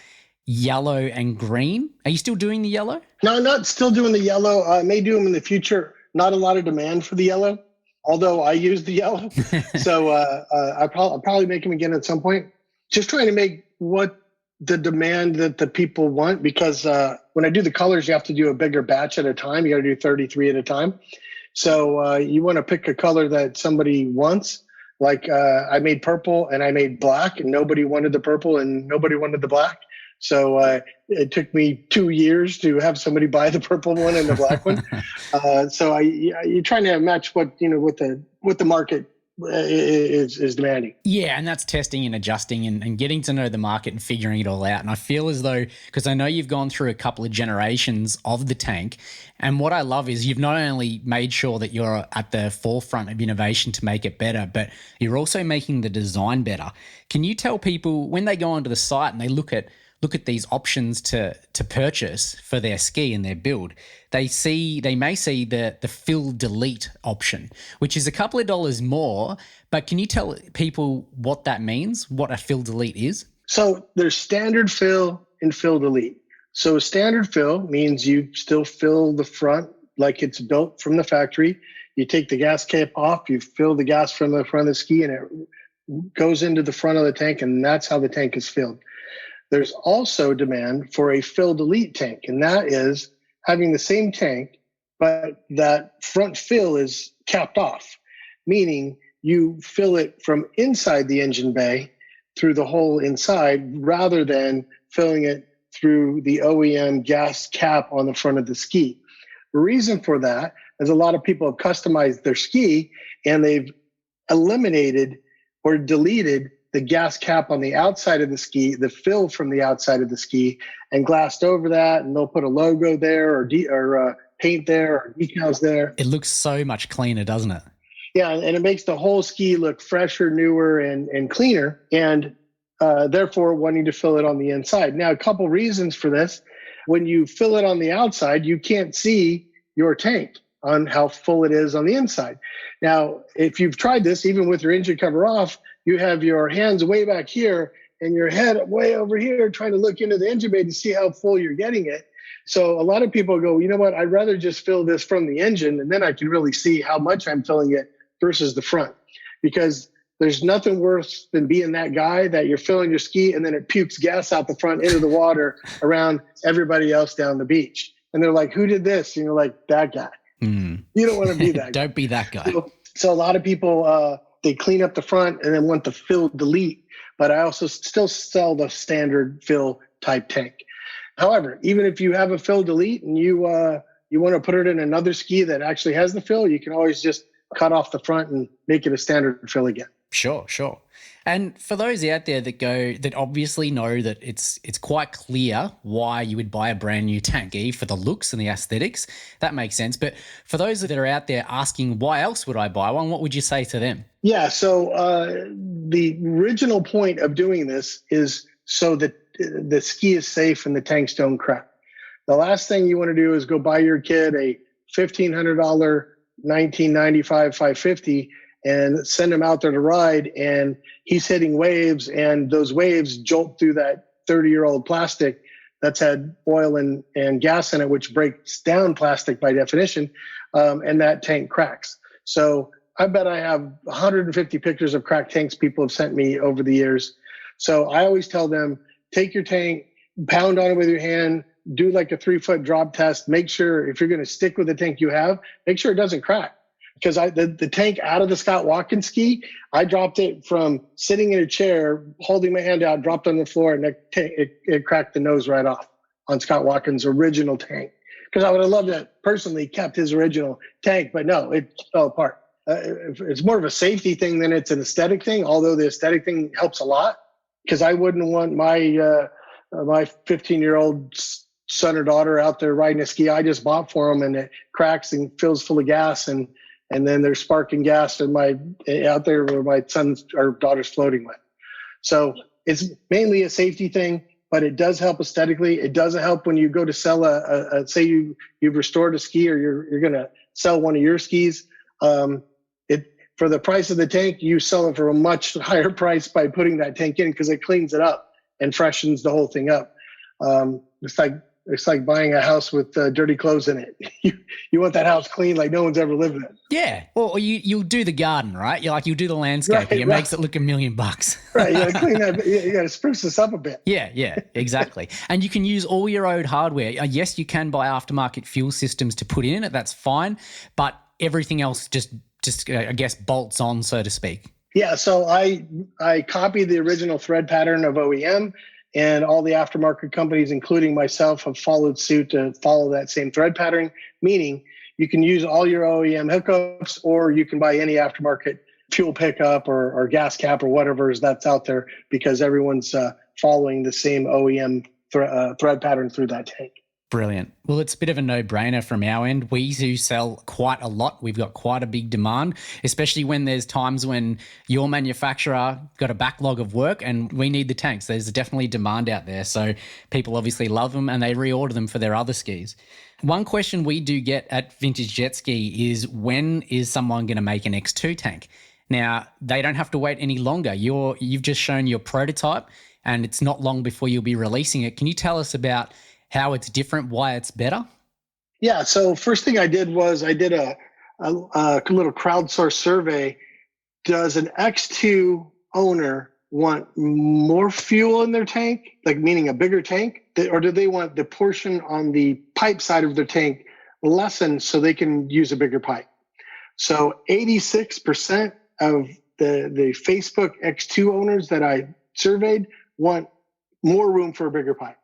yellow and green. Are you still doing the yellow? No, I'm not still doing the yellow. I may do them in the future. Not a lot of demand for the yellow, although I use the yellow. So I'll probably make them again at some point. Just trying to make what the demand that the people want, because when I do the colors, you have to do a bigger batch at a time. You got to do 33 at a time. So you want to pick a color that somebody wants. Like I made purple and I made black, and nobody wanted the purple and nobody wanted the black. So it took me 2 years to have somebody buy the purple one and the black one. So you're trying to match what the market is demanding. Yeah, and that's testing and adjusting and getting to know the market and figuring it all out. And I feel as though, because I know you've gone through a couple of generations of the tank, and what I love is you've not only made sure that you're at the forefront of innovation to make it better, but you're also making the design better. Can you tell people when they go onto the site and they look at these options to purchase for their ski and their build, they may see the fill delete option, which is a couple of dollars more, but can you tell people what that means, what a fill delete is? So there's standard fill and fill delete. So standard fill means you still fill the front like it's built from the factory. You take the gas cap off, you fill the gas from the front of the ski, and it goes into the front of the tank, and that's how the tank is filled. There's also demand for a fill delete tank, and that is having the same tank, but that front fill is capped off, meaning you fill it from inside the engine bay through the hole inside rather than filling it through the OEM gas cap on the front of the ski. The reason for that is a lot of people have customized their ski and they've eliminated or deleted the gas cap on the outside of the ski, the fill from the outside of the ski, and glassed over that, and they'll put a logo there or paint there or decals there. It looks so much cleaner, doesn't it? Yeah, and it makes the whole ski look fresher, newer, and cleaner, and therefore wanting to fill it on the inside. Now, a couple reasons for this. When you fill it on the outside, you can't see your tank on how full it is on the inside. Now, if you've tried this, even with your engine cover off, you have your hands way back here and your head way over here trying to look into the engine bay to see how full you're getting it. So a lot of people go, you know what, I'd rather just fill this from the engine, and then I can really see how much I'm filling it versus the front. Because there's nothing worse than being that guy that you're filling your ski and then it pukes gas out the front into the water around everybody else down the beach. And they're like, who did this? And you're like, that guy. You don't want to be that guy. Don't be that guy. So a lot of people, they clean up the front and then want the fill delete, but I also still sell the standard fill type tank. However, even if you have a fill delete and you want to put it in another ski that actually has the fill, you can always just cut off the front and make it a standard fill again. Sure. And for those out there that obviously know that it's quite clear why you would buy a brand new tank, for the looks and the aesthetics, that makes sense. But for those that are out there asking, why else would I buy one? What would you say to them? Yeah. So the original point of doing this is so that the ski is safe and the tanks don't crack. The last thing you want to do is go buy your kid a $1,500 1995 550 and send him out there to ride, and he's hitting waves, and those waves jolt through that 30-year-old plastic that's had oil and gas in it, which breaks down plastic by definition, and that tank cracks. So I bet I have 150 pictures of cracked tanks people have sent me over the years. So I always tell them, take your tank, pound on it with your hand, do like a 3-foot drop test. Make sure if you're going to stick with the tank you have, make sure it doesn't crack. Because the tank out of the Scott Watkins ski, I dropped it from sitting in a chair, holding my hand out, dropped on the floor, and it cracked the nose right off on Scott Watkins' original tank. because I would have loved to personally kept his original tank, but no, it fell apart. It's more of a safety thing than it's an aesthetic thing, although the aesthetic thing helps a lot, because I wouldn't want my 15-year-old son or daughter out there riding a ski I just bought for them, and it cracks and fills full of gas, and then there's sparking gas and out there where my son's or daughter's floating with. So it's mainly a safety thing, but it does help aesthetically. It doesn't help when you go to sell say you've restored a ski, or you're going to sell one of your skis. For the price of the tank, you sell it for a much higher price by putting that tank in, because it cleans it up and freshens the whole thing up. It's like buying a house with dirty clothes in it. You want that house clean like no one's ever lived in it. Yeah. Well, you'll do the garden, right? You'll do the landscaping. It makes it look $1 million. Right. You got to clean that. You got to spruce this up a bit. Yeah, exactly. And you can use all your own hardware. Yes, you can buy aftermarket fuel systems to put in it. That's fine. But everything else just I guess bolts on, so to speak. Yeah. So I copied the original thread pattern of OEM, and all the aftermarket companies, including myself, have followed suit to follow that same thread pattern, meaning you can use all your OEM hookups, or you can buy any aftermarket fuel pickup or gas cap or whatever that's out there, because everyone's following the same OEM thread pattern through that tank. Brilliant. Well, it's a bit of a no-brainer from our end. We do sell quite a lot. We've got quite a big demand, especially when there's times when your manufacturer got a backlog of work and we need the tanks. There's definitely demand out there. So people obviously love them and they reorder them for their other skis. One question we do get at Vintage Jet Ski is, when is someone going to make an X2 tank? Now, they don't have to wait any longer. You've just shown your prototype and it's not long before you'll be releasing it. Can you tell us about how it's different, why it's better? Yeah. So first thing I did was I did a little crowdsourced survey. Does an X2 owner want more fuel in their tank, like meaning a bigger tank, or do they want the portion on the pipe side of their tank lessened so they can use a bigger pipe? So 86% of the Facebook X2 owners that I surveyed want more room for a bigger pipe,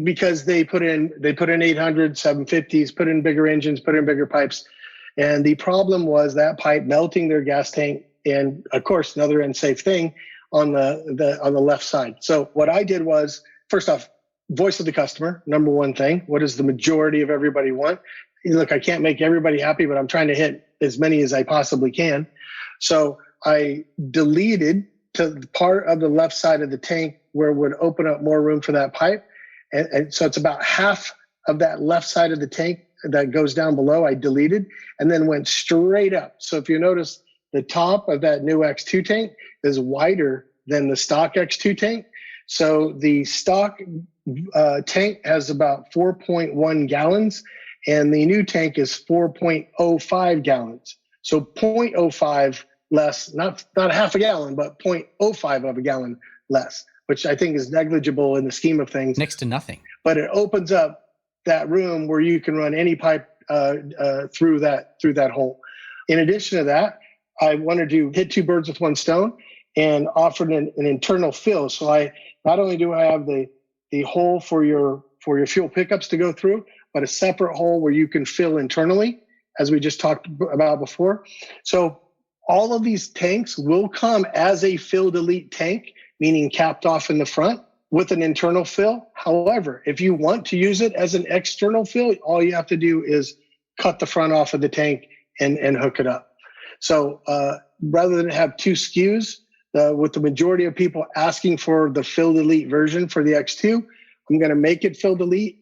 because they put in 800s, 750s, put in bigger engines, put in bigger pipes. And the problem was that pipe melting their gas tank. And of course, another unsafe thing on the left side. So what I did was, first off, voice of the customer, number one thing. What does the majority of everybody want? Look, I can't make everybody happy, but I'm trying to hit as many as I possibly can. So I deleted to the part of the left side of the tank where it would open up more room for that pipe. And so it's about half of that left side of the tank that goes down below, I deleted, and then went straight up. So if you notice, the top of that new X2 tank is wider than the stock X2 tank. So the stock tank has about 4.1 gallons, and the new tank is 4.05 gallons. So 0.05 less, not half a gallon, but 0.05 of a gallon less, which I think is negligible in the scheme of things. Next to nothing. But it opens up that room where you can run any pipe through that hole. In addition to that, I wanted to hit two birds with one stone and offered an internal fill. So not only do I have the hole for your fuel pickups to go through, but a separate hole where you can fill internally, as we just talked about before. So all of these tanks will come as a fill delete tank, meaning capped off in the front with an internal fill. However, if you want to use it as an external fill, all you have to do is cut the front off of the tank and hook it up. So rather than have two SKUs, with the majority of people asking for the fill delete version for the X2, I'm going to make it fill delete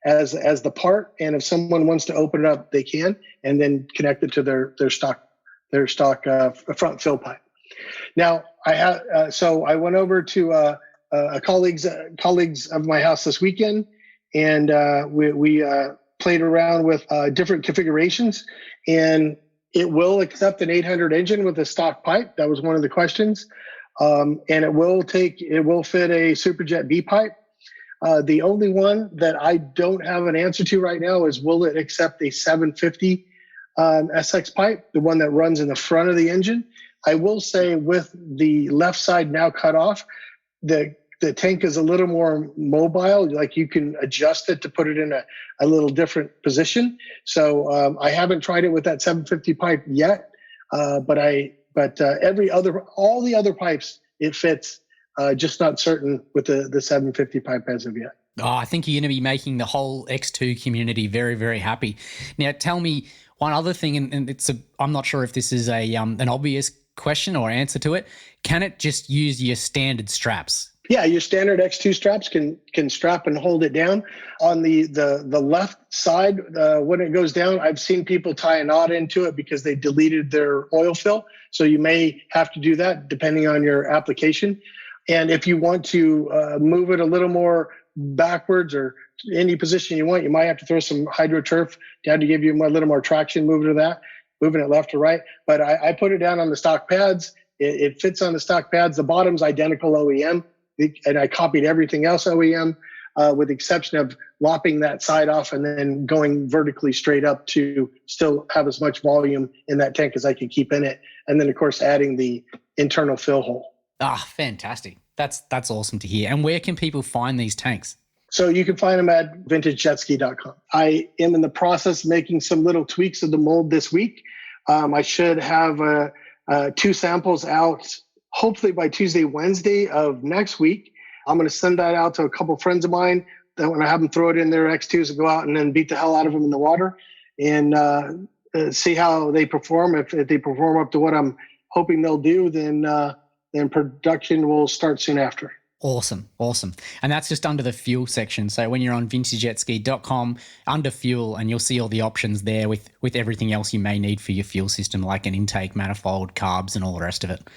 as the part. And if someone wants to open it up, they can, and then connect it to their stock front fill pipe. Now so I went over to colleagues of my house this weekend, and we played around with different configurations, and it will accept an 800 engine with a stock pipe. That was one of the questions. And it will fit a Superjet B pipe. The only one that I don't have an answer to right now is, will it accept a 750 SX pipe, the one that runs in the front of the engine? I will say, with the left side now cut off, the the tank is a little more mobile. Like you can adjust it to put it in a little different position. So I haven't tried it with that 750 pipe yet, but all the other pipes it fits. Just not certain with the 750 pipe as of yet. Oh, I think you're going to be making the whole X2 community very, very happy. Now, tell me one other thing, and I'm not sure if this is an obvious question or answer to it. Can it just use your standard straps? Yeah, your standard X2 straps can strap and hold it down. On the left side, when it goes down, I've seen people tie a knot into it because they deleted their oil fill. So you may have to do that depending on your application. And if you want to move it a little more backwards or any position you want, you might have to throw some hydroturf down to give you a little more traction, moving it left or right. But I put it down on the stock pads. It fits on the stock pads. The bottom's identical OEM, and I copied everything else OEM with the exception of lopping that side off and then going vertically straight up to still have as much volume in that tank as I could keep in it. And then, of course, adding the internal fill hole. Ah, fantastic. That's awesome to hear. And where can people find these tanks? So you can find them at VintageJetSki.com. I am in the process of making some little tweaks of the mold this week. I should have 2 samples out hopefully by Tuesday, Wednesday of next week. I'm going to send that out to a couple friends of mine that when I have them throw it in their X2s and go out and then beat the hell out of them in the water and see how they perform. If they perform up to what I'm hoping they'll do, then production will start soon after. Awesome. And that's just under the fuel section. So when you're on VintageJetSki.com, under fuel, and you'll see all the options there with everything else you may need for your fuel system, like an intake, manifold, carbs, and all the rest of it.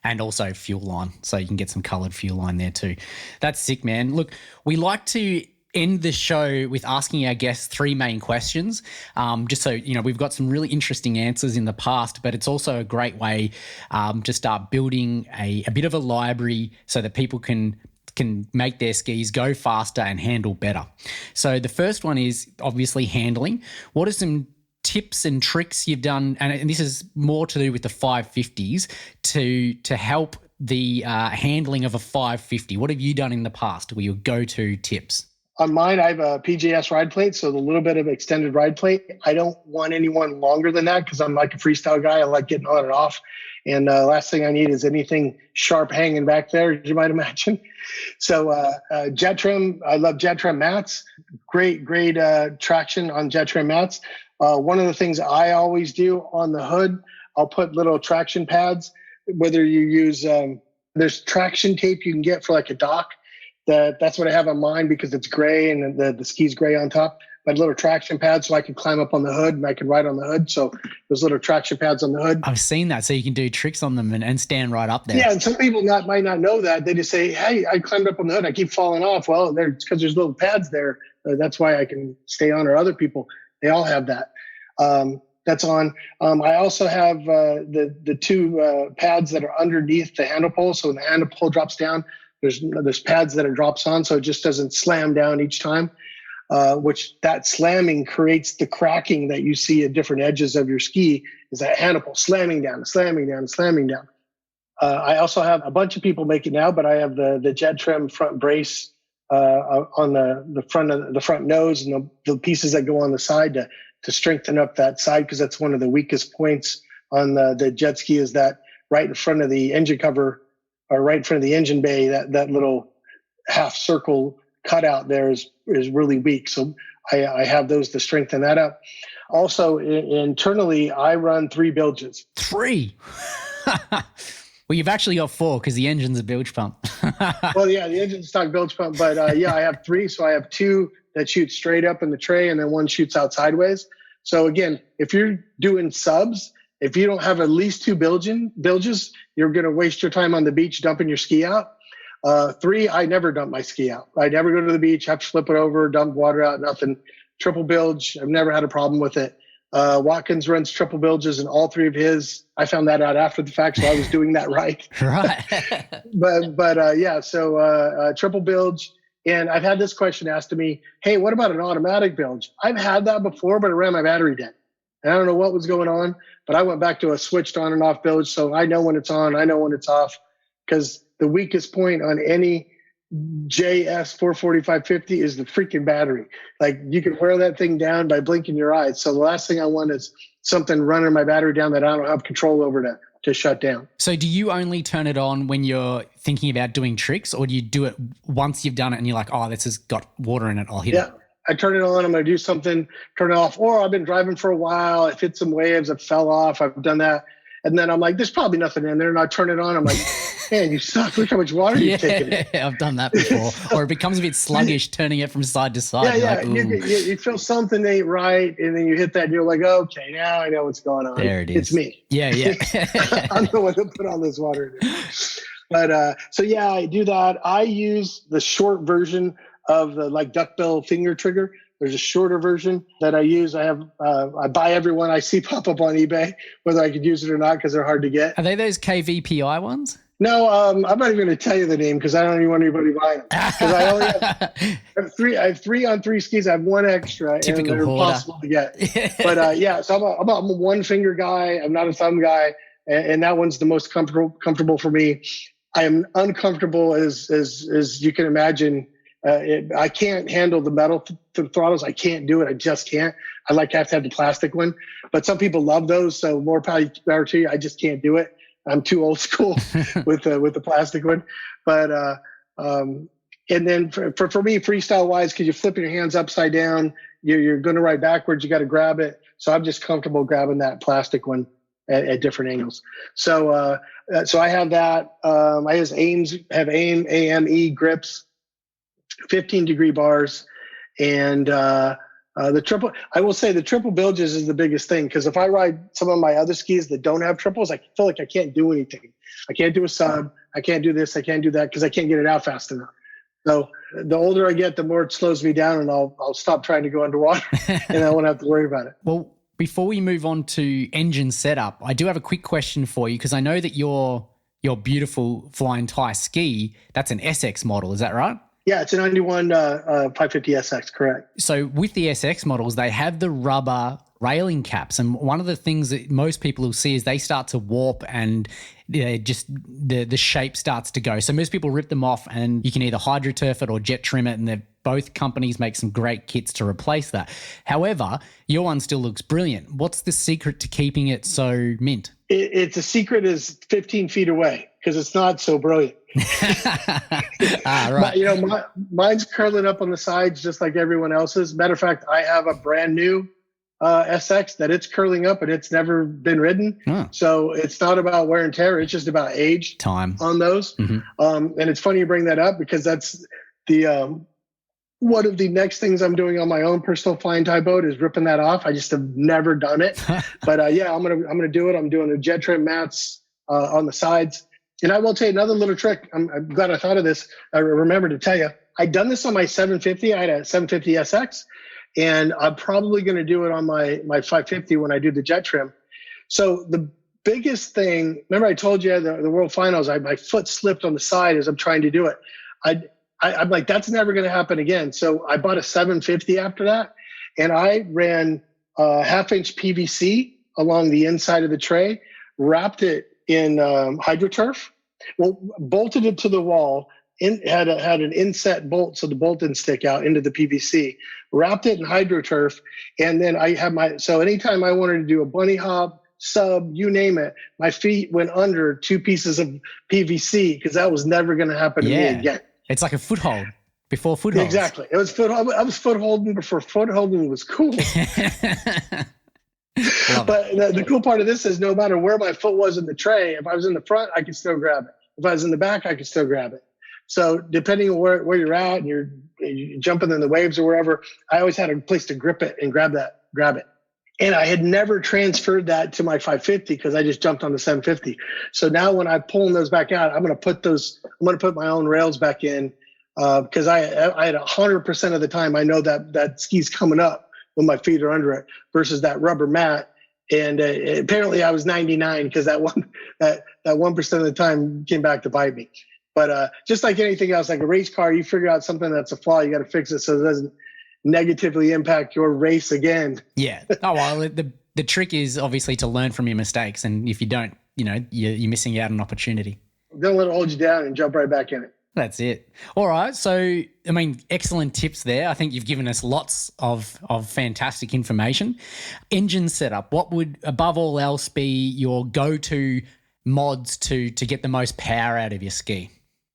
And also fuel line. So you can get some colored fuel line there too. That's sick, man. Look, we like to end the show with asking our guests 3 main questions, just so, we've got some really interesting answers in the past, but it's also a great way to start building a bit of a library so that people can make their skis go faster and handle better. So the first one is obviously handling. What are some tips and tricks you've done, and this is more to do with the 550s, to help the handling of a 550? What have you done in the past? Were your go-to tips? On mine, I have a PJS ride plate, so a little bit of extended ride plate. I don't want anyone longer than that because I'm like a freestyle guy. I like getting on and off. And last thing I need is anything sharp hanging back there, as you might imagine. So jet trim, I love jet trim mats. Great traction on jet trim mats. One of the things I always do on the hood, I'll put little traction pads, whether you use, there's traction tape you can get for like a dock. That's what I have on mine because it's gray and the ski's gray on top. My little traction pads so I can climb up on the hood and I can ride on the hood. So there's little traction pads on the hood. I've seen that. So you can do tricks on them and stand right up there. Yeah, and some people might not know that. They just say, hey, I climbed up on the hood. I keep falling off. Well, it's because there's little pads there. That's why I can stay on, or other people, they all have that. That's on. I also have the 2 pads that are underneath the handle pole. So when the handle pole drops down, there's pads that it drops on, so it just doesn't slam down each time, which that slamming creates the cracking that you see at different edges of your ski, is that handle pole slamming down. I also have a bunch of people make it now, but I have the jet trim front brace on the front nose and the pieces that go on the side to strengthen up that side, because that's one of the weakest points on the jet ski, is that right in front of the engine cover, or right in front of the engine bay, that little half circle cutout there is really weak. So I have those to strengthen that up. Also, internally, I run 3 bilges. 3? Well, you've actually got 4 because the engine's a bilge pump. Well, yeah, the engine's stock bilge pump, but I have 3. So I have 2 that shoot straight up in the tray, and then 1 shoots out sideways. So again, if you're doing subs, if you don't have at least 2 bilges, you're going to waste your time on the beach dumping your ski out. 3, I never dump my ski out. I never go to the beach, have to flip it over, dump water out, nothing. Triple bilge, I've never had a problem with it. Watkins runs triple bilges in all 3 of his. I found that out after the fact, so I was doing that right. Right. So triple bilge. And I've had this question asked to me, hey, what about an automatic bilge? I've had that before, but it ran my battery dead. And I don't know what was going on, but I went back to a switched on and off bilge. So I know when it's on, I know when it's off, because the weakest point on any JS 44550 is the freaking battery. Like you can wear that thing down by blinking your eyes. So the last thing I want is something running my battery down that I don't have control over to shut down. So do you only turn it on when you're thinking about doing tricks, or do you do it once you've done it and you're like, oh, this has got water in it, I'll hit it? I turn it on, I'm going to do something, turn it off. Or I've been driving for a while, I've hit some waves, I've fell off, I've done that. And then I'm like, there's probably nothing in there. And I turn it on. I'm like, man, you suck. Look how much water you've taken in. I've done that before. Or it becomes a bit sluggish, turning it from side to side. Yeah. Like, you feel something ain't right. And then you hit that and you're like, okay, now I know what's going on. There it is. It's me. Yeah. I'm the one that put all this water in it. But so yeah, I do that. I use the short version of the like duckbill finger trigger. There's a shorter version that I use. I buy every one I see pop up on eBay, whether I could use it or not, because they're hard to get. Are they those KVPI ones? No, I'm not even going to tell you the name because I don't even want anybody buying them. Because I only have three. I have 3 on 3 skis. I have one extra, Typical and they're impossible to get. But yeah, so I'm a one finger guy. I'm not a thumb guy, and that one's the most comfortable for me. I am uncomfortable as you can imagine. I can't handle the metal throttles. I can't do it. I just can't. I have to have the plastic one. But some people love those, so more power to you. I just can't do it. I'm too old school with the plastic one. But and then for me, freestyle wise, because you're flipping your hands upside down, you're going to ride backwards. You got to grab it. So I'm just comfortable grabbing that plastic one at different angles. So I have that. I have AIM AME grips. 15-degree bars, and the triple. I will say the triple bilges is the biggest thing, because if I ride some of my other skis that don't have triples, I feel like I can't do anything. I can't do a sub. I can't do this. I can't do that because I can't get it out fast enough. So the older I get, the more it slows me down, and I'll stop trying to go underwater, and I won't have to worry about it. Well, before we move on to engine setup, I do have a quick question for you, because I know that your beautiful Flyin Tyre ski, that's an SX model. Is that right? Yeah, it's a 91 550 SX, correct. So with the SX models, they have the rubber railing caps. And one of the things that most people will see is they start to warp, and just the shape starts to go. So most people rip them off, and you can either hydroturf it or jet trim it. And both companies make some great kits to replace that. However, your one still looks brilliant. What's the secret to keeping it so mint? It's a secret is 15 feet away, because it's not so brilliant. Right. Mine's curling up on the sides just like everyone else's. Matter of fact, I have a brand new SX that it's curling up and it's never been ridden. So it's not about wear and tear. It's just about age time on those. Mm-hmm. And it's funny you bring that up, because that's the one of the next things I'm doing on my own personal Fly-N-Ty boat is ripping that off. I just have never done it. But yeah, I'm gonna do it. I'm doing a jet trim mats on the sides. And I will tell you another little trick. I'm glad I thought of this. I remembered to tell you. I'd done this on my 750. I had a 750 SX, and I'm probably going to do it on my 550 when I do the jet trim. So the biggest thing, remember I told you the World Finals, my foot slipped on the side as I'm trying to do it. I'm like, that's never going to happen again. So I bought a 750 after that, and I ran half-inch PVC along the inside of the tray, wrapped it in hydroturf, bolted it to the wall, had an inset bolt so the bolt didn't stick out into the PVC, wrapped it in hydroturf, and then I have so anytime I wanted to do a bunny hop, sub, you name it, my feet went under 2 pieces of PVC, because that was never going to happen to me again. It's like a foothold before foothold. Exactly. It was I was footholding before footholding was cool. But the cool part of this is no matter where my foot was in the tray, if I was in the front, I could still grab it. If I was in the back, I could still grab it. So depending on where you're at and you're jumping in the waves or wherever, I always had a place to grip it and grab it. And I had never transferred that to my 550 because I just jumped on the 750. So now when I'm pulling those back out, I'm going to put my own rails back in because I had 100% of the time I know that ski's coming up when my feet are under it versus that rubber mat. And apparently I was 99 because that 1% of the time came back to bite me. But just like anything else, like a race car, you figure out something that's a flaw, you got to fix it so it doesn't negatively impact your race again. Yeah. Oh, well, the trick is obviously to learn from your mistakes. And if you don't, you're missing out on an opportunity. Don't let it hold you down and jump right back in it. That's it. All right. So, I mean, excellent tips there. I think you've given us lots of fantastic information. Engine setup, what would, above all else, be your go-to mods to get the most power out of your ski?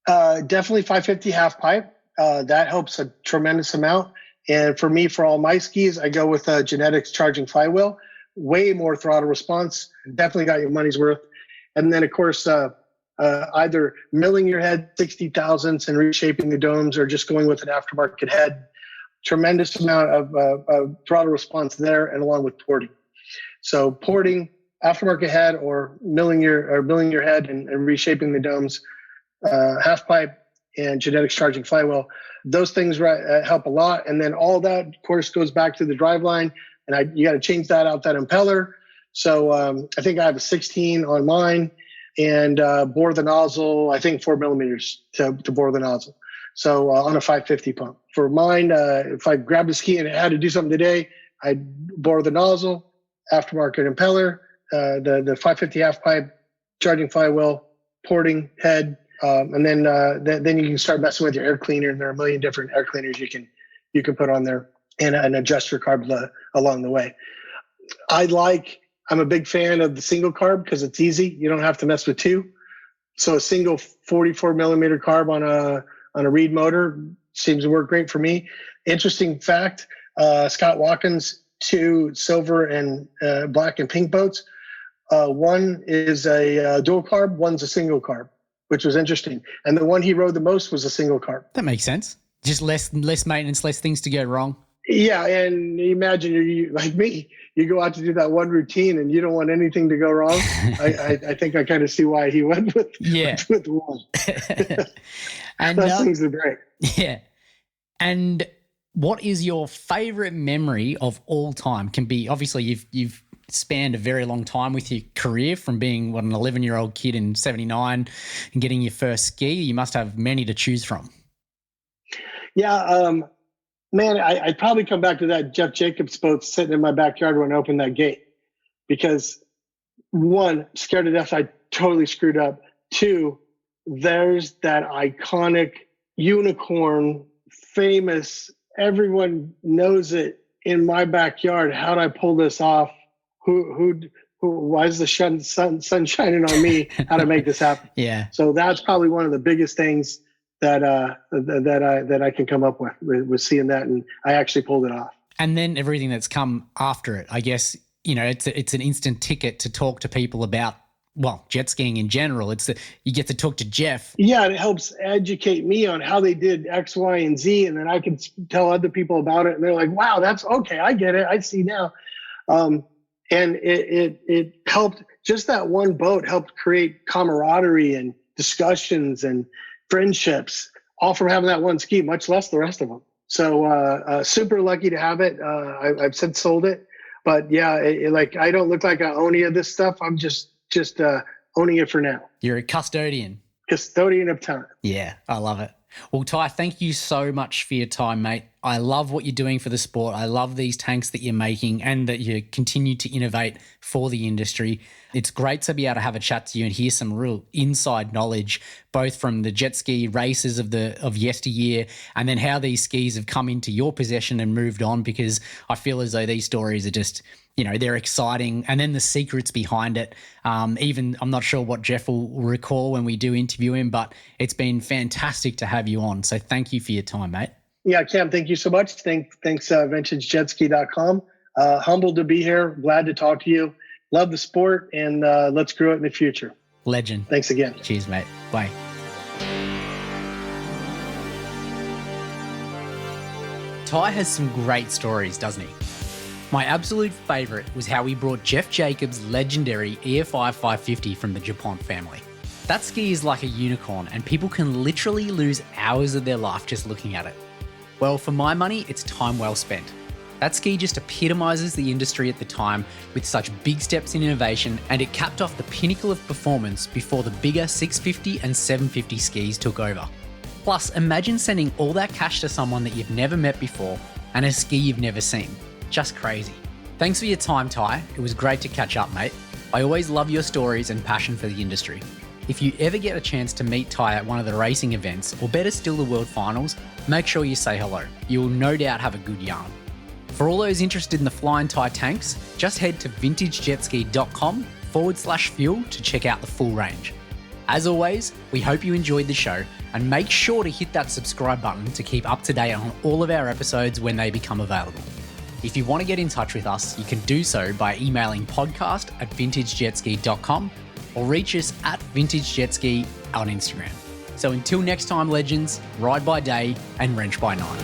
Definitely 550 half pipe. That helps a tremendous amount. And for me, for all my skis, I go with Genetics charging flywheel. Way more throttle response. Definitely got your money's worth. And then, of course, either milling your head 60 thousandths and reshaping the domes, or just going with an aftermarket head. Tremendous amount of throttle response there, and along with porting. So porting, aftermarket head, or milling your head and reshaping the domes, half pipe, and Genetics charging flywheel. Those things help a lot. And then all that, of course, goes back to the driveline, and you got to change that out, that impeller. So I think I have a 16 on mine, and bore the nozzle, I think 4 millimeters to bore the nozzle. So on a 550 pump. For mine, if I grabbed a ski and I had to do something today, I'd bore the nozzle, aftermarket impeller, the 550 half pipe, charging flywheel, porting head, and then you can start messing with your air cleaner. And there are a million different air cleaners you can put on there, and adjust your carb along the way. I'm a big fan of the single carb because it's easy. You don't have to mess with two. So a single 44 millimeter carb on a reed motor seems to work great for me. Interesting fact, Scott Watkins, 2 silver and black and pink boats. One is a dual carb, one's a single carb, which was interesting. And the one he rode the most was a single carb. That makes sense. Just less maintenance, less things to go wrong. Yeah, and imagine you like me, you go out to do that one routine and you don't want anything to go wrong. I think I kind of see why he went with one. And those things are great. Yeah. And what is your favorite memory of all time? Can be, obviously you've spanned a very long time with your career, from being an 11-year-old kid in 79 and getting your first ski. You must have many to choose from. Yeah, man, I'd probably come back to that Jeff Jacobs boat sitting in my backyard when I opened that gate, because 1, scared to death I totally screwed up. 2, there's that iconic unicorn, famous, everyone knows it, in my backyard. How'd I pull this off? Why is the sun shining on me? How to make this happen? Yeah. So that's probably one of the biggest things that I can come up with seeing that, and I actually pulled it off. And then everything that's come after it, I guess, it's an instant ticket to talk to people about, well, jet skiing in general. You get to talk to Jeff. Yeah, it helps educate me on how they did X, Y, and Z, and then I can tell other people about it, and they're like, "Wow, that's okay. I get it. I see now." And it helped. Just that one boat helped create camaraderie and discussions and friendships, all from having that one ski, much less the rest of them. So super lucky to have it. I've since sold it, but yeah, I don't look like I own any of this stuff. I'm just owning it for now. You're a custodian of time. Yeah, I love it. Well, Ty, thank you so much for your time, mate. I love what you're doing for the sport. I love these tanks that you're making and that you continue to innovate for the industry. It's great to be able to have a chat to you and hear some real inside knowledge, both from the jet ski races of yesteryear, and then how these skis have come into your possession and moved on, because I feel as though these stories are just, they're exciting. And then the secrets behind it. Even I'm not sure what Jeff will recall when we do interview him, but it's been fantastic to have you on. So thank you for your time, mate. Yeah, Cam, thank you so much. Thanks VintageJetSki.com. Humbled to be here. Glad to talk to you. Love the sport, and let's grow it in the future. Legend. Thanks again. Cheers, mate. Bye. Ty has some great stories, doesn't he? My absolute favourite was how he brought Jeff Jacobs' legendary EFI 550 from the Japon family. That ski is like a unicorn, and people can literally lose hours of their life just looking at it. Well, for my money, it's time well spent. That ski just epitomises the industry at the time with such big steps in innovation, and it capped off the pinnacle of performance before the bigger 650 and 750 skis took over. Plus, imagine sending all that cash to someone that you've never met before and a ski you've never seen. Just crazy. Thanks for your time, Ty. It was great to catch up, mate. I always love your stories and passion for the industry. If you ever get a chance to meet Ty at one of the racing events, or better still the World Finals, make sure you say hello. You will no doubt have a good yarn. For all those interested in the Fly-N-Ty tanks, just head to VintageJetSki.com/fuel to check out the full range. As always, we hope you enjoyed the show, and make sure to hit that subscribe button to keep up to date on all of our episodes when they become available. If you want to get in touch with us, you can do so by emailing podcast@VintageJetSki.com or reach us at VintageJetSki on Instagram. So until next time, legends, ride by day and wrench by night.